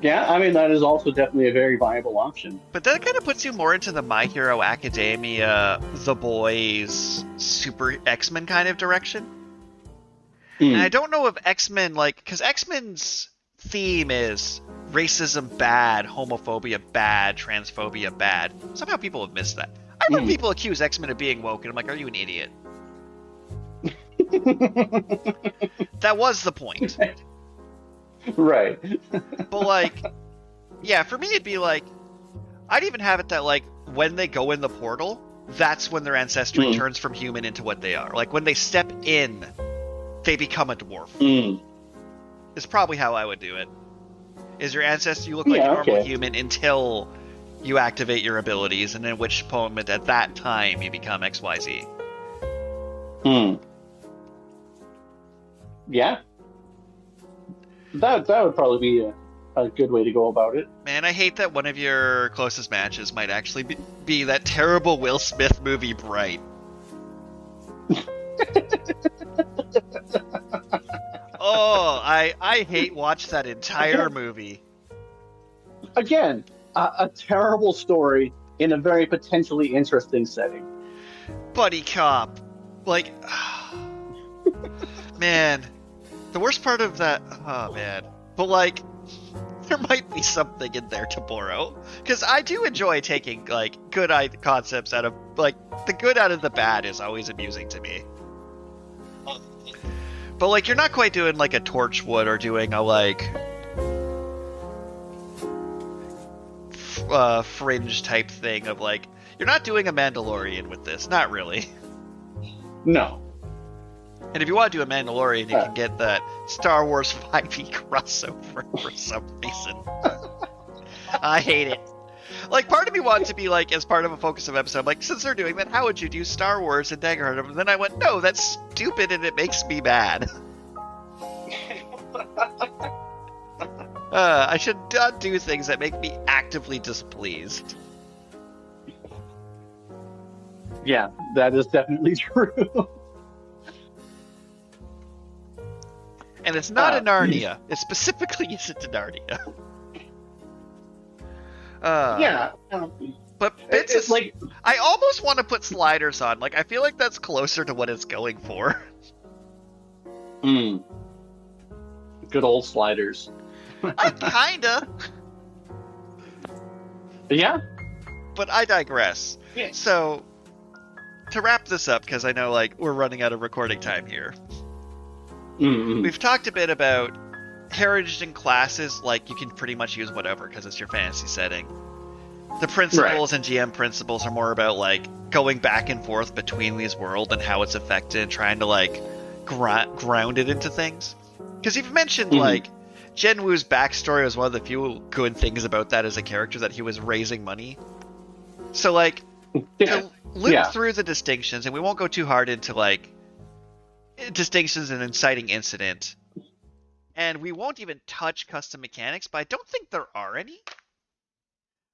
Yeah, I mean, that is also definitely a very viable option. But that kind of puts you more into the My Hero Academia, The Boys, Super X-Men kind of direction. And I don't know if X-Men, like, because X-Men's theme is racism bad, homophobia bad, transphobia bad. Somehow people have missed that. I remember people accuse X-Men of being woke, and I'm like, are you an idiot? That was the point. Right. But, like, yeah, for me it'd be like, I'd even have it that, like, when they go in the portal, that's when their ancestry turns from human into what they are. Like, when they step in, they become a dwarf. Is probably how I would do it. Is your ancestry, you look like a normal human until you activate your abilities, and in which moment at that time you become XYZ. Yeah. That would probably be a good way to go about it. Man, I hate that one of your closest matches might actually be that terrible Will Smith movie, Bright. Oh, I hate watch that entire movie. Again, a terrible story in a very potentially interesting setting. Buddy cop. Like, man, the worst part of that, oh man. But like, there might be something in there to borrow. Because I do enjoy taking, like, good concepts out of, like, the good out of the bad is always amusing to me. But, like, you're not quite doing, like, a Torchwood or doing a, like, Fringe type thing of, like, you're not doing a Mandalorian with this. Not really. No. And if you want to do a Mandalorian, you can get that Star Wars 5e crossover for some reason. I hate it. Like, part of me wanted to be like, as part of a focus of episode, like, since they're doing that, how would you do Star Wars and Daggerheart? And then I went, no, that's stupid and it makes me mad. I should not do things that make me actively displeased. Yeah, that is definitely true. And it's not in Narnia. It specifically isn't in Narnia. Yeah. But bits is like, I almost want to put sliders on. Like, I feel like that's closer to what it's going for. Good old sliders. Kinda. Yeah. But I digress. Yeah. So, to wrap this up, because I know, like, we're running out of recording time here. We've talked a bit about heritage and classes, like, you can pretty much use whatever, because it's your fantasy setting. The principles and GM principles are more about, like, going back and forth between these worlds and how it's affected, and trying to, like, ground it into things. Because you've mentioned, like, Jen Wu's backstory was one of the few good things about that as a character, that he was raising money. So, like, to loop through the distinctions, and we won't go too hard into, like, distinctions and inciting incident. And we won't even touch custom mechanics, but I don't think there are any.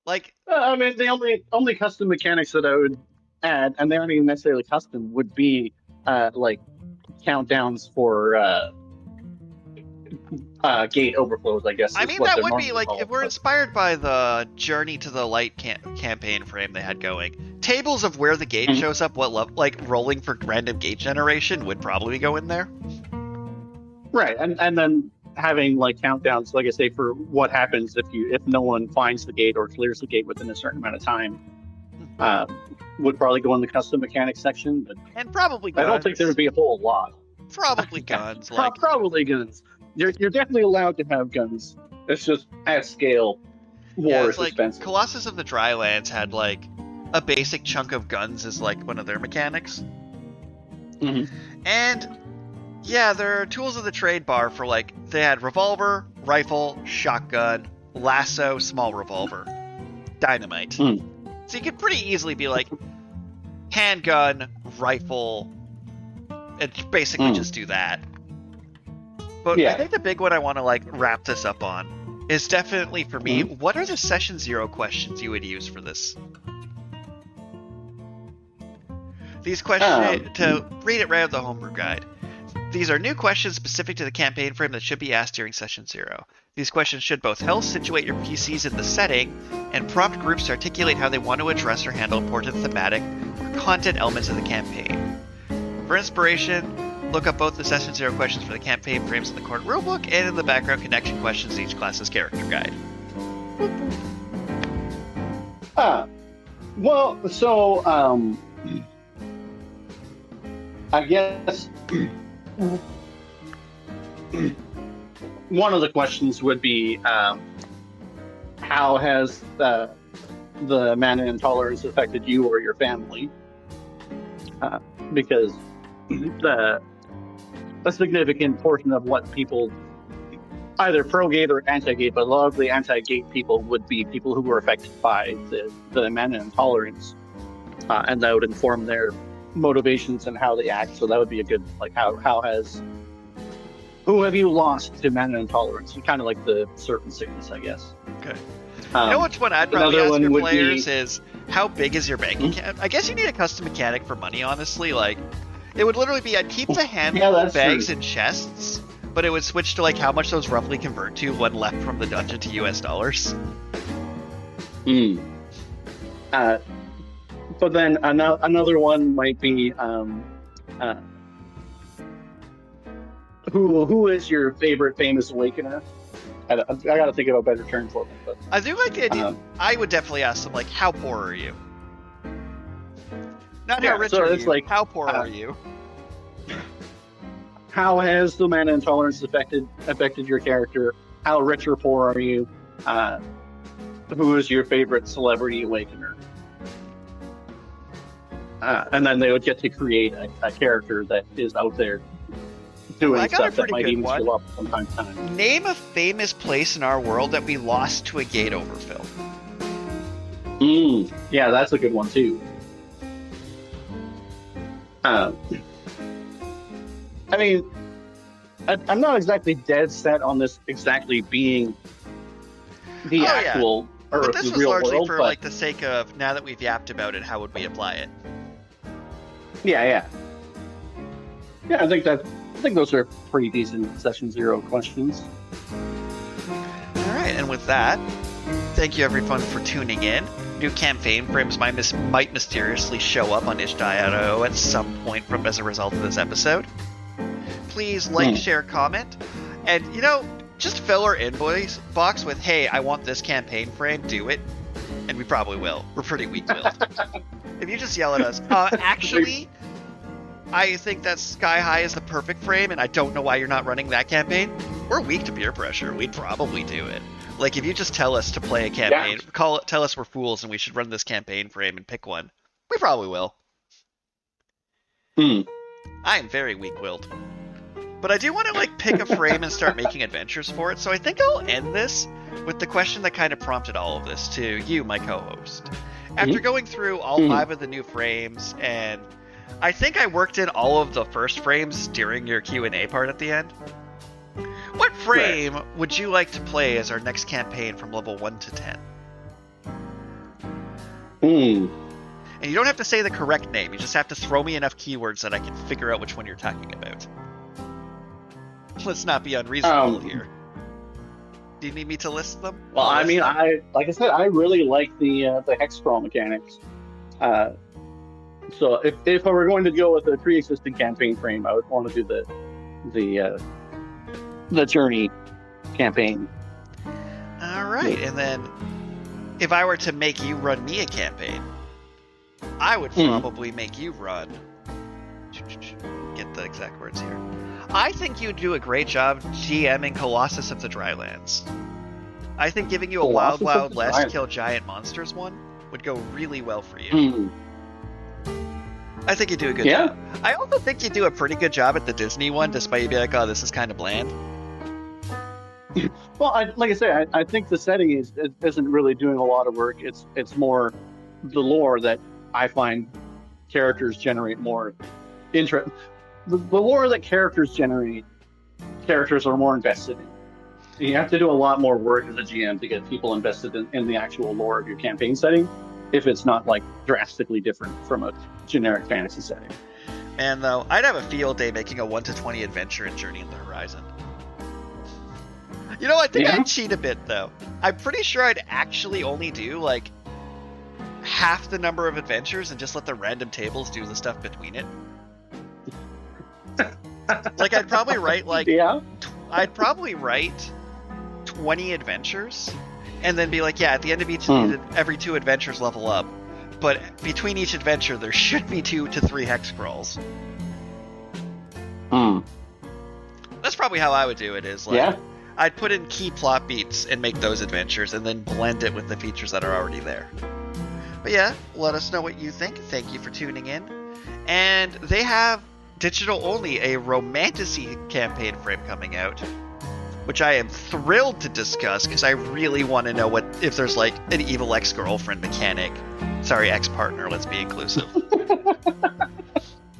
Like, I mean, the only custom mechanics that I would add, and they aren't even necessarily custom, would be like countdowns for gate overflows, I guess. I mean, that would be like, if we're inspired by the Journey to the Light campaign frame they had going. Tables of where the gate shows up, what level, like rolling for random gate generation would probably go in there. Right, and then having like countdowns, like I say, for what happens if no one finds the gate or clears the gate within a certain amount of time, would probably go in the custom mechanics section. But and probably guns. I don't think there would be a whole lot. Probably guns. Like, probably guns. You're definitely allowed to have guns. It's just at scale. War is like expensive. Colossus of the Drylands had like a basic chunk of guns as like one of their mechanics. And yeah, there are tools of the trade bar for like, they had revolver, rifle, shotgun, lasso, small revolver, dynamite. So you could pretty easily be like handgun, rifle, and basically just do that. But I think the big one I want to like wrap this up on is definitely for me, what are the session 0 questions you would use for this? These questions, to read it right out of the homebrew guide, these are new questions specific to the campaign frame that should be asked during session 0. These questions should both help situate your PCs in the setting and prompt groups to articulate how they want to address or handle important thematic or content elements of the campaign. For inspiration, look up both the session 0 questions for the campaign frames in the core rulebook and in the background connection questions in each class's character guide. Well, so, I guess one of the questions would be, how has the mana intolerance affected you or your family? Because a significant portion of what people, either pro-gate or anti-gate, but a lot of the anti-gate people would be people who were affected by the mana intolerance, and that would inform their motivations and how they act. So that would be a good, like, who have you lost to mana intolerance? Kind of like the certain sickness, I guess. Okay. You know which one I'd probably ask your players is, how big is your bank account? I guess you need a custom mechanic for money, honestly. Like, it would literally be, I'd keep the handful of bags and chests, but it would switch to like how much those roughly convert to when left from the dungeon to US dollars. But then another one might be, who is your favorite famous awakener? I got to think of a better term for it. But I do like the idea. I would definitely ask them, like, how poor are you? Not how rich are you. Like, how poor are you? How has the mana intolerance affected your character? How rich or poor are you? Who is your favorite celebrity awakener? And then they would get to create a character that is out there doing stuff that might even show up from time to time. Name a famous place in our world that we lost to a gate overfill. Yeah, that's a good one too. I mean, I'm not exactly dead set on this exactly being the actual or but this the was real largely world, for but like the sake of, now that we've yapped about it, how would we apply it? Yeah. I think those are pretty decent session 0 questions. All right, and with that, thank you everyone for tuning in. New campaign frames might mysteriously show up on itch.io at some point as a result of this episode. Please like, share, comment, and just fill our invoice box with, hey, I want this campaign frame, do it, and we probably will. We're pretty weak-willed. If you just yell at us, actually, I think that Sky High is the perfect frame, and I don't know why you're not running that campaign. We're weak to peer pressure. We'd probably do it. Like, if you just tell us to play a campaign, tell us we're fools and we should run this campaign frame and pick one, we probably will. I am very weak-willed. But I do want to, pick a frame and start making adventures for it, so I think I'll end this with the question that kind of prompted all of this to you, my co-host. After going through all 5 of the new frames, and I think I worked in all of the first frames during your Q&A part at the end, what frame would you like to play as our next campaign from level 1 to 10? And you don't have to say the correct name, you just have to throw me enough keywords that I can figure out which one you're talking about. Let's not be unreasonable here. Do you need me to list them? Well, I mean, like I said, I really like the hexcrawl mechanics. So if I were going to go with a pre-existing campaign frame, I would want to do the journey campaign. All right, and then if I were to make you run me a campaign, I would probably make you run. Get the exact words here. I think you'd do a great job GMing Colossus of the Drylands. I think giving you a Wild West kill giant monsters one would go really well for you. I think you do a good job. I also think you do a pretty good job at the Disney one, despite you being like, oh, this is kind of bland. Well, like I say, I think the setting isn't really doing a lot of work. It's more the lore that I find characters generate more interest. The lore that characters generate characters are more invested in. You have to do a lot more work as a GM to get people invested in the actual lore of your campaign setting, if it's not like drastically different from a generic fantasy setting. And though, I'd have a field day making a 1 to 20 adventure in Journey in the Horizon. You know, I think I'd cheat a bit though. I'm pretty sure I'd actually only do like half the number of adventures and just let the random tables do the stuff between it. Like I'd probably write like I'd probably write 20 adventures and then be like, yeah, at the end of each of these, every 2 adventures level up, but between each adventure there should be 2 to 3 hexcrawls. That's probably how I would do it, is like I'd put in key plot beats and make those adventures and then blend it with the features that are already there. But yeah, let us know what you think. Thank you for tuning in. And they have digital only a Romantasy campaign frame coming out, which I am thrilled to discuss because I really want to know what if there's like an evil ex-girlfriend mechanic. Sorry, ex-partner, let's be inclusive.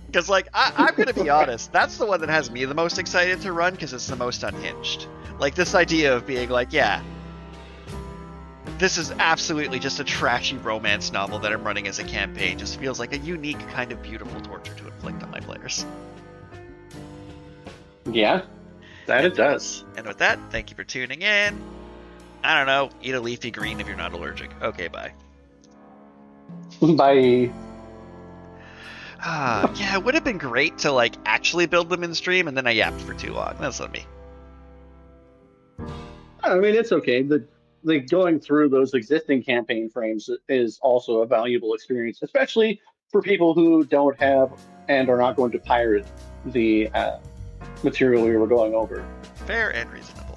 Because like I'm gonna be honest, that's the one that has me the most excited to run because it's the most unhinged. Like this idea of being like, yeah, this is absolutely just a trashy romance novel that I'm running as a campaign just feels like a unique kind of beautiful torture to inflict on my players. Yeah, that it does. And with that, thank you for tuning in. I don't know, eat a leafy green if you're not allergic. Okay, bye. Bye. Yeah, it would have been great to like actually build them in stream, and then I yapped for too long. That's on me. I mean, it's okay. The going through those existing campaign frames is also a valuable experience, especially for people who don't have and are not going to pirate the material we were going over. Fair and reasonable.